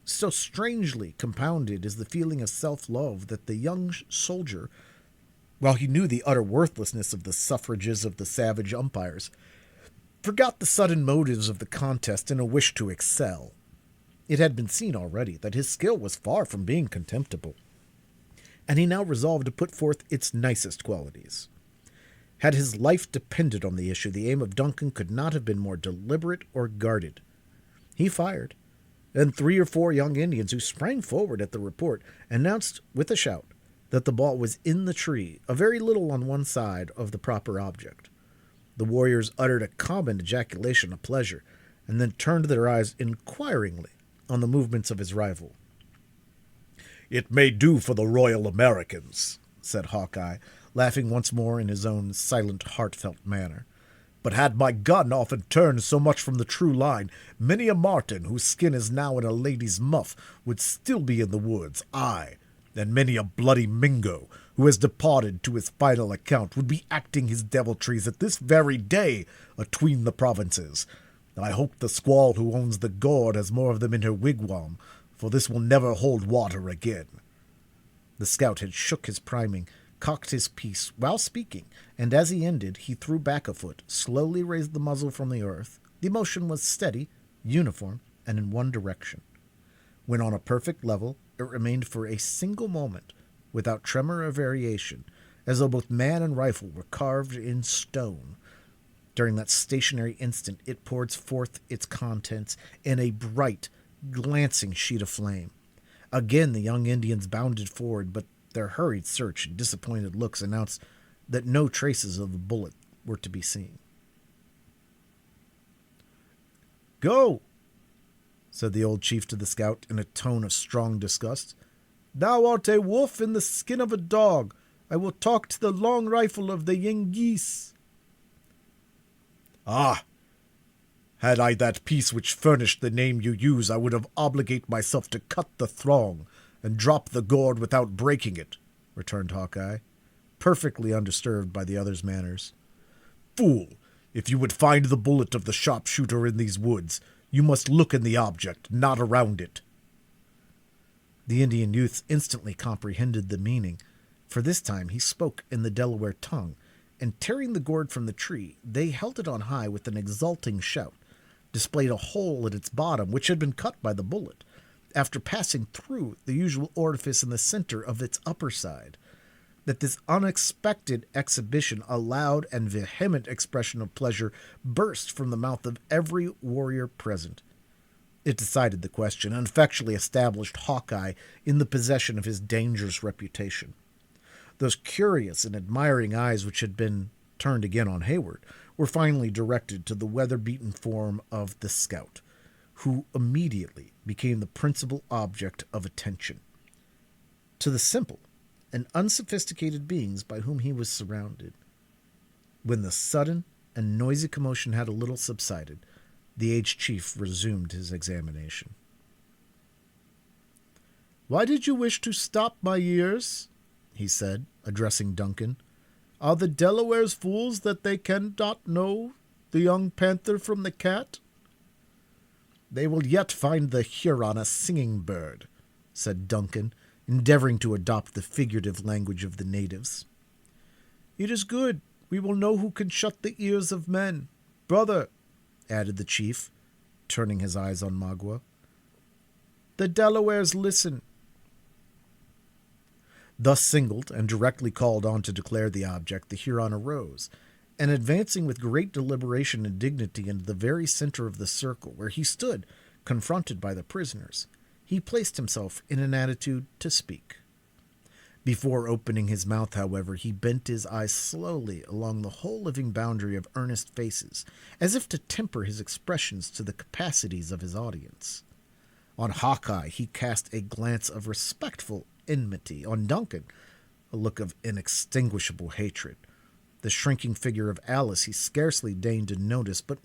So strangely compounded is the feeling of self-love that the young soldier, while he knew the utter worthlessness of the suffrages of the savage umpires, forgot the sudden motives of the contest in a wish to excel. It had been seen already that his skill was far from being contemptible, and he now resolved to put forth its nicest qualities. Had his life depended on the issue, the aim of Duncan could not have been more deliberate or guarded. He fired, and 3 or 4 young Indians who sprang forward at the report announced with a shout that the ball was in the tree, a very little on one side of the proper object. The warriors uttered a common ejaculation of pleasure, and then turned their eyes inquiringly on the movements of his rival. It may do for the Royal Americans, said Hawkeye, laughing once more in his own silent, heartfelt manner. But had my gun often turned so much from the true line, many a marten whose skin is now in a lady's muff would still be in the woods, aye, and many a bloody Mingo, who has departed to his final account, would be acting his deviltries at this very day atween the provinces. I hope the squaw who owns the gourd has more of them in her wigwam, for this will never hold water again. The scout had shook his priming, cocked his piece while speaking, and as he ended, he threw back a foot, slowly raised the muzzle from the earth. The motion was steady, uniform, and in one direction. When on a perfect level, it remained for a single moment, without tremor or variation, as though both man and rifle were carved in stone. During that stationary instant, it poured forth its contents in a bright, glancing sheet of flame. Again the young Indians bounded forward, but their hurried search and disappointed looks announced that no traces of the bullet were to be seen. "Go," said the old chief to the scout in a tone of strong disgust. "Thou art a wolf in the skin of a dog. I will talk to the long rifle of the Yengeese." "Ah! Had I that piece which furnished the name you use, I would have obligate myself to cut the throng and drop the gourd without breaking it," returned Hawkeye, perfectly undisturbed by the other's manners. "Fool, if you would find the bullet of the sharpshooter in these woods, you must look in the object, not around it." The Indian youths instantly comprehended the meaning, for this time he spoke in the Delaware tongue, and tearing the gourd from the tree, they held it on high with an exulting shout, displayed a hole at its bottom which had been cut by the bullet, after passing through the usual orifice in the center of its upper side. At this unexpected exhibition, a loud and vehement expression of pleasure burst from the mouth of every warrior present. It decided the question and effectually established Hawkeye in the possession of his dangerous reputation. Those curious and admiring eyes which had been turned again on Hayward were finally directed to the weather-beaten form of the scout, who immediately became the principal object of attention. To the simple and unsophisticated beings by whom he was surrounded. When the sudden and noisy commotion had a little subsided, the aged chief resumed his examination. "Why did you wish to stop, my ears?" he said, addressing Duncan. "Are the Delawares fools that they cannot know the young panther from the cat?" "They will yet find the Huron a singing bird," said Duncan, endeavoring to adopt the figurative language of the natives. "It is good. We will know who can shut the ears of men. Brother," added the chief, turning his eyes on Magua, "the Delawares listen." Thus singled and directly called on to declare the object, the Huron arose, and advancing with great deliberation and dignity into the very center of the circle, where he stood, confronted by the prisoners, he placed himself in an attitude to speak. Before opening his mouth, however, he bent his eyes slowly along the whole living boundary of earnest faces, as if to temper his expressions to the capacities of his audience. On Hawkeye he cast a glance of respectful enmity, on Duncan a look of inextinguishable hatred. The shrinking figure of Alice he scarcely deigned to notice, but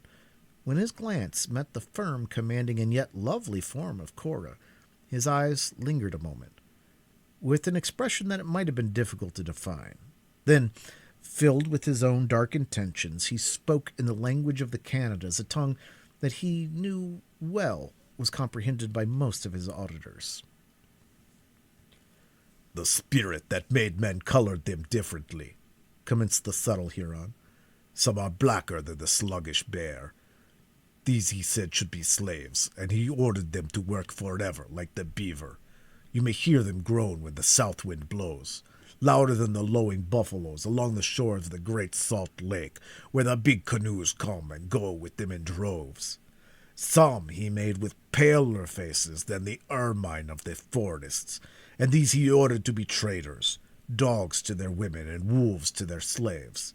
when his glance met the firm, commanding, and yet lovely form of Cora, his eyes lingered a moment, with an expression that it might have been difficult to define. Then, filled with his own dark intentions, he spoke in the language of the Canadas, a tongue that he knew well was comprehended by most of his auditors. "The spirit that made men colored them differently," commenced the subtle Huron. "Some are blacker than the sluggish bear. These he said should be slaves, and he ordered them to work forever like the beaver. You may hear them groan when the south wind blows, louder than the lowing buffaloes along the shores of the great salt lake, where the big canoes come and go with them in droves. Some he made with paler faces than the ermine of the forests, and these he ordered to be traders, dogs to their women and wolves to their slaves.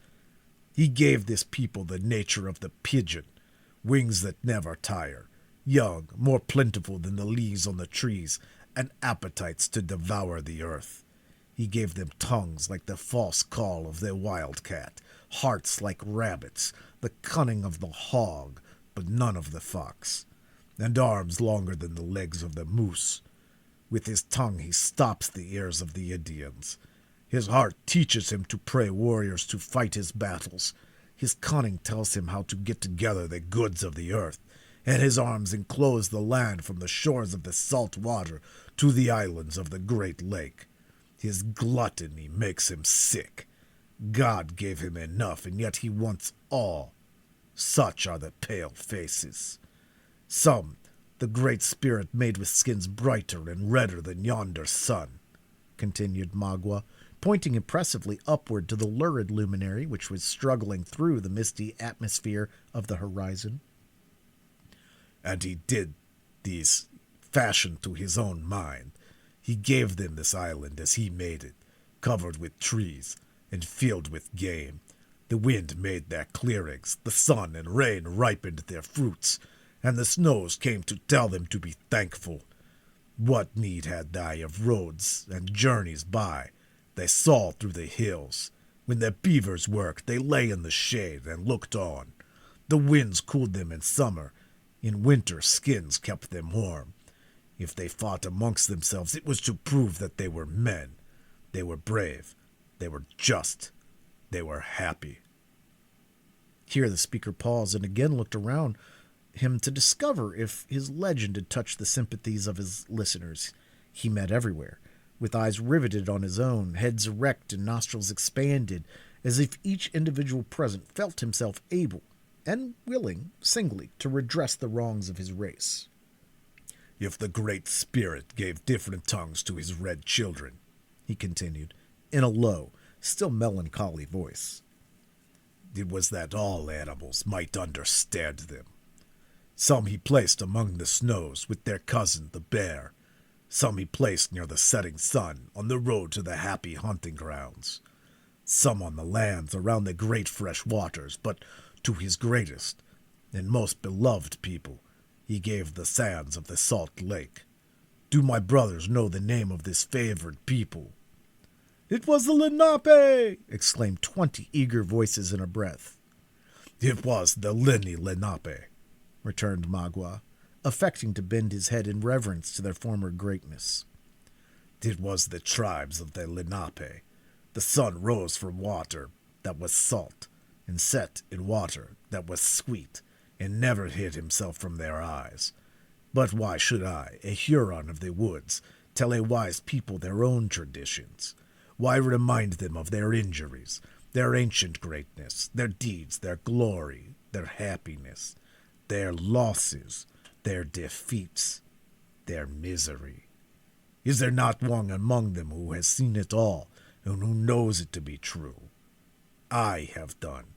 He gave this people the nature of the pigeon, wings that never tire, young, more plentiful than the leaves on the trees, and appetites to devour the earth. He gave them tongues like the false call of the wildcat, hearts like rabbits, the cunning of the hog, but none of the fox, and arms longer than the legs of the moose. With his tongue he stops the ears of the Indians. His heart teaches him to pray warriors to fight his battles. His cunning tells him how to get together the goods of the earth, and his arms enclose the land from the shores of the salt water to the islands of the great lake. His gluttony makes him sick. God gave him enough, and yet he wants all. Such are the pale faces. Some the Great Spirit made with skins brighter and redder than yonder sun," continued Magua, pointing impressively upward to the lurid luminary which was struggling through the misty atmosphere of the horizon. "And he did these fashioned to his own mind. He gave them this island as he made it, covered with trees and filled with game. The wind made their clearings, the sun and rain ripened their fruits, and the snows came to tell them to be thankful. What need had I of roads and journeys by? They saw through the hills. When the beavers worked, they lay in the shade and looked on. The winds cooled them in summer. In winter, skins kept them warm. If they fought amongst themselves, it was to prove that they were men. They were brave. They were just. They were happy." Here the speaker paused and again looked around him to discover if his legend had touched the sympathies of his listeners. He met everywhere, with eyes riveted on his own, heads erect and nostrils expanded, as if each individual present felt himself able and willing, singly, to redress the wrongs of his race. "If the Great Spirit gave different tongues to his red children," he continued, in a low, still melancholy voice, "it was that all animals might understand them. Some he placed among the snows with their cousin the bear. Some he placed near the setting sun on the road to the happy hunting grounds. Some on the lands around the great fresh waters, but to his greatest and most beloved people he gave the sands of the salt lake. Do my brothers know the name of this favored people?" "It was the Lenape!" exclaimed 20 eager voices in a breath. "It was the Lenni Lenape," returned Magua, affecting to bend his head in reverence to their former greatness. "It was the tribes of the Lenape. The sun rose from water that was salt, and set in water that was sweet, and never hid himself from their eyes. But why should I, a Huron of the woods, tell a wise people their own traditions? Why remind them of their injuries, their ancient greatness, their deeds, their glory, their happiness, their losses, their defeats, their misery? Is there not one among them who has seen it all, and who knows it to be true? I have done.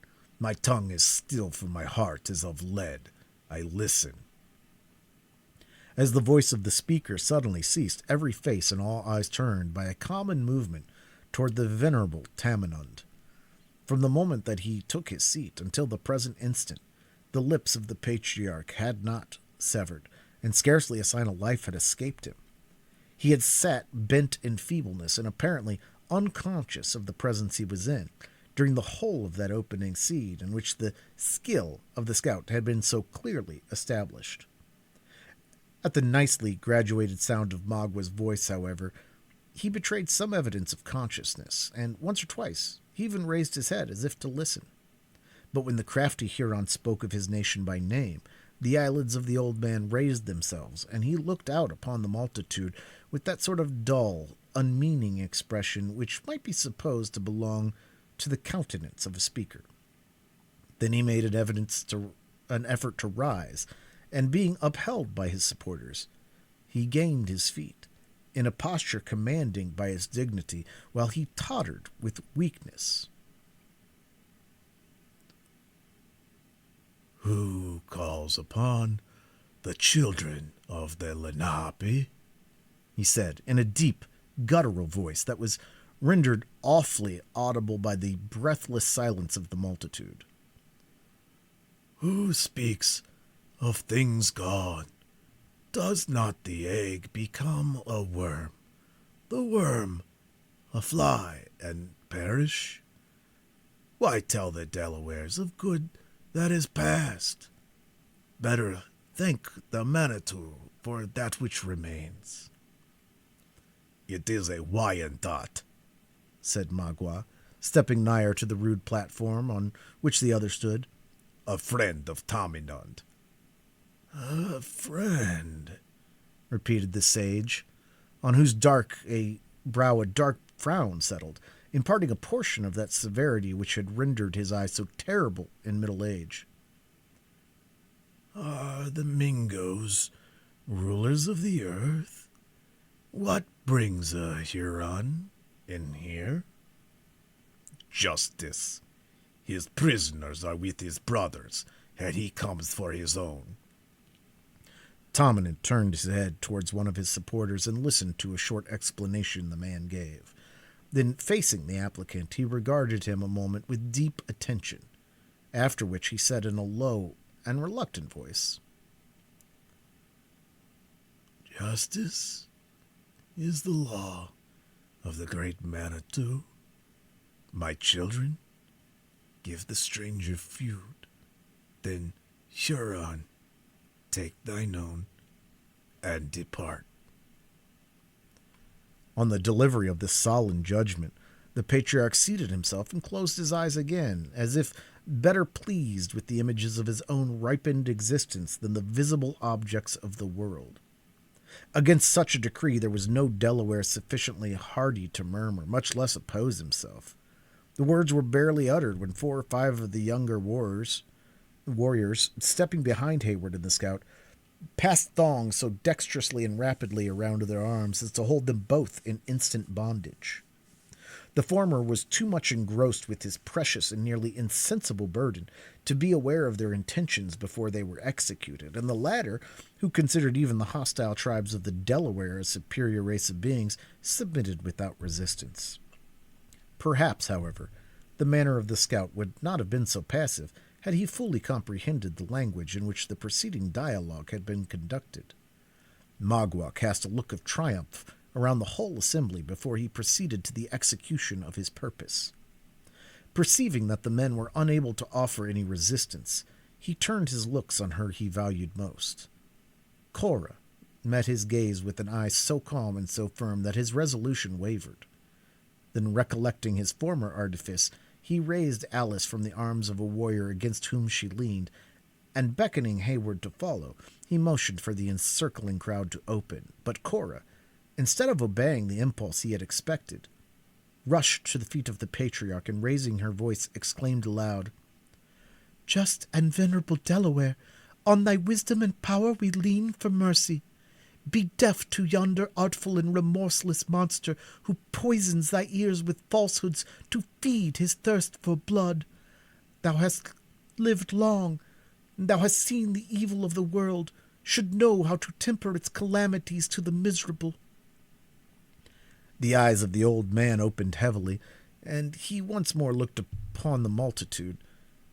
My tongue is still, for my heart is of lead. I listen." As the voice of the speaker suddenly ceased, every face and all eyes turned by a common movement toward the venerable Tamenund. From the moment that he took his seat until the present instant, the lips of the patriarch had not severed, and scarcely a sign of life had escaped him. He had sat bent in feebleness and apparently unconscious of the presence he was in, during the whole of that opening scene in which the skill of the scout had been so clearly established. At the nicely graduated sound of Magua's voice, however, he betrayed some evidence of consciousness, and once or twice he even raised his head as if to listen. But when the crafty Huron spoke of his nation by name, the eyelids of the old man raised themselves, and he looked out upon the multitude with that sort of dull, unmeaning expression which might be supposed to belong to the countenance of a speaker. Then he made an effort to rise, and being upheld by his supporters, he gained his feet, in a posture commanding by his dignity, while he tottered with weakness. "Who calls upon the children of the Lenape?" he said, in a deep, guttural voice that was rendered awfully audible by the breathless silence of the multitude. "Who speaks of things gone? Does not the egg become a worm, the worm a fly, and perish? Why tell the Delawares of good that is past? Better thank the Manitou for that which remains." "It is a Wyandot," said Magua, stepping nigher to the rude platform on which the other stood. "A friend of Tamenund." "A friend," repeated the sage, on whose dark frown settled, imparting a portion of that severity which had rendered his eye so terrible in middle age. "Are the Mingos rulers of the earth? What brings a Huron in here?" "Justice. His prisoners are with his brothers, and he comes for his own." Tamenund turned his head towards one of his supporters and listened to a short explanation the man gave. Then, facing the applicant, he regarded him a moment with deep attention, after which he said in a low and reluctant voice, "Justice is the law of the great Manitou. My children, give the stranger food, then, Huron, take thine own, and depart." On the delivery of this solemn judgment, the patriarch seated himself and closed his eyes again, as if better pleased with the images of his own ripened existence than the visible objects of the world. Against such a decree there was no Delaware sufficiently hardy to murmur, much less oppose himself. The words were barely uttered when 4 or 5 of the younger warriors, stepping behind Hayward and the scout, passed thongs so dexterously and rapidly around their arms as to hold them both in instant bondage. The former was too much engrossed with his precious and nearly insensible burden to be aware of their intentions before they were executed, and the latter, who considered even the hostile tribes of the Delaware a superior race of beings, submitted without resistance. Perhaps, however, the manner of the scout would not have been so passive had he fully comprehended the language in which the preceding dialogue had been conducted. Magua cast a look of triumph around the whole assembly before he proceeded to the execution of his purpose. Perceiving that the men were unable to offer any resistance, he turned his looks on her he valued most. Cora met his gaze with an eye so calm and so firm that his resolution wavered. Then, recollecting his former artifice, he raised Alice from the arms of a warrior against whom she leaned, and beckoning Hayward to follow, he motioned for the encircling crowd to open. But Cora, instead of obeying the impulse he had expected, rushed to the feet of the patriarch and, raising her voice, exclaimed aloud, "Just and venerable Delaware, on thy wisdom and power we lean for mercy. Be deaf to yonder artful and remorseless monster who poisons thy ears with falsehoods to feed his thirst for blood. Thou hast lived long, and thou hast seen the evil of the world, should know how to temper its calamities to the miserable." The eyes of the old man opened heavily, and he once more looked upon the multitude.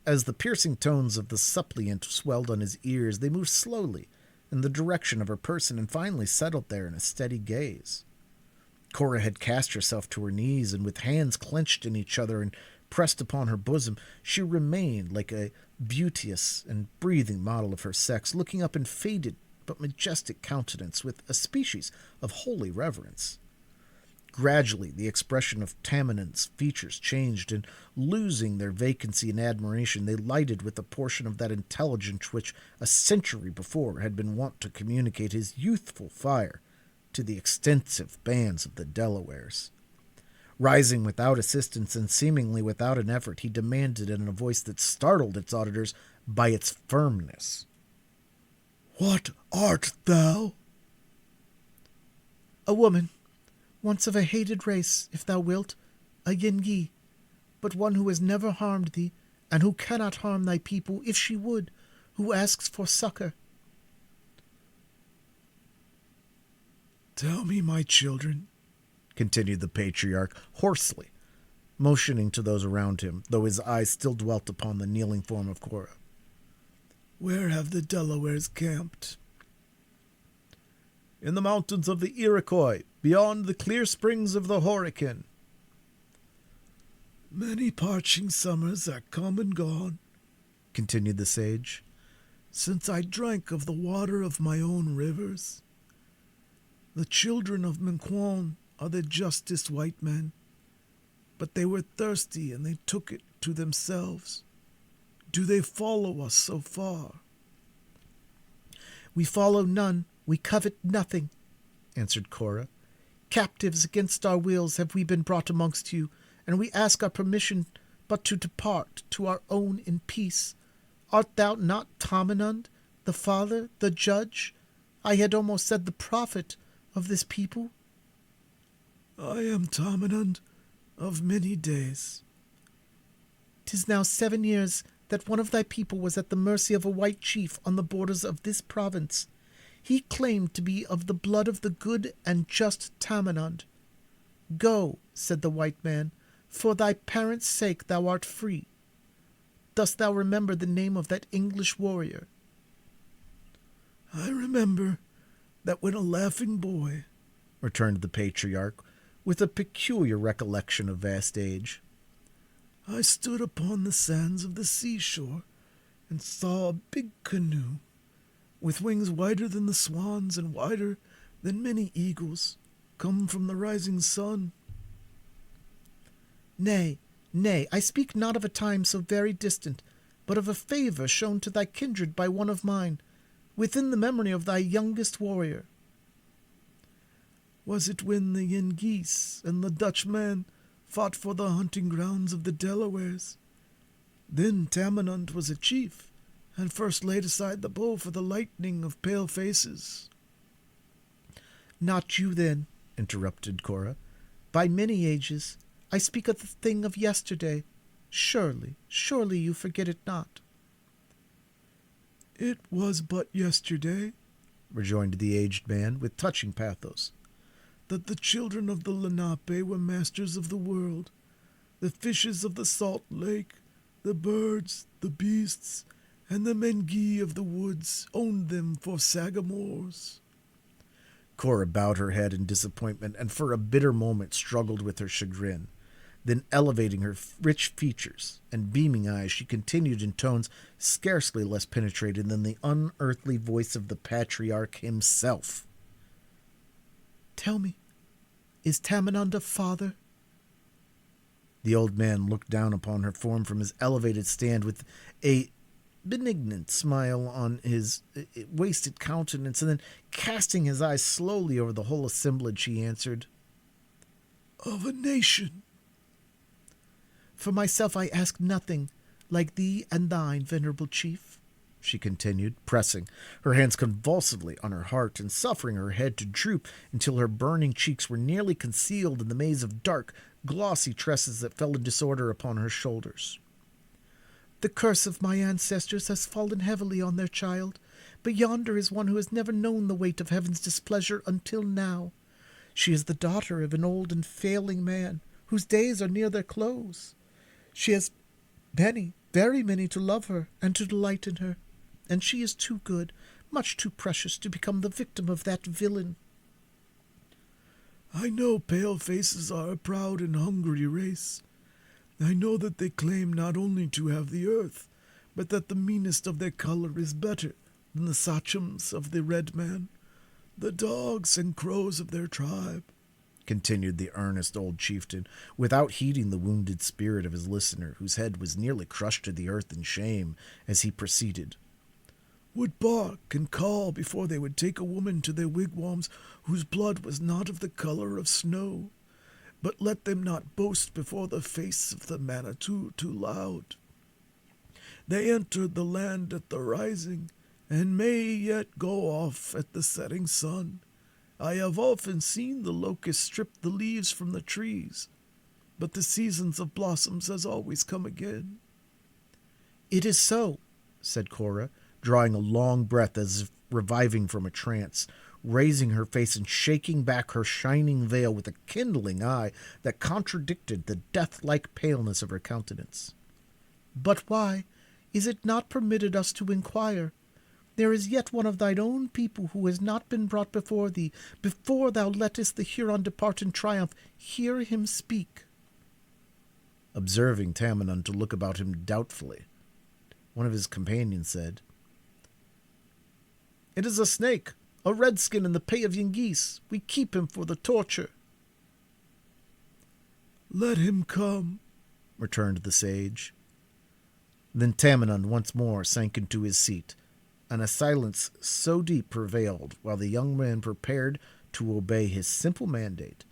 As the piercing tones of the suppliant swelled on his ears, they moved slowly in the direction of her person and finally settled there in a steady gaze. Cora had cast herself to her knees, and with hands clenched in each other and pressed upon her bosom, she remained like a beauteous and breathing model of her sex, looking up in faded but majestic countenance with a species of holy reverence. Gradually, the expression of Tamenund's features changed, and losing their vacancy in admiration, they lighted with a portion of that intelligence which, a century before, had been wont to communicate his youthful fire to the extensive bands of the Delawares. Rising without assistance and seemingly without an effort, he demanded in a voice that startled its auditors by its firmness, "What art thou?" "A woman, once of a hated race, if thou wilt, a Yengi, but one who has never harmed thee, and who cannot harm thy people if she would, who asks for succor." "Tell me, my children," continued the patriarch hoarsely, motioning to those around him, though his eyes still dwelt upon the kneeling form of Cora, "where have the Delawares camped?" "In the mountains of the Iroquois, beyond the clear springs of the Horican." "Many parching summers are come and gone," continued the sage, "since I drank of the water of my own rivers. The children of Menquon are the justest white men, but they were thirsty and they took it to themselves. Do they follow us so far?" "We follow none, we covet nothing," answered Cora. "Captives against our wills have we been brought amongst you, and we ask our permission but to depart to our own in peace. Art thou not Tamenund, the father, the judge, I had almost said the prophet, of this people?" "I am Tamenund of many days." "'Tis now 7 years that one of thy people was at the mercy of a white chief on the borders of this province. He claimed to be of the blood of the good and just Tamenund. 'Go,' said the white man, 'for thy parents' sake thou art free.' Dost thou remember the name of that English warrior?" "I remember that when a laughing boy," returned the patriarch, with a peculiar recollection of vast age, "I stood upon the sands of the seashore and saw a big canoe, with wings wider than the swans and wider than many eagles, come from the rising sun." Nay, nay, I speak not of a time so very distant, but of a favor shown to thy kindred by one of mine, within the memory of thy youngest warrior." "Was it when the Yengeese and the Dutchman fought for the hunting grounds of the Delawares? Then Tamenund was a chief, and first laid aside the bow for the lightning of pale faces." "Not you, then," interrupted Cora. "By many ages. I speak of the thing of yesterday. Surely, surely you forget it not. It was but yesterday, rejoined the aged man with touching pathos, that the children of the Lenape were masters of the world. The fishes of the salt lake, the birds, the beasts, and the Mengi of the woods owned them for sagamores. Cora bowed her head in disappointment and for a bitter moment struggled with her chagrin. Then, elevating her rich features and beaming eyes, she continued in tones scarcely less penetrating than the unearthly voice of the patriarch himself. Tell me, is Tamenund a father? The old man looked down upon her form from his elevated stand with a benignant smile on his wasted countenance, and then, casting his eyes slowly over the whole assemblage, he answered, Of a nation. For myself I ask nothing, like thee and thine, venerable chief, she continued, pressing her hands convulsively on her heart and suffering her head to droop until her burning cheeks were nearly concealed in the maze of dark, glossy tresses that fell in disorder upon her shoulders. The curse of my ancestors has fallen heavily on their child, but yonder is one who has never known the weight of heaven's displeasure until now. She is the daughter of an old and failing man, whose days are near their close. She has many, very many to love her and to delight in her, and she is too good, much too precious, to become the victim of that villain. I know pale faces are a proud and hungry race. I know that they claim not only to have the earth, but that the meanest of their color is better than the sachems of the red man, the dogs and crows of their tribe, continued the earnest old chieftain, without heeding the wounded spirit of his listener, whose head was nearly crushed to the earth in shame as he proceeded. Would bark and call before they would take a woman to their wigwams whose blood was not of the color of snow, but let them not boast before the face of the Manitou too loud. They entered the land at the rising, and may yet go off at the setting sun. I have often seen the locusts strip the leaves from the trees, but the seasons of blossoms has always come again. It is so, said Cora, drawing a long breath as if reviving from a trance, raising her face and shaking back her shining veil with a kindling eye that contradicted the death-like paleness of her countenance. But why is it not permitted us to inquire? There is yet one of thine own people who has not been brought before thee. Before thou lettest the Huron depart in triumph, hear him speak. Observing Tamenund to look about him doubtfully, one of his companions said, It is a snake, a redskin in the pay of Yengeese. We keep him for the torture. Let him come, returned the sage. Then Tamenund once more sank into his seat, and a silence so deep prevailed while the young man prepared to obey his simple mandate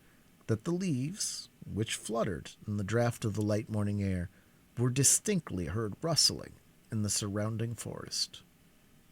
that the leaves, which fluttered in the draught of the light morning air, were distinctly heard rustling in the surrounding forest.